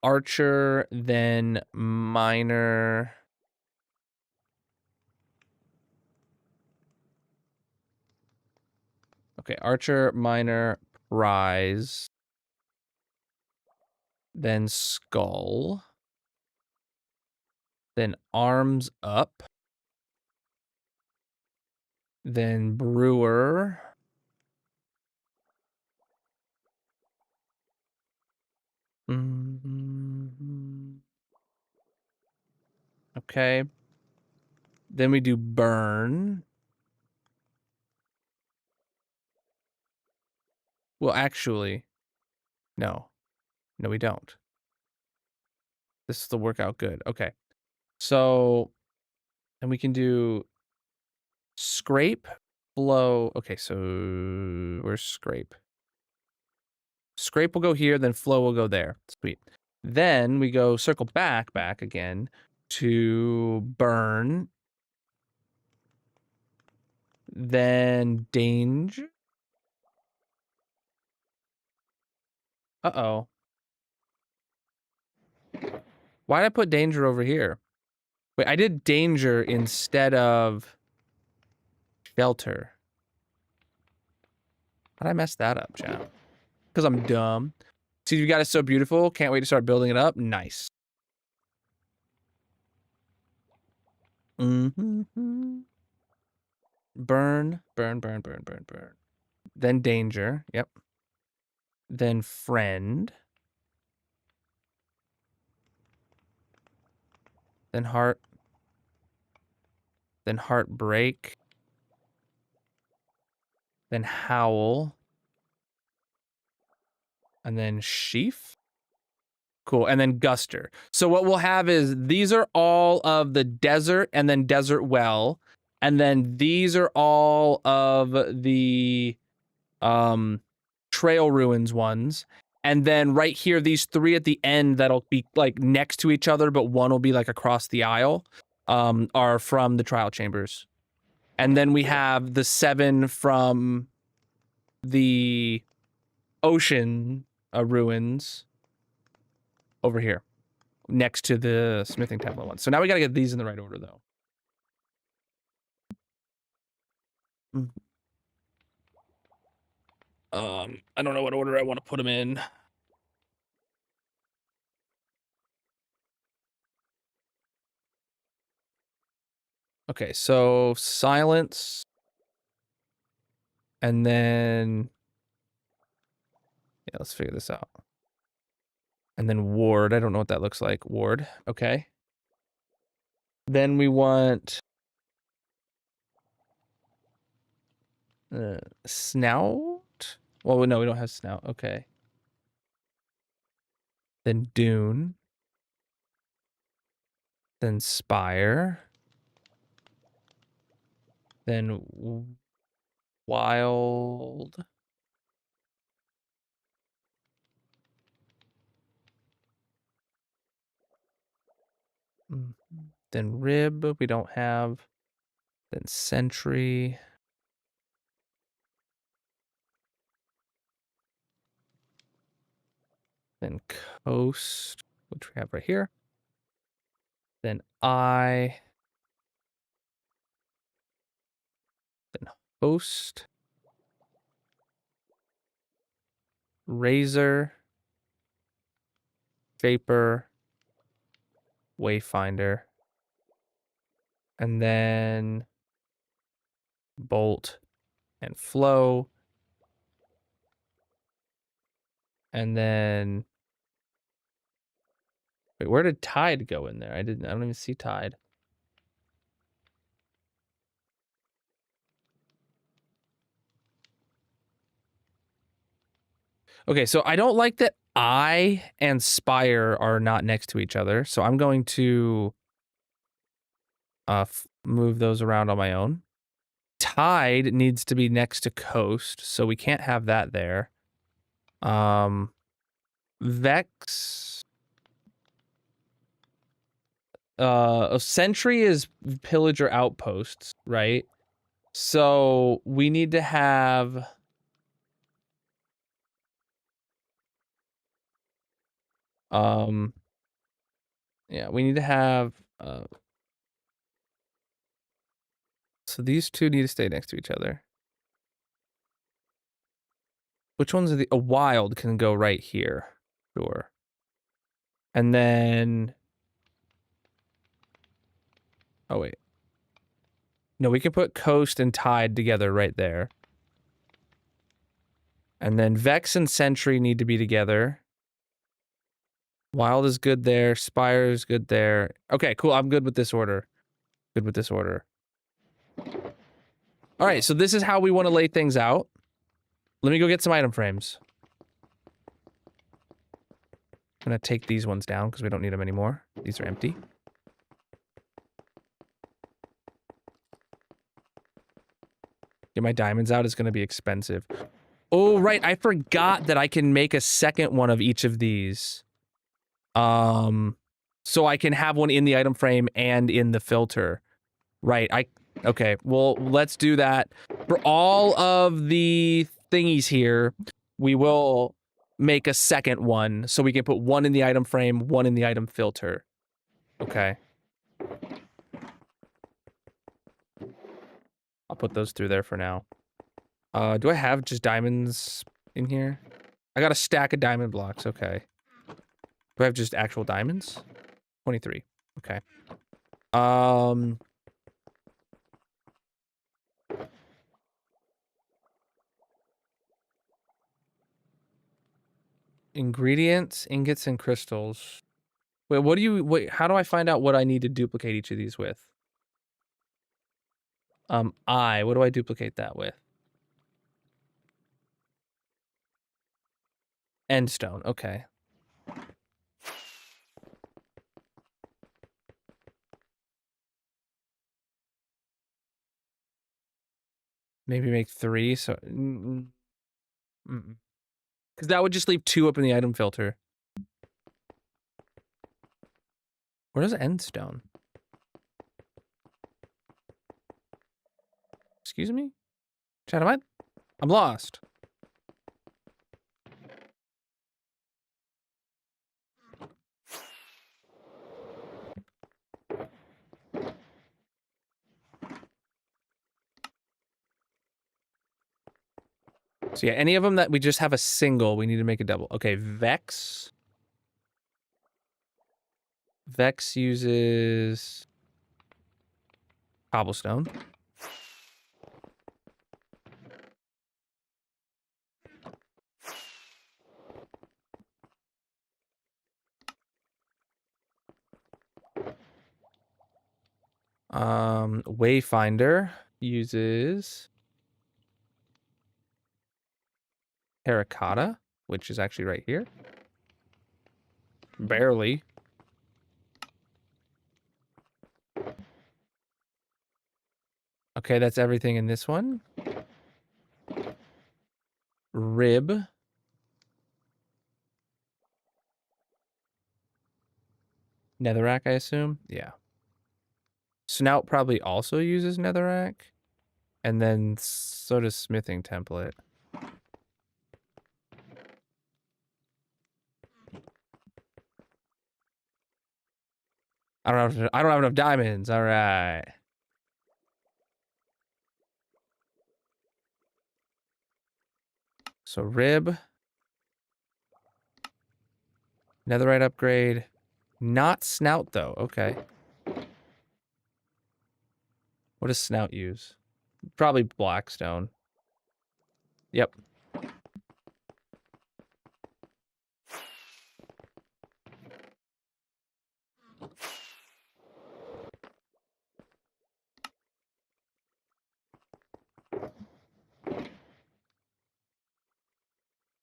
archer, then miner. Okay, archer, miner, prize. Then skull. Then arms up. Then brewer. Okay. Then we do burn. Well, actually, no. No, we don't. This will work out good. Okay. So, and we can do scrape, flow. Okay, so where's scrape? Scrape will go here, then flow will go there. Sweet. Then we go circle back again to burn. Then danger. Uh-oh. Why did I put danger over here? Wait, I did danger instead of shelter. How did I mess that up, chat? Because I'm dumb. See, you got it so beautiful. Can't wait to start building it up. Nice. Mm-hmm. Burn. Then danger. Yep. Then friend. Then heart. Then heartbreak. Then howl. And then sheaf. Cool. And then guster. So what we'll have is these are all of the desert and then desert well. And then these are all of the trail ruins ones. And then right here, these three at the end that'll be like next to each other, but one will be like across the aisle, are from the trial chambers. And then we have the 7 from the ocean ruins over here, next to the smithing tablet one. So now we gotta get these in the right order, though. I don't know what order I want to put them in. Okay, so silence. And then, yeah, let's figure this out. And then ward. I don't know what that looks like. Ward. Okay. Then we want snout. Well, no, we don't have snout. Okay. Then dune. Then spire. Then wild. Then rib. We don't have. Then sentry. Then coast, which we have right here. Then eye. Then host. Razor. Vapor. Wayfinder. And then bolt and flow. And then wait, where did tide go in there? I don't even see tide. Okay, so I don't like that eye and spire are not next to each other. So I'm going to move those around on my own. Tide needs to be next to coast, so we can't have that there. Vex. Sentry is pillager outposts, right? So we need to have yeah, we need to have so these two need to stay next to each other. which ones are the... A wild can go right here. Sure. And then... Oh, wait. No, we can put coast and tide together right there. And then Vex and Sentry need to be together. Wild is good there. Spire is good there. Okay, cool. I'm good with this order. Good with this order. All right, so this is how we want to lay things out. Let me go get some item frames. I'm going to take these ones down because we don't need them anymore. These are empty. Get my diamonds out. It's going to be expensive. Oh, right. I forgot that I can make a second one of each of these. So I can have one in the item frame and in the filter. Right. Okay. Well, let's do that. For all of the thingies here, we will make a second one so we can put one in the item frame, one in the item filter. Okay. I'll put those through there for now. Do I have just diamonds in here? I got a stack of diamond blocks. Okay. Do I have just actual diamonds? 23. Okay. Ingredients, ingots, and crystals. Wait, how do I find out what I need to duplicate each of these with? What do I duplicate that with? Endstone, okay. Maybe make 3, so... Because that would just leave 2 up in the item filter. Where's Endstone? Excuse me? Chat, I'm lost. So yeah, any of them that we just have a single, we need to make a double. Okay, Vex. Vex uses cobblestone. Wayfinder uses terracotta, which is actually right here. Barely. Okay, that's everything in this one. Rib. Netherrack, I assume? Yeah. Snout probably also uses netherrack. And then so does smithing template. I don't have enough diamonds. All right. So rib. Netherite upgrade. Not snout though. Okay. What does snout use? Probably blackstone. Yep.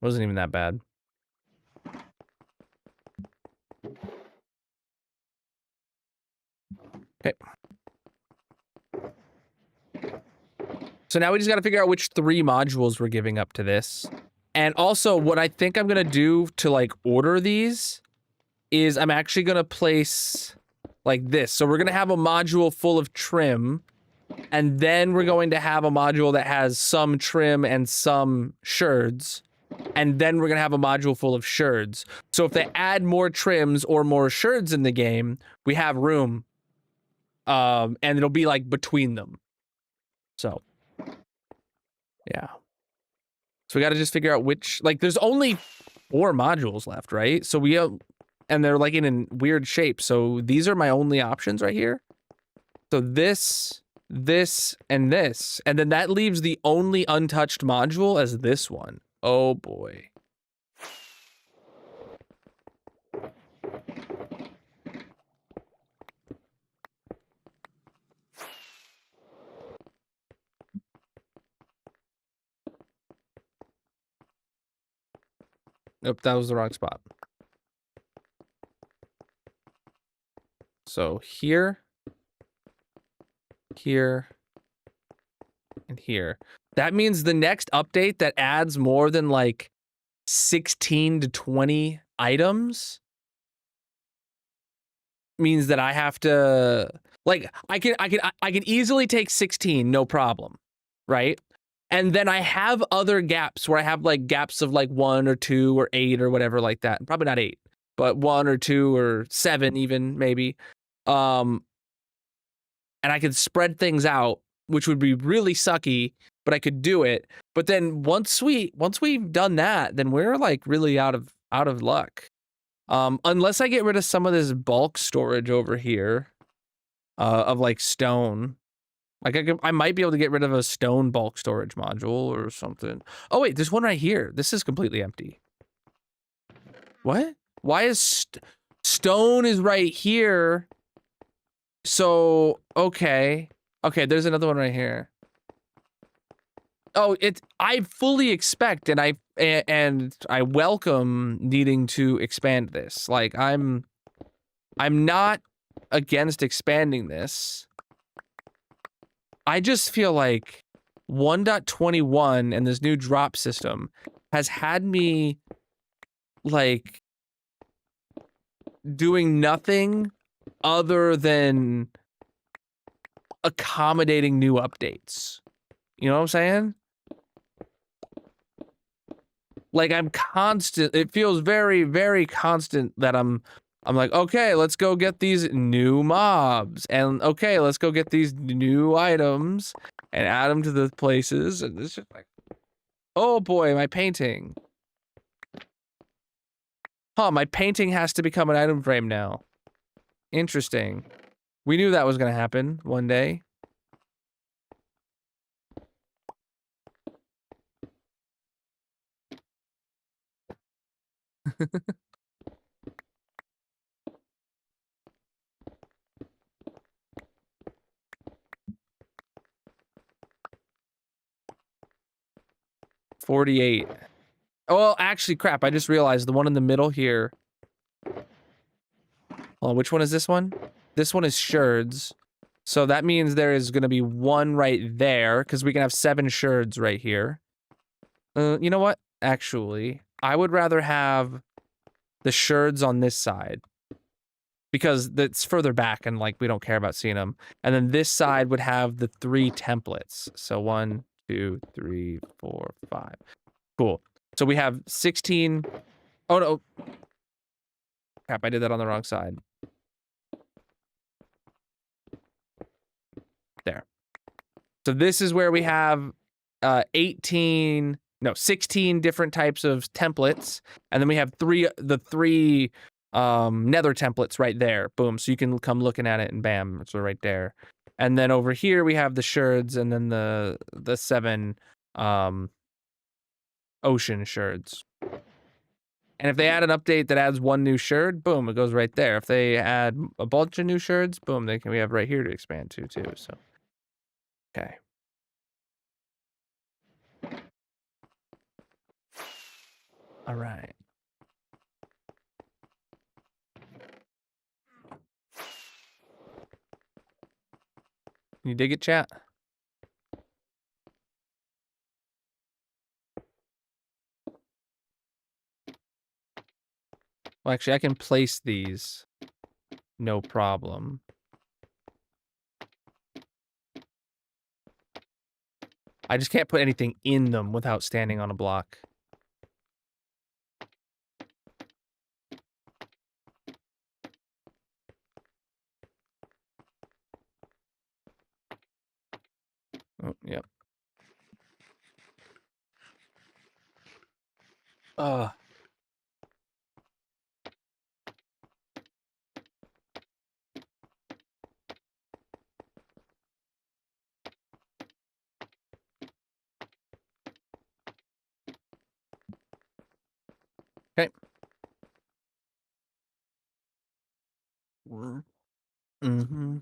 Wasn't even that bad. Okay. So now we just got to figure out which 3 modules we're giving up to this. And also what I think I'm going to do to like order these is I'm actually going to place like this. So we're going to have a module full of trim, and then we're going to have a module that has some trim and some sherds. And then we're going to have a module full of sherds. So if they add more trims or more sherds in the game, we have room. And it'll be like between them. So, yeah. So we got to just figure out which, like, there's only 4 modules left, right? So and they're like in a weird shape. So these are my only options right here. So this, and this. And then that leaves the only untouched module as this one. Oh boy. Nope, that was the wrong spot. So here, here, and here. That means the next update that adds more than like 16 to 20 items means that I have to, like, I can easily take 16, no problem, right? And then I have other gaps where I have like gaps of like 1 or 2 or 8 or whatever like that. Probably not 8, but 1 or 2 or 7 even maybe. And I could spread things out, which would be really sucky, but I could do it. But then once we've done that, then we're like really out of luck. Unless I get rid of some of this bulk storage over here, of like stone. Like I might be able to get rid of a stone bulk storage module or something. Oh wait, there's one right here. This is completely empty. What? Why is stone is right here? So okay, there's another one right here. Oh, I fully expect and I welcome needing to expand this. Like I'm not against expanding this. I just feel like 1.21 and this new drop system has had me like doing nothing other than accommodating new updates. You know what I'm saying? Like I'm constant. It feels very, very constant that I'm like, okay, let's go get these new mobs, and okay, let's go get these new items and add them to the places, and it's just like, oh boy, my painting. Huh, my painting has to become an item frame now. Interesting. We knew that was gonna happen one day. $48. Oh, well, actually, crap, I just realized the one in the middle here. Hold on, which one is this one? This one is Sherds. So that means there is going to be one right there, because we can have 7 Sherds right here. You know what? Actually, I would rather have the Sherds on this side, because that's further back and, like, we don't care about seeing them. And then this side would have the 3 templates. So 1, 2, 3, 4, 5. Cool. So we have 16. Oh, no. Crap, I did that on the wrong side. There. So this is where we have 16 different types of templates, and then we have the three nether templates right there. Boom. So you can come looking at it and bam, it's right there. And then over here we have the Sherds and then the 7 ocean Sherds. And if they add an update that adds 1 new Sherd, boom, it goes right there. If they add a bunch of new Sherds, boom, we have right here to expand to too. So okay. All right. You dig it, chat? Well, actually, I can place these. No problem. I just can't put anything in them without standing on a block. Oh, yep. Uh. Okay. Mm-hmm.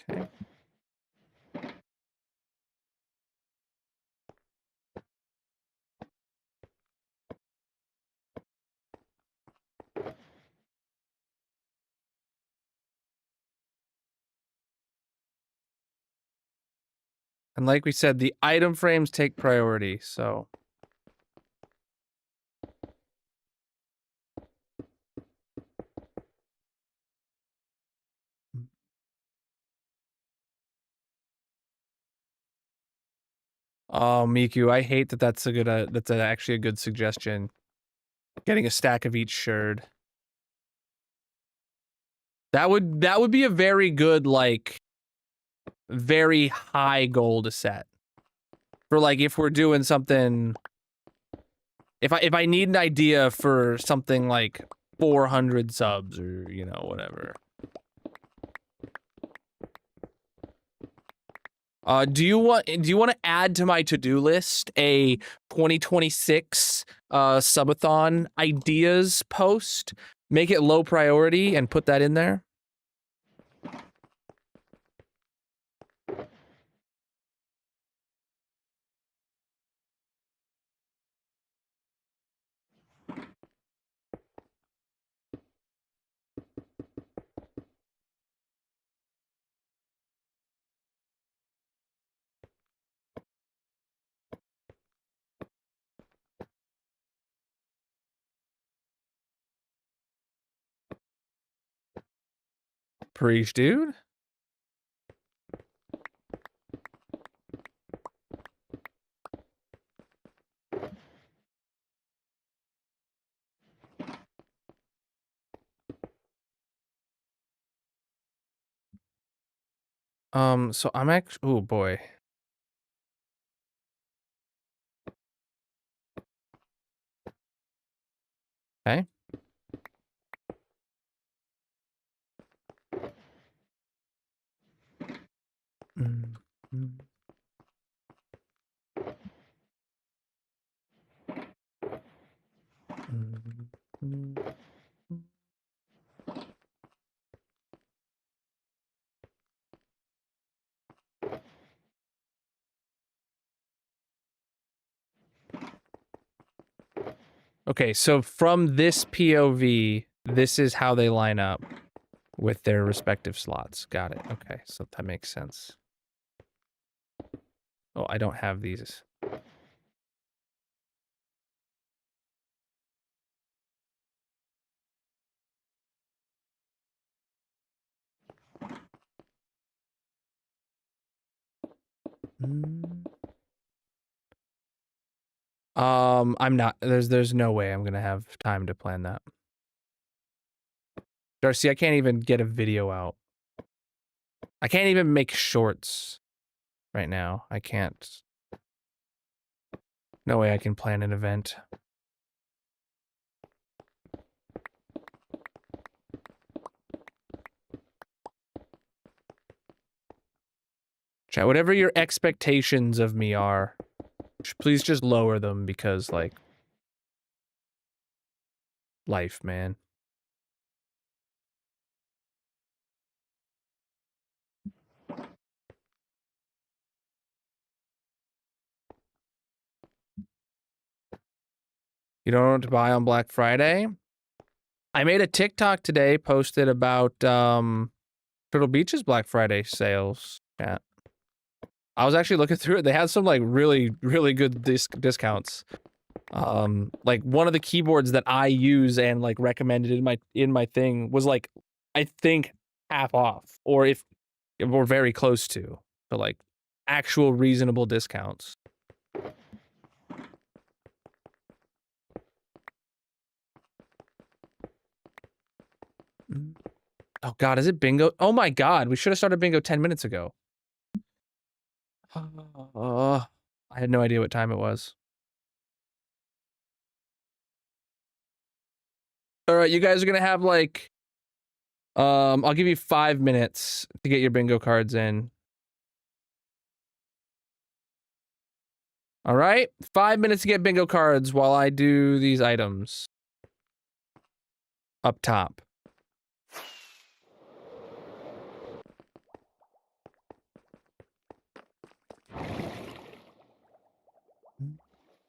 Okay. And like we said, the item frames take priority, so. Oh, Miku, I hate that that's a good, actually a good suggestion. Getting a stack of each sherd. That would be a very good, like, very high goal to set. For like, if we're doing something, if I need an idea for something like 400 subs or, you know, whatever. Do you want to add to my to-do list a 2026 subathon ideas post? Make it low priority and put that in there? Preach, dude. So I'm actually, oh boy. Okay. Mm, mm, mm, mm. Okay, so from this POV, this is how they line up with their respective slots. Got it. Okay, so that makes sense. Oh, I don't have these. Mm. I'm not. There's no way I'm gonna have time to plan that. Darcy, I can't even get a video out. I can't even make shorts right now. I can't. No way I can plan an event. Chat, whatever your expectations of me are, please just lower them because, like, life, man. You don't know what to buy on Black Friday? I made a TikTok today, posted about Turtle Beach's Black Friday sales. Yeah. I was actually looking through it. They had some like really, really good discounts. Like one of the keyboards that I use and like recommended in my thing was like, I think half off, or if we're very close to, but like actual reasonable discounts. Oh God, is it bingo? Oh my God, we should have started bingo 10 minutes ago. I had no idea what time it was. All right, you guys are gonna have like, I'll give you 5 minutes to get your bingo cards in. All right, 5 minutes to get bingo cards while I do these items. Up top.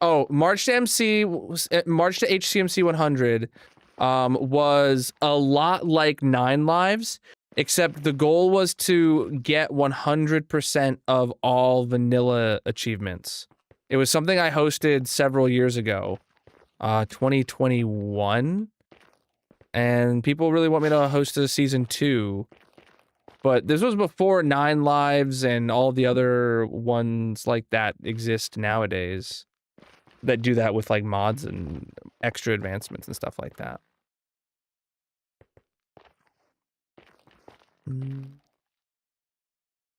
Oh, March to March to HCMC 100 was a lot like 9 Lives, except the goal was to get 100% of all vanilla achievements. It was something I hosted several years ago, 2021, and people really want me to host a season 2. But this was before 9 Lives and all the other ones like that exist nowadays that do that with like mods and extra advancements and stuff like that.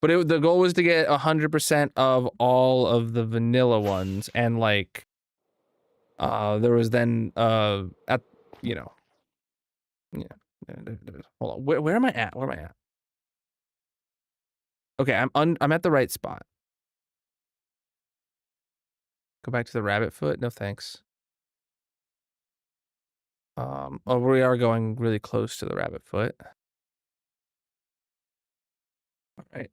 But the goal was to get 100% of all of the vanilla ones, and like, there was then, at, you know, yeah. Hold on, where am I at? Where am I at? Okay, I'm at the right spot. Go back to the rabbit foot. No thanks. Oh, we are going really close to the rabbit foot. All right.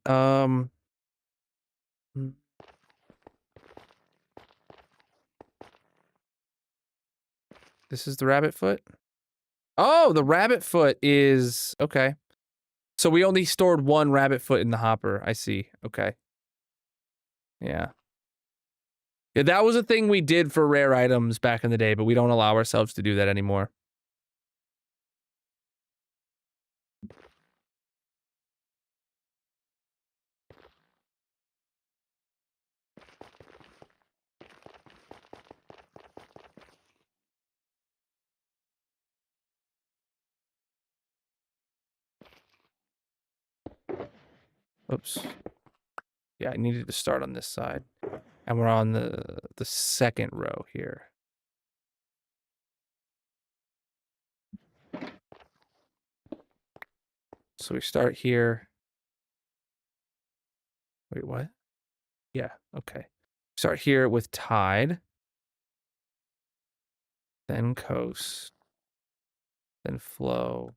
This is the rabbit foot. Oh, the rabbit foot is okay. So we only stored 1 rabbit foot in the hopper. I see. Okay. Yeah. Yeah, that was a thing we did for rare items back in the day, but we don't allow ourselves to do that anymore. Oops. Yeah, I needed to start on this side. And we're on the second row here. So we start here. Wait, what? Yeah, okay. Start here with tide. Then coast. Then flow.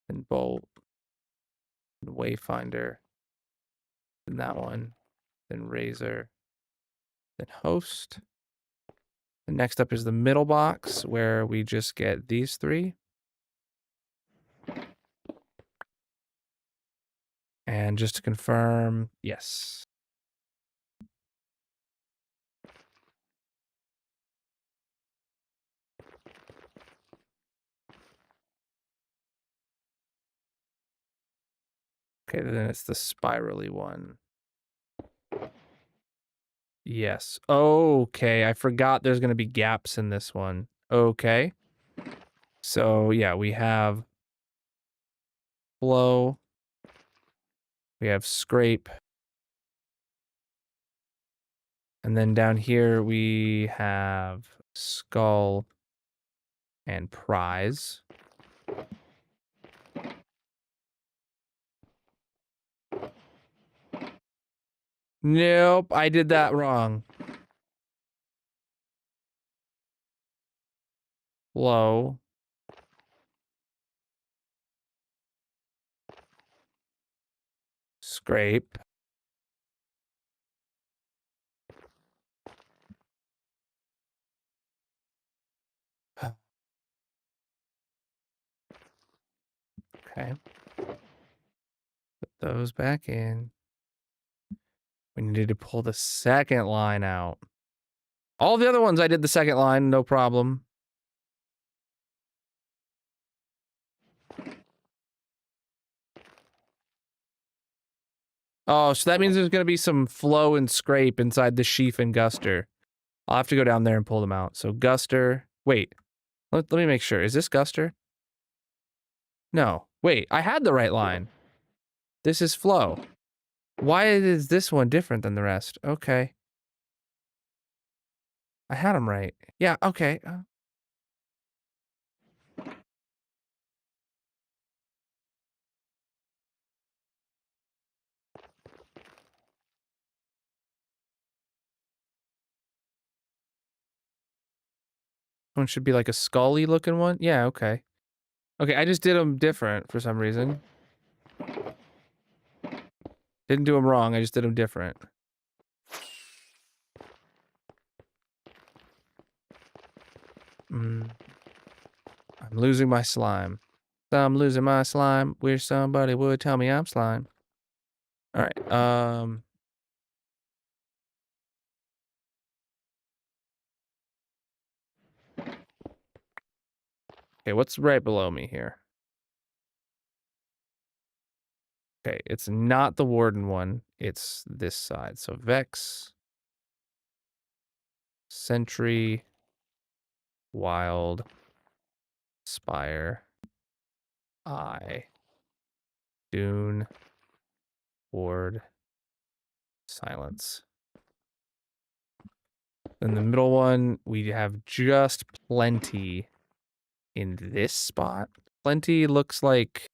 Then bolt. Then wayfinder. Then that one. Then razor. Then host. And next up is the middle box, where we just get these 3. And just to confirm, yes. Okay, then it's the spirally one. Yes. Okay, I forgot there's going to be gaps in this one. Okay. So, yeah, we have flow. We have scrape. And then down here we have skull and prize. Nope, I did that wrong. Flow. Scrape. Okay. Put those back in. We needed to pull the second line out. All the other ones I did the second line, no problem. Oh, so that means there's going to be some flow and scrape inside the sheaf and guster. I'll have to go down there and pull them out. So guster, wait, let me make sure. Is this guster? No, wait, I had the right line. This is flow. Why is this one different than the rest? Okay. I had them right. Yeah, okay. One should be like a Scully looking one. Yeah, okay. Okay, I just did them different for some reason. Didn't do them wrong, I just did them different. I'm losing my slime. I'm losing my slime. Wish somebody would tell me I'm slime. Alright, okay, what's right below me here? Okay, it's not the Warden one. It's this side. So Vex, Sentry, Wild, Spire, Eye, Dune, Ward, Silence. In the middle one, we have just Plenty in this spot. Plenty looks like...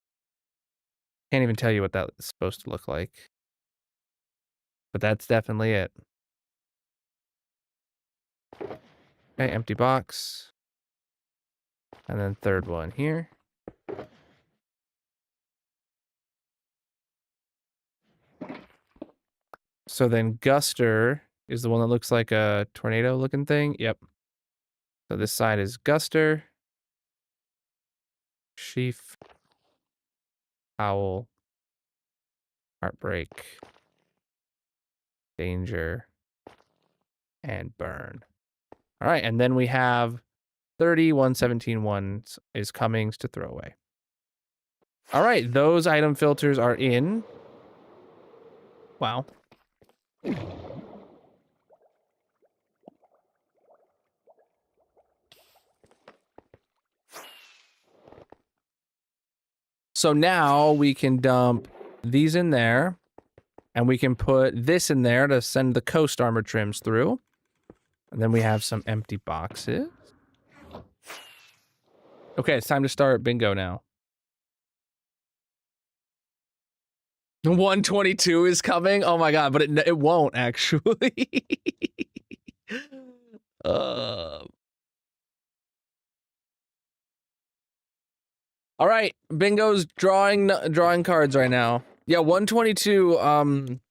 Can't even tell you what that's supposed to look like. But that's definitely it. Okay, empty box. And then third one here. So then Guster is the one that looks like a tornado looking thing. Yep. So this side is Guster. Sheaf. Howl. Heartbreak. Danger. And Burn. All right, and then we have 30, 117, 1 is Cummings to throw away. All right, those item filters are in. Wow. So now we can dump these in there, and we can put this in there to send the coast armor trims through. And then we have some empty boxes. Okay, it's time to start bingo now. 122 is coming? Oh my god, but it won't actually. All right, bingo's drawing cards right now. Yeah, 122, from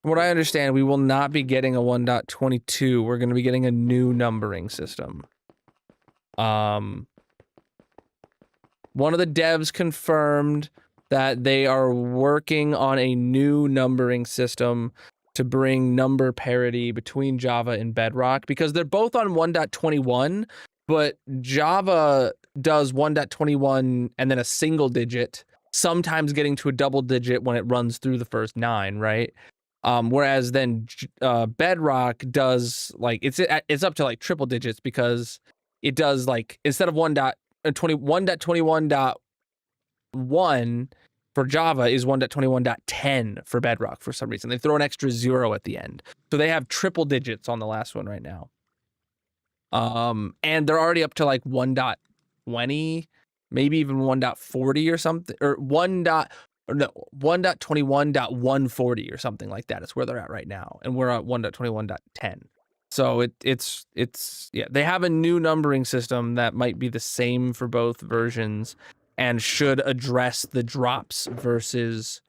what I understand, we will not be getting a 1.22. We're going to be getting a new numbering system. One of the devs confirmed that they are working on a new numbering system to bring number parity between Java and Bedrock, because they're both on 1.21, but Java does 1.21 and then a single digit, sometimes getting to a double digit when it runs through the first 9, right? Whereas then Bedrock does like it's up to like triple digits, because it does like, instead of 1.21.1 for Java is 1.21.10 for Bedrock for some reason. They throw an extra 0 at the end. So they have triple digits on the last one right now. And they're already up to like 1.20, maybe even 1.40 or something, or 1.21.140 or something like that. It's where they're at right now. And we're at 1.21.10. So it's yeah, they have a new numbering system that might be the same for both versions and should address the drops versus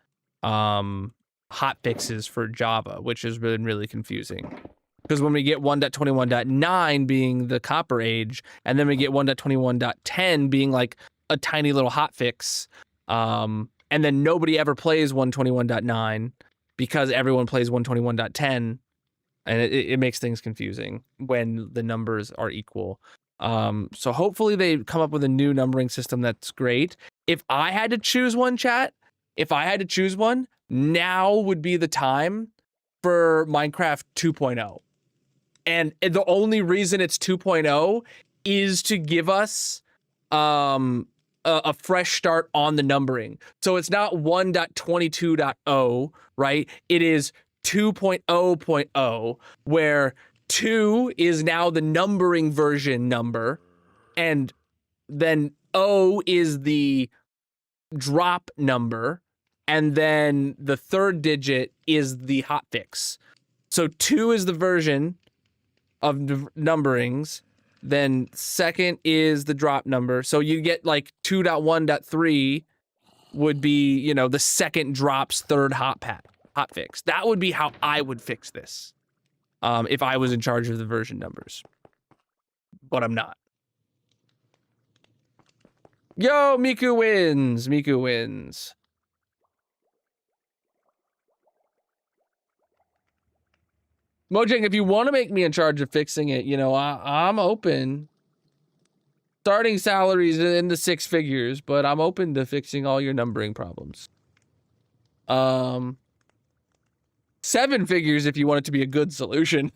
hot fixes for Java, which has been really confusing. Because when we get 1.21.9 being the copper age, and then we get 1.21.10 being like a tiny little hot fix, and then nobody ever plays 1.21.9, because everyone plays 121.10, and it makes things confusing when the numbers are equal. So hopefully they come up with a new numbering system that's great. If I had to choose one, chat, now would be the time for Minecraft 2.0. And the only reason it's 2.0 is to give us a fresh start on the numbering. So it's not 1.22.0, right? It is 2.0.0, where 2 is now the numbering version number, and then O is the drop number, and then the third digit is the hotfix. So 2 is the version of numberings, then second is the drop number. So you get like 2.1.3 would be, you know, the second drop's third hotfix. That would be how I would fix this if I was in charge of the version numbers. But I'm not. Yo, Miku wins. Miku wins. Mojang, if you want to make me in charge of fixing it, you know, I'm open. Starting salaries in the 6 figures, but I'm open to fixing all your numbering problems. 7 figures if you want it to be a good solution.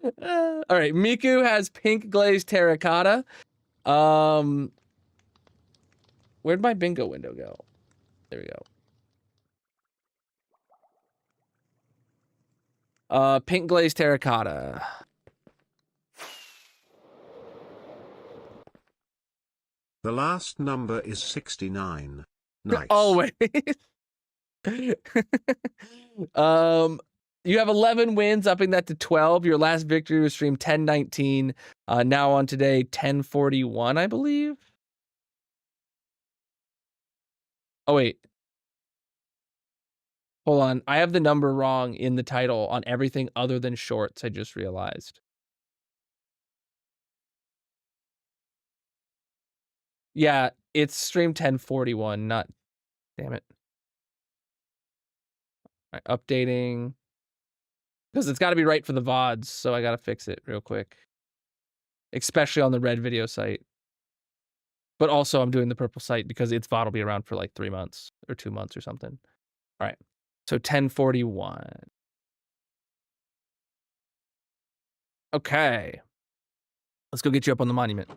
All right, Miku has pink glazed terracotta. Where'd my bingo window go? There we go. Pink glazed terracotta. The last number is 69. Nice. Always. You have 11 wins, upping that to 12. Your last victory was streamed 10/19. Now on today, 10/41, I believe. Oh, wait. Hold on. I have the number wrong in the title on everything other than shorts, I just realized. Yeah, it's stream 10/41, not... Damn it. All right, updating. Because it's got to be right for the VODs, so I got to fix it real quick. Especially on the red video site. But also I'm doing the purple site because its VOD will be around for like 3 months or 2 months or something. All right. So 10/41. Okay. Let's go get you up on the monument.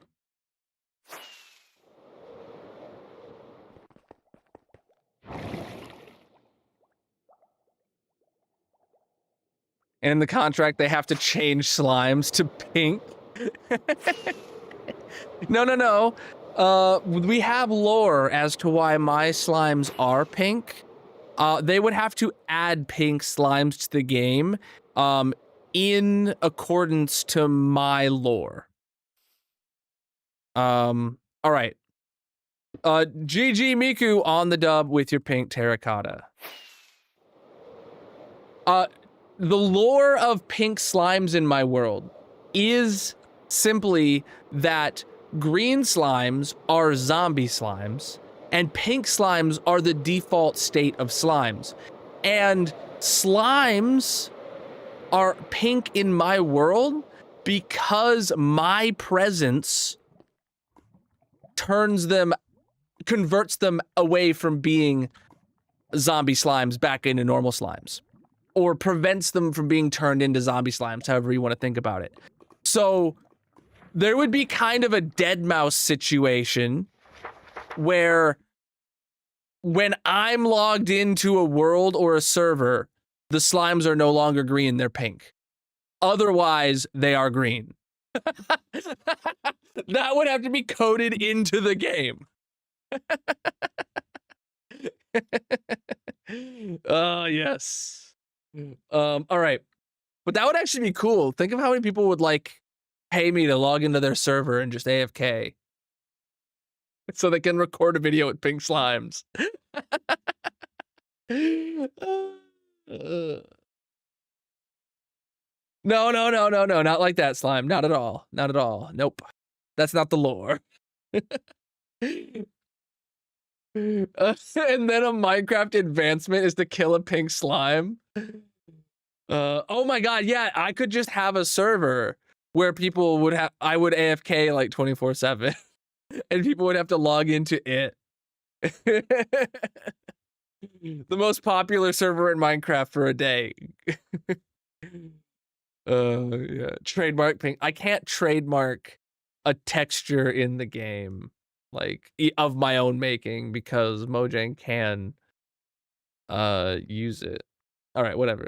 And in the contract, they have to change slimes to pink. No. We have lore as to why my slimes are pink. They would have to add pink slimes to the game in accordance to my lore. All right. GG Miku on the dub with your pink terracotta. The lore of pink slimes in my world is simply that green slimes are zombie slimes and pink slimes are the default state of slimes. And slimes are pink in my world because my presence converts them away from being zombie slimes back into normal slimes, or prevents them from being turned into zombie slimes, however you want to think about it. So there would be kind of a dead mouse situation where when I'm logged into a world or a server, the slimes are no longer green, they're pink. Otherwise, they are green. That would have to be coded into the game. Yes. All right. But that would actually be cool. Think of how many people would like pay me to log into their server and just AFK. So they can record a video with pink slimes. No, not like that, slime. Not at all. Not at all. Nope. That's not the lore. And then a Minecraft advancement is to kill a pink slime. Oh my god, yeah, I could just have a server where people would have, I would AFK like 24/7 and people would have to log into it. The most popular server in Minecraft for a day. Yeah, trademark pink. I can't trademark a texture in the game, like of my own making, because Mojang can use it. All right, whatever.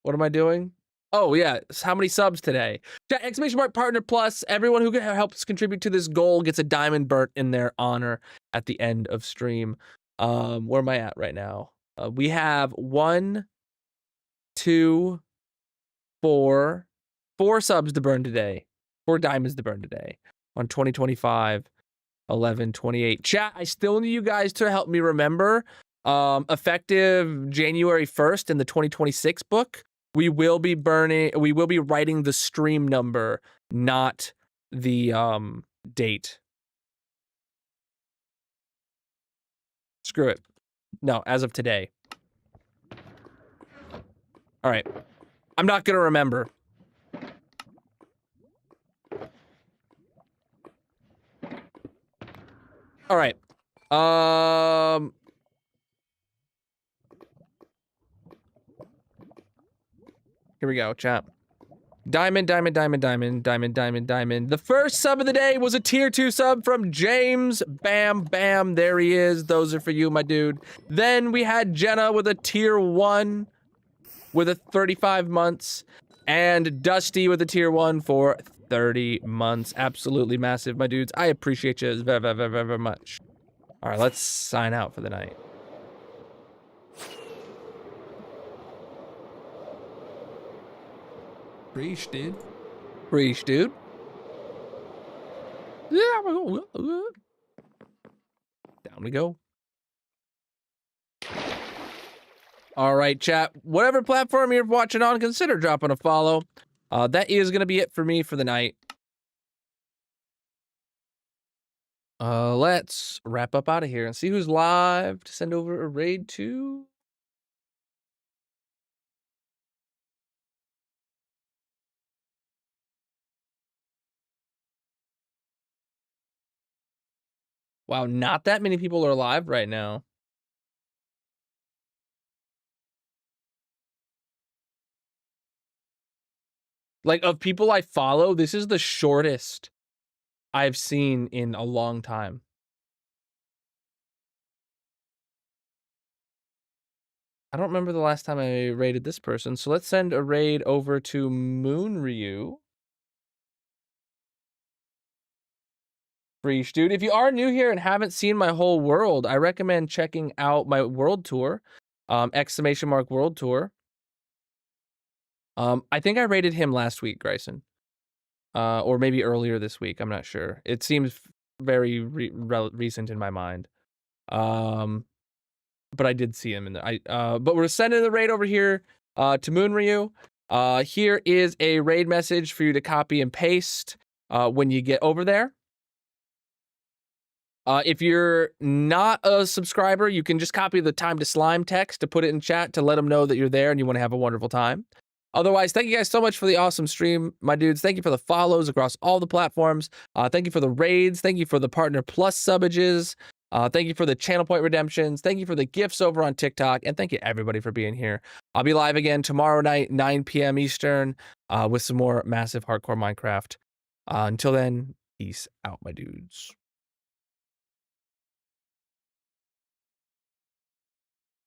What am I doing? Oh yeah, how many subs today? Exclamation mark partner plus. Everyone who helps contribute to this goal gets a diamond burnt in their honor at the end of stream. Where am I at right now? We have 1, 2, 4 subs to burn today. 4 diamonds to burn today on 2025 11/28. Chat, I still need you guys to help me remember. Effective January 1st in the 2026 book, we will be writing the stream number, not the date. Screw it. No, as of today. All right. I'm not gonna remember. All right. Here we go, chat. Diamond, diamond, diamond, diamond, diamond, diamond, diamond. The first sub of the day was a tier 2 sub from James. Bam, bam, there he is. Those are for you, my dude. Then we had Jenna with a tier 1 with a 35 months. And Dusty with a tier 1 for 30 months. Absolutely massive, my dudes. I appreciate you very, very, very, very much. All right, let's sign out for the night. Preach, dude. Preach, dude. Yeah. Down we go. All right, chat. Whatever platform you're watching on, consider dropping a follow. That is going to be it for me for the night. Let's wrap up out of here and see who's live to send over a raid to. Wow, not that many people are live right now. Like, of people I follow, this is the shortest I've seen in a long time. I don't remember the last time I raided this person, so let's send a raid over to Moon Ryu. Freesh, dude. If you are new here and haven't seen my whole world, I recommend checking out my world tour, exclamation mark world tour. I think I rated him last week, Grayson, or maybe earlier this week. I'm not sure. It seems very recent in my mind. But I did see him in there. But we're sending the raid over here to Moon Ryu. Here is a raid message for you to copy and paste when you get over there. If you're not a subscriber, you can just copy the time to slime text to put it in chat to let them know that you're there and you want to have a wonderful time. Otherwise, thank you guys so much for the awesome stream, my dudes. Thank you for the follows across all the platforms. Thank you for the raids. Thank you for the partner plus subages. Thank you for the channel point redemptions. Thank you for the gifts over on TikTok. And thank you everybody for being here. I'll be live again tomorrow night, 9 p.m. Eastern, with some more massive hardcore Minecraft. Until then, peace out, my dudes.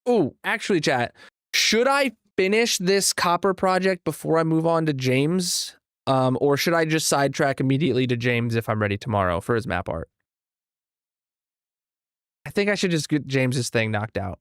Oh, actually, chat, should I finish this copper project before I move on to James? Or should I just sidetrack immediately to James if I'm ready tomorrow for his map art? I think I should just get James's thing knocked out.